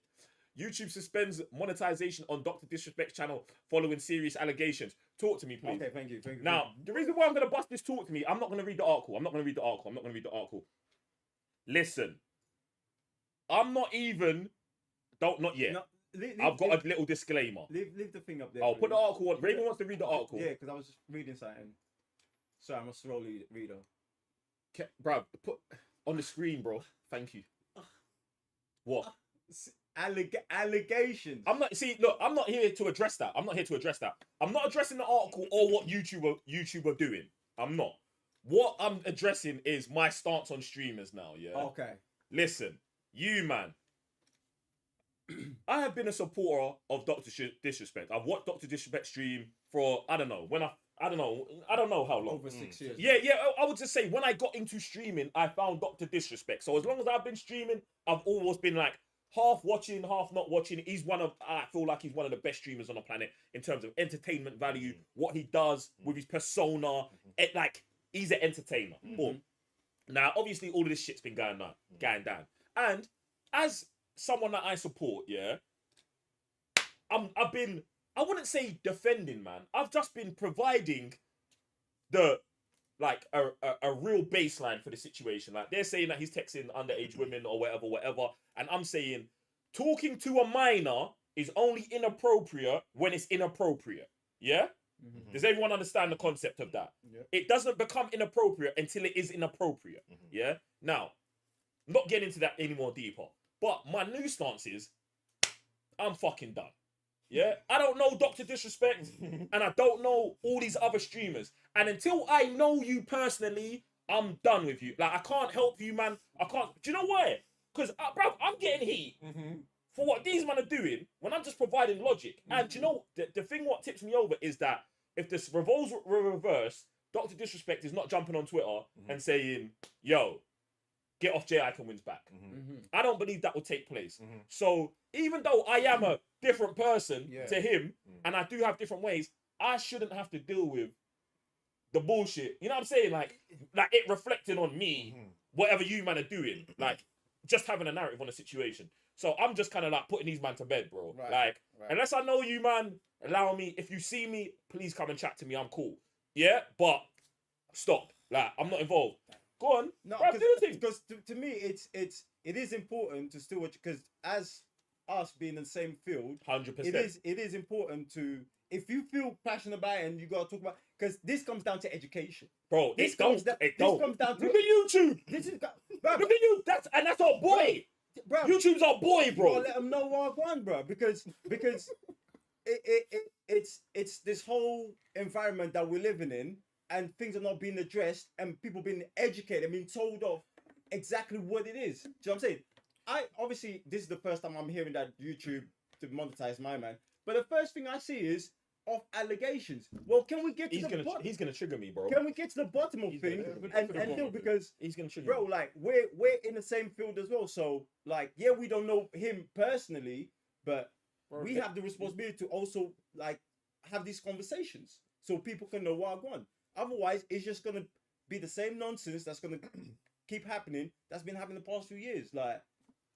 A: YouTube suspends monetization on Dr. Disrespect's channel following serious allegations. Talk to me, please.
B: Okay, thank you.
A: Now, the reason why I'm going to bust this talk to me, I'm not going to read the article. Listen, I'm not even... Not yet.
B: No,
A: I've got a little disclaimer.
B: Leave the thing up there.
A: I'll put the article on. Raven wants to read the article.
B: Yeah, because I was just reading something. Sorry, I'm a slow reader.
A: Bro, put on the screen, bro. Thank you. What?
B: Allegations.
A: I'm not here to address that. I'm not addressing the article or what YouTube are doing. I'm not. What I'm addressing is my stance on streamers now, yeah?
B: Okay.
A: Listen, you man. I have been a supporter of Dr. Disrespect. I've watched Dr. Disrespect stream for I don't know how long.
B: Over 6 years.
A: Yeah. I would just say when I got into streaming, I found Dr. Disrespect. So as long as I've been streaming, I've always been like half watching, half not watching. I feel like he's one of the best streamers on the planet in terms of entertainment value, what he does with his persona. He's an entertainer. Boom. Now, obviously, all of this shit's been going down. And as someone that I support, yeah, I've been, I wouldn't say defending, man. I've just been providing a real baseline for the situation. Like, they're saying that he's texting underage women or whatever. And I'm saying talking to a minor is only inappropriate when it's inappropriate. Yeah? Mm-hmm. Does everyone understand the concept of that?
B: Yeah.
A: It doesn't become inappropriate until it is inappropriate. Mm-hmm. Yeah? Now, I'm not getting into that any more deeper. But my new stance is, I'm fucking done. Yeah? I don't know Dr. Disrespect, and I don't know all these other streamers. And until I know you personally, I'm done with you. Like, I can't help you, man. I can't. Do you know why? Because, bro, I'm getting heat for what these men are doing when I'm just providing logic. And do you know, the thing what tips me over is that if this roles were reversed, Dr. Disrespect is not jumping on Twitter and saying, yo, get off J Icon wins back. I don't believe that will take place. So even though I am a different person to him, and I do have different ways, I shouldn't have to deal with the bullshit. You know what I'm saying? Like it reflecting on me, whatever you man are doing. Like, just having a narrative on the situation. So I'm just kind of like putting these man to bed, bro. Right. Unless I know you, man, allow me. If you see me, please come and chat to me. I'm cool. Yeah, but stop. Like, I'm not involved. Go on.
B: No,
A: bro, do the thing.
B: Because to me, it is important to still watch, because as us being in the same field,
A: 100%.
B: It is important to, if you feel passionate about it and you gotta talk about, because this comes down to education,
A: bro. This comes down to
B: look
A: at YouTube.
B: This is
A: look at you. That's our boy.
B: Bro,
A: YouTube's our boy, bro.
B: Let them know what I want, bro. Because it's this whole environment that we're living in, and things are not being addressed, and people being educated, being told of exactly what it is. Do you know what I'm saying? Obviously this is the first time I'm hearing that YouTube to monetize my man. But the first thing I see is of allegations. Well, can we get to
A: He's gonna trigger me, bro.
B: Can we get to the bottom of things and deal, because
A: he's gonna trigger
B: bro,
A: me.
B: like we're in the same field as well. So like, yeah, we don't know him personally, but we have the responsibility to also like have these conversations so people can know what I want. Otherwise, it's just gonna be the same nonsense that's gonna keep happening. That's been happening the past few years. Like,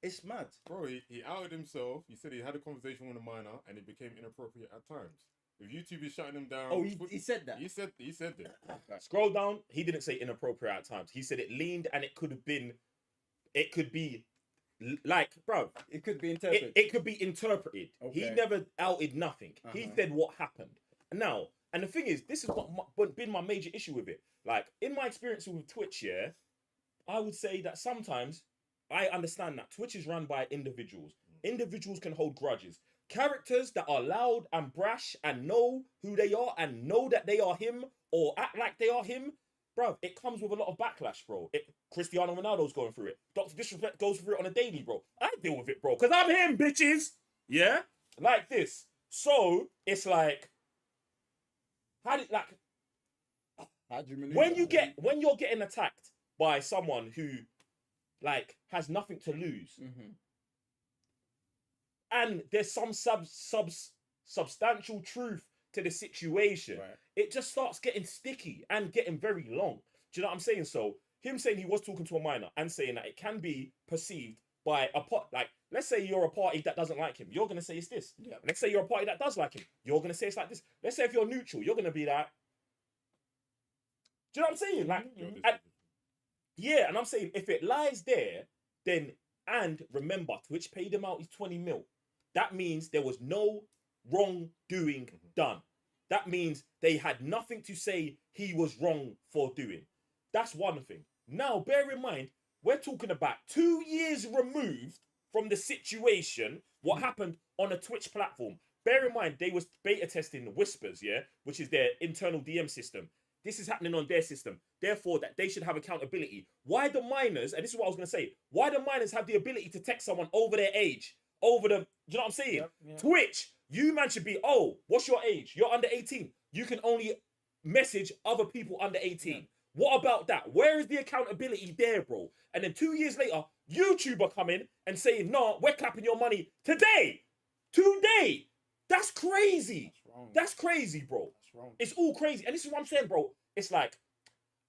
B: it's mad.
C: Bro, he outed himself. He said he had a conversation with a minor and it became inappropriate at times. If YouTube is shutting him down...
B: Oh, he said that?
C: He said that.
A: Scroll down. He didn't say inappropriate at times. He said it leaned and it could be like, bro.
B: It could be interpreted.
A: It could be interpreted.
B: Okay.
A: He never outed nothing. He said what happened. Now, and the thing is, this is what been my major issue with it. Like, in my experience with Twitch, yeah, I would say that sometimes I understand that Twitch is run by individuals. Individuals can hold grudges. Characters that are loud and brash and know who they are and know that they are him or act like they are him, bruv, it comes with a lot of backlash, bro. Cristiano Ronaldo's going through it. Dr. Disrespect goes through it on a daily, bro. I deal with it, bro, because I'm him, bitches. Yeah? Like this. So, it's like, how do you maneuver? When you're getting attacked by someone who like has nothing to lose, and there's some substantial truth to the situation, it just starts getting sticky and getting very long. Do you know what I'm saying? So him saying he was talking to a minor and saying that it can be perceived by like, let's say you're a party that doesn't like him, you're gonna say it's this.
B: Yeah.
A: Let's say you're a party that does like him, you're gonna say it's like this. Let's say if you're neutral, you're gonna be like, do you know what I'm saying? Like, yeah, and I'm saying if it lies there, then, and remember, Twitch paid him out his 20 mil. That means there was no wrongdoing done. That means they had nothing to say he was wrong for doing. That's one thing. Now, bear in mind, we're talking about 2 years removed from the situation, what happened on a Twitch platform. Bear in mind, they was beta testing Whispers, yeah, which is their internal DM system. This is happening on their system. Therefore, that they should have accountability. Why the minors, and this is what I was going to say, why the minors have the ability to text someone over their age, over the, do you know what I'm saying?
B: Yep.
A: Twitch, you man should be, oh, what's your age? You're under 18. You can only message other people under 18. Yeah. What about that? Where is the accountability there, bro? And then 2 years later, YouTuber come in and saying, no, we're clapping your money today. Today. That's crazy. That's crazy, bro. It's all crazy. And this is what I'm saying, bro. It's like,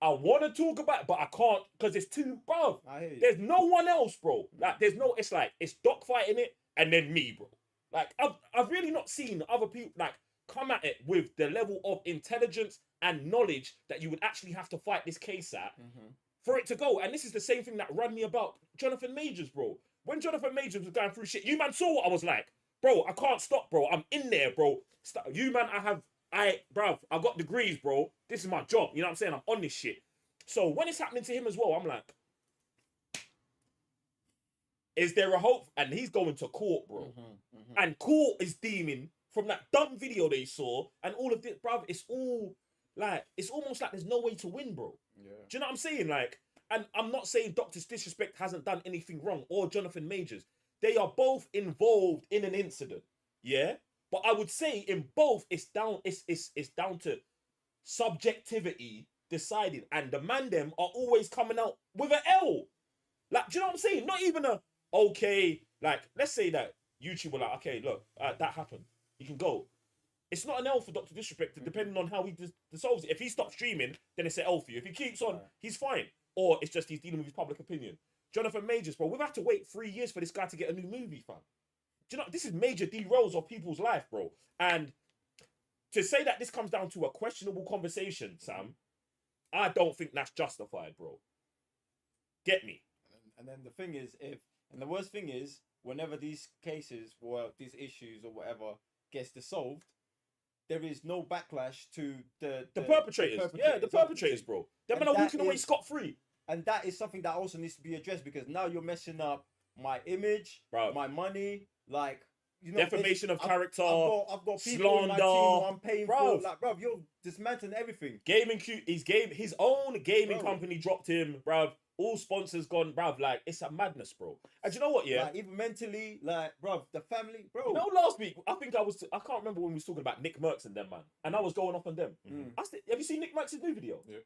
A: I want to talk about it, but I can't because it's too, bro. There's no one else, bro. Like, there's no, it's like, it's Doc fighting it and then me, bro. Like, I've really not seen other people, like, come at it with the level of intelligence and knowledge that you would actually have to fight this case at for it to go. And this is the same thing that ran me about Jonathan Majors, bro. When Jonathan Majors was going through shit, you man saw what I was like. Bro, I can't stop, bro. I'm in there, bro. You man, bruv, I got degrees, bro. This is my job. You know what I'm saying? I'm on this shit. So when it's happening to him as well, I'm like, is there a hope? And he's going to court, bro. And court is deeming from that dumb video they saw and all of this, bruv, it's all like, it's almost like there's no way to win, bro.
B: Yeah.
A: Do you know what I'm saying? Like, and I'm not saying Dr. Disrespect hasn't done anything wrong or Jonathan Majors. They are both involved in an incident. Yeah? But I would say in both, it's down to subjectivity deciding. And the man them are always coming out with an L. Like, do you know what I'm saying? Not even a, okay, like, let's say that YouTube were like, okay, look, that happened. You can go. It's not an L for Dr. Disrespect, depending on how he dissolves it. If he stops streaming, then it's an L for you. If he keeps on, he's fine. Or it's just he's dealing with his public opinion. Jonathan Majors, bro, we've had to wait 3 years for this guy to get a new movie, fam. Do you know, this is major derails of people's life, bro. And to say that this comes down to a questionable conversation, Sam, I don't think that's justified, bro. Get me?
B: And then the thing is, and the worst thing is, whenever these cases or these issues or whatever gets dissolved, there is no backlash to the
A: perpetrators. Yeah, the perpetrators, bro. Them men are walking away scot-free.
B: And that is something that also needs to be addressed because now you're messing up my image, my money. Like,
A: defamation of character,
B: I've got people in my team who I'm paying for. Like, bruv, you're dismantling everything.
A: His own gaming company dropped him, bruv. All sponsors gone, bruv. Like, it's a madness, bro. And you know what? Yeah,
B: like, even mentally, like, bruv, the family, bro.
A: You know, last week I can't remember when we was talking about Nick Merckx and them, man, and I was going off on them. Have you seen Nick Merckx's new video?
C: Yeah.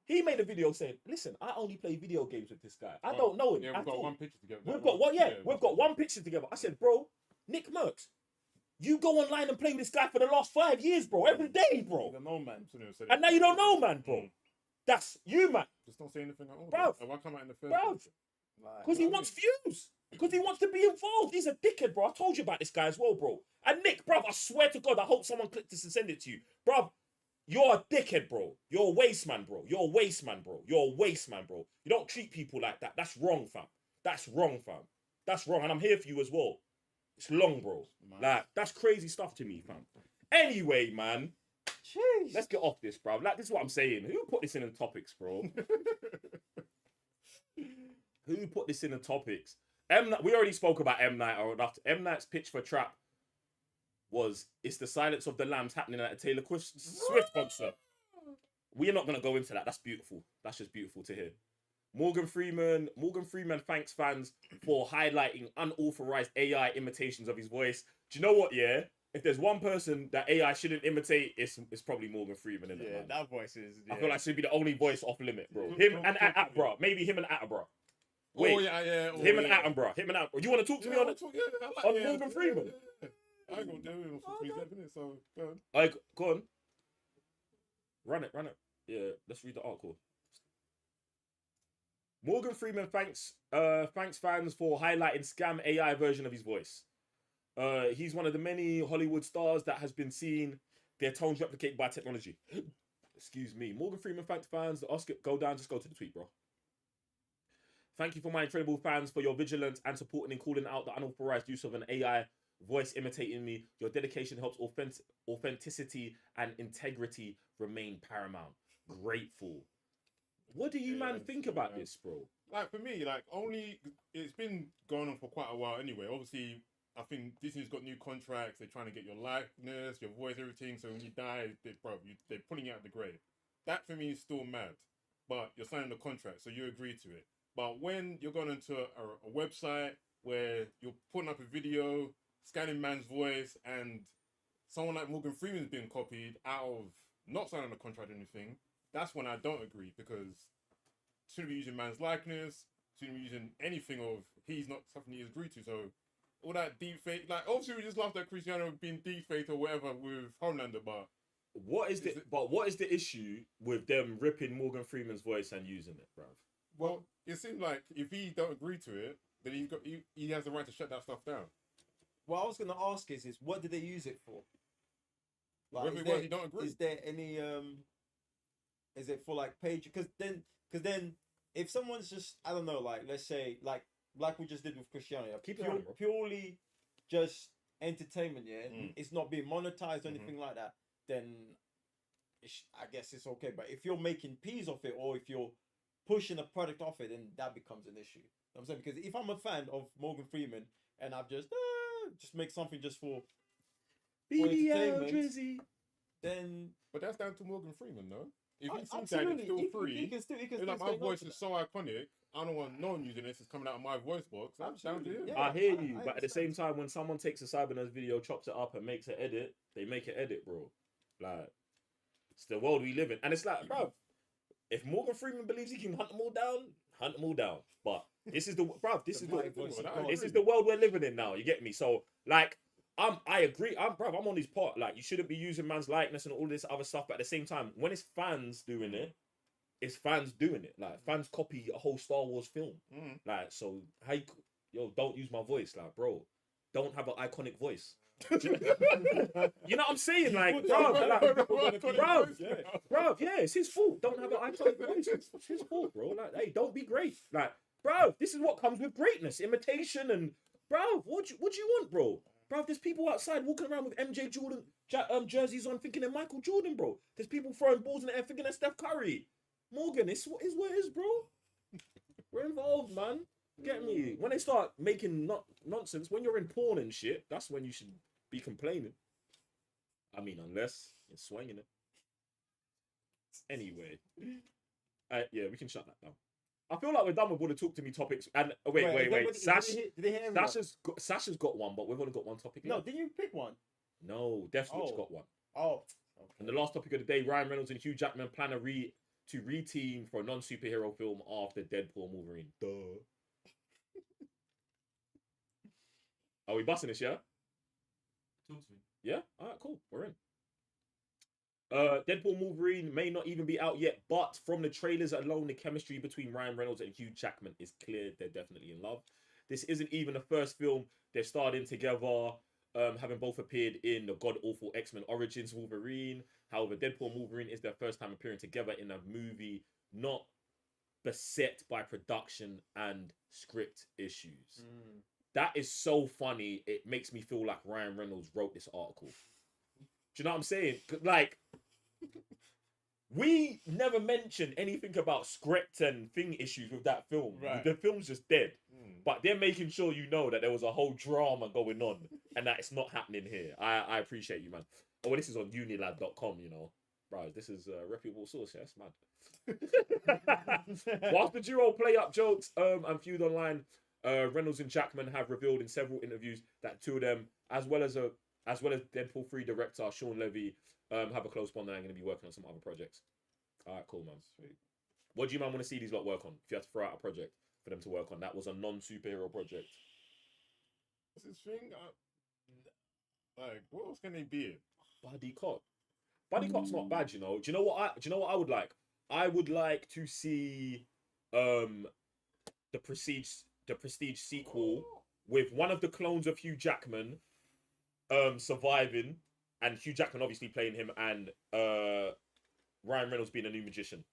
A: He made a video saying, "Listen, I only play video games with this guy. I don't know him."
C: Yeah, we've got one picture together.
A: We've got one picture together. I said, bro, Nick Merckx, you go online and play with this guy for the last 5 years, bro. Every day, bro.
B: You don't know, man.
A: And now you don't know, man, bro. That's you, man.
C: Just don't say anything at all.
A: Bruv.
C: If I come out in the first
A: Bruv. Because he wants views. Because he wants to be involved. He's a dickhead, bro. I told you about this guy as well, bro. And Nick, bruv, I swear to God, I hope someone clicked this and send it to you. Bruv, you're a dickhead, bro. You're a waste man, bro. You're a waste man, bro. You're a waste man, bro. You don't treat people like that. That's wrong, fam. That's wrong, fam. That's wrong. And I'm here for you as well. It's long, bro. Like, that's crazy stuff to me, fam. Anyway, man.
B: Jeez.
A: Let's get off this, bro. Like, this is what I'm saying. Who put this in the topics, bro? Who put this in the topics? We already spoke about M. Night. M. Night's pitch for Trap was, it's the Silence of the Lambs happening at a Taylor Swift concert. We're not going to go into that. That's beautiful. That's just beautiful to hear. Morgan Freeman thanks fans for highlighting unauthorized AI imitations of his voice. Do you know what, yeah? If there's one person that AI shouldn't imitate, it's probably Morgan Freeman, isn't it, man?
B: That voice is...
A: I feel like should be the only voice off limit, bro. Him and Attenborough. Maybe him and Attenborough. Wait, him and Attenborough. Him and Attenborough. You want to talk to me on Morgan Freeman?
C: I ain't gonna do it for 3 minutes, so go on.
A: Alright, go on. Run it. Yeah, let's read the article. Morgan Freeman thanks fans for highlighting scam AI version of his voice. He's one of the many Hollywood stars that has been seeing their tones replicated by technology. Excuse me. Morgan Freeman thanked fans. Oscar, go down. Just go to the tweet, bro. Thank you for my incredible fans for your vigilance and supporting and calling out the unauthorized use of an AI voice imitating me. Your dedication helps authenticity and integrity remain paramount. Grateful. What do you man think about this, bro?
C: Like, for me, like, it's been going on for quite a while anyway. Obviously, I think Disney's got new contracts. They're trying to get your likeness, your voice, everything. So when you die, they're pulling you out the grave. That for me is still mad. But you're signing the contract, so you agree to it. But when you're going into a website where you're putting up a video, scanning man's voice, and someone like Morgan Freeman's being copied out of not signing a contract or anything, that's when I don't agree, because shouldn't be using man's likeness, shouldn't be using anything of he's not something he agreed to. So all that deep fake, like, obviously we just laughed at Cristiano being deep faked or whatever with Homelander, but
A: what is the issue with them ripping Morgan Freeman's voice and using it, bruv?
C: Well, it seems like if he don't agree to it, then he has the right to shut that stuff down.
B: What I was gonna ask is what did they use it for? Like,
C: you don't agree.
B: Is there any is it for like page? Because then if someone's just, I don't know, like, let's say like we just did with Cristiano, purely just entertainment, it's not being monetized or anything like that, then I guess it's okay. But if you're making peas off it, or if you're pushing a product off it, then that becomes an issue. You know what I'm saying? Because if I'm a fan of Morgan Freeman and I've just make something just for entertainment, Drizzy, then...
C: But that's down to Morgan Freeman, though. If he sees that
B: absolutely.
C: it's still free,
B: he can still
C: like, my voice is so iconic, I don't want no one using this. It's coming out of my voice box. That's down to him.
A: Yeah, I hear you, but at the same time, when someone takes a Cybernose video, chops it up, and makes an edit, they make an edit, bro. Like, it's the world we live in, and it's like, bro, if Morgan Freeman believes he can hunt them all down. But this is the world we're living in now. You get me? So, like, I agree. I'm on his part. Like, you shouldn't be using man's likeness and all this other stuff. But at the same time, when it's fans doing it, it's fans doing it. Like, fans copy a whole Star Wars film. Like, so don't use my voice, like, bro. Don't have an iconic voice. You know what I'm saying? Like, bro, yeah, it's his fault. Don't have an iconic voice. It's his fault, bro. Like, hey, don't be great. Like, bro, this is what comes with greatness, imitation, and bro, what do you want, bro? Bro, there's people outside walking around with MJ Jordan jerseys on, thinking they're Michael Jordan, bro. There's people throwing balls in the air, thinking they're Steph Curry. Morgan, it's what it is, bro. We're involved, man. Get me? When they start making nonsense, when you're in porn and shit, that's when you should be complaining. I mean, unless you're swinging it. Anyway, yeah, we can shut that down. I feel like we're done with all the talk to me topics. And wait. Sasha's got one, but we've only got one topic.
B: No, didn't you pick one?
A: No, Death Switch got one.
B: Oh. Okay.
A: And the last topic of the day: Ryan Reynolds and Hugh Jackman plan to re-team for a non-superhero film after Deadpool and Wolverine. Duh. Are we busting this? Yeah.
L: Talk to me.
A: Yeah. All right. Cool. We're in. Deadpool Wolverine may not even be out yet, but from the trailers alone, the chemistry between Ryan Reynolds and Hugh Jackman is clear. They're definitely in love. This isn't even the first film they've starred in together, having both appeared in the god-awful X-Men Origins Wolverine. However, Deadpool and Wolverine is their first time appearing together in a movie not beset by production and script issues. That is so funny. It makes me feel like Ryan Reynolds wrote this article. Do you know what I'm saying? Like, we never mentioned anything about script and thing issues with that film.
B: Right.
A: The film's just dead. But they're making sure you know that there was a whole drama going on and that it's not happening here. I appreciate you, man. Oh, well, this is on unilad.com, you know. Bro, this is a reputable source. Yeah, that's mad. Whilst the duo play up jokes and feud online, Reynolds and Jackman have revealed in several interviews that two of them, as well as Deadpool 3 director Sean Levy, have a close bond and are going to be working on some other projects. All right, cool, man. Sweet. What do you man want to see these lot work on? If you had to throw out a project for them to work on, that was a non-superhero project.
C: What's his thing? Like, what else can they be?
A: Buddy cop. Buddy cop's not bad, you know. Do you know what I would like? I would like to see the Prestige sequel with one of the clones of Hugh Jackman surviving, and Hugh Jackman obviously playing him, and Ryan Reynolds being a new magician.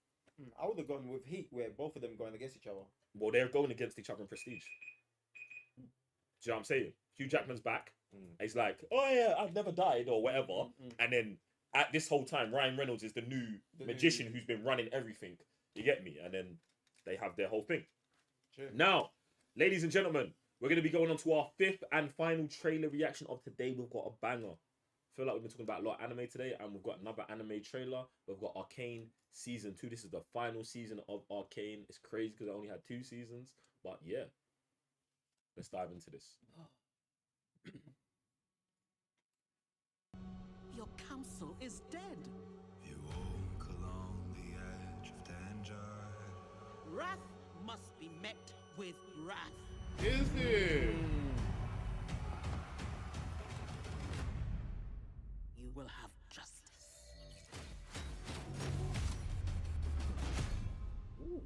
B: I would have gone with Heat, where both of them going against each other.
A: Well, they're going against each other in Prestige. Do you know what I'm saying? Hugh Jackman's back. He's like, oh yeah, I've never died or whatever. And then at this whole time, Ryan Reynolds is the new magician who's been running everything. You get me? And then they have their whole thing.
B: Sure.
A: Now, ladies and gentlemen, we're going to be going on to our fifth and final trailer reaction of today. We've got a banger. I feel like we've been talking about a lot of anime today, and we've got another anime trailer. We've got Arcane Season 2. This is the final season of Arcane. It's crazy because I only had 2 seasons, but yeah. Let's dive into this.
P: Your council is dead.
Q: You walk along the edge of danger.
P: Wrath must be met with wrath.
C: Is it?
P: You will have justice.
A: Ooh.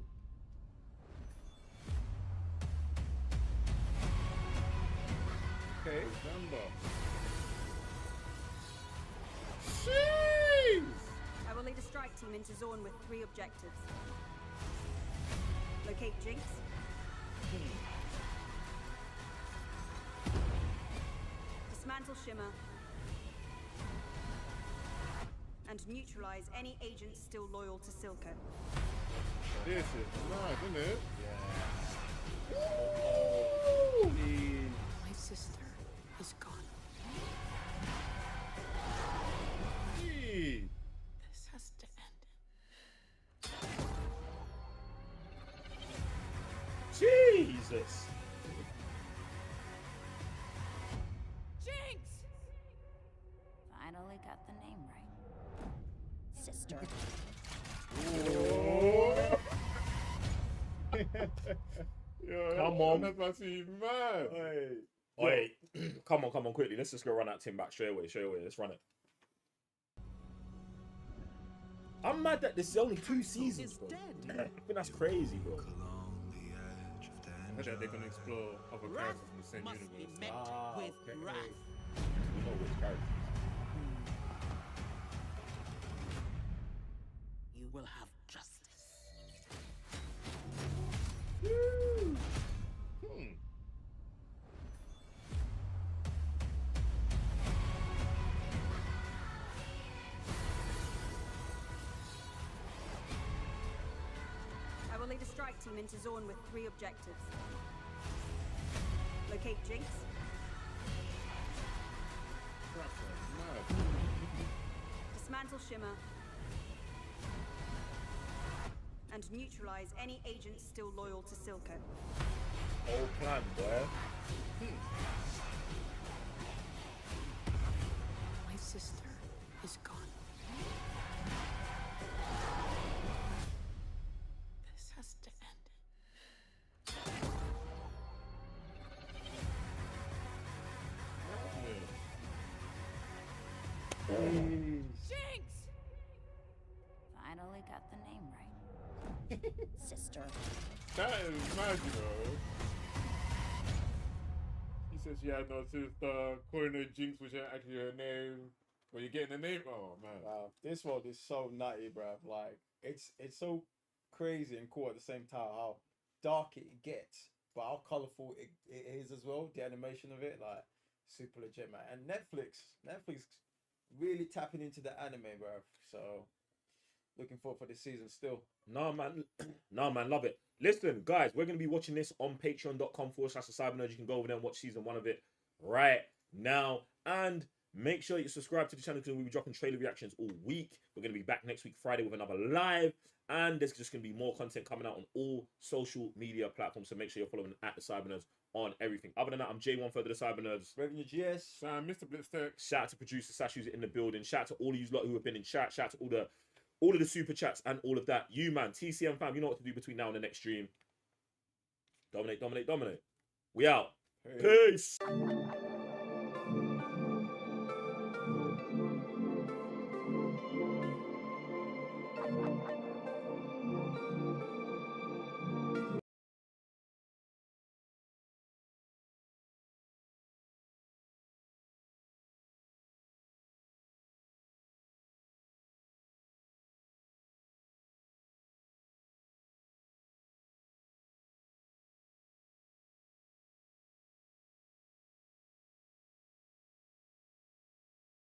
C: Okay, December.
R: I will lead a strike team into Zorn with 3 objectives. Locate Jinx. Dismantle Shimmer. And neutralize any agents still loyal to Silco.
C: This is nice, isn't it?
B: Yeah.
F: My sister is gone.
C: Gee.
F: This has to end.
A: Jesus!
R: Jinx!
E: Finally got the name right. Sister.
C: Yo,
A: Come on.
C: That's about to be mad.
A: Wait, come on, quickly. Let's just go run that Tim back straight away. Let's run it. I'm mad that this is only 2 seasons, bro. I think that's crazy, bro.
C: I think they're gonna explore other characters in the same universe.
P: With wrath.
A: We know which characters.
P: You will have justice.
R: I will lead a strike team into Zorn with 3 objectives. Suffocate Jinx. Dismantle Shimmer. And neutralize any agents still loyal to Silco.
A: Whole plan, boy.
F: My sister is gone. This has to end.
K: Jinx! Finally got the name right. Sister.
C: That is mad, you know. He says she had no sister, calling her Jinx, which ain't actually her name. But you're getting the name? Oh, man.
B: Wow, this world is so nutty, bruv. Like, it's so crazy and cool at the same time how dark it gets, but how colourful it is as well. The animation of it, like, super legit, man. And Netflix really tapping into the anime, bruv. So, looking forward for this season still.
A: No, man. No, man. Love it. Listen, guys, we're going to be watching this on patreon.com/cybernerds. You can go over there and watch season 1 of it right now. And make sure you subscribe to the channel because we'll be dropping trailer reactions all week. We're going to be back next week, Friday, with another live. And there's just going to be more content coming out on all social media platforms. So make sure you're following at the Cybernerds on everything. Other than that, I'm J1 for the Cybernerds.
B: Revenue GS.
C: Sam, Mr. Blitztech.
A: Shout out to producer Sash who's in the building. Shout out to all of you lot who have been in chat. Shout out to all of the super chats and all of that. You, man, TCNFam, you know what to do between now and the next stream. Dominate, dominate, dominate. We out. Peace.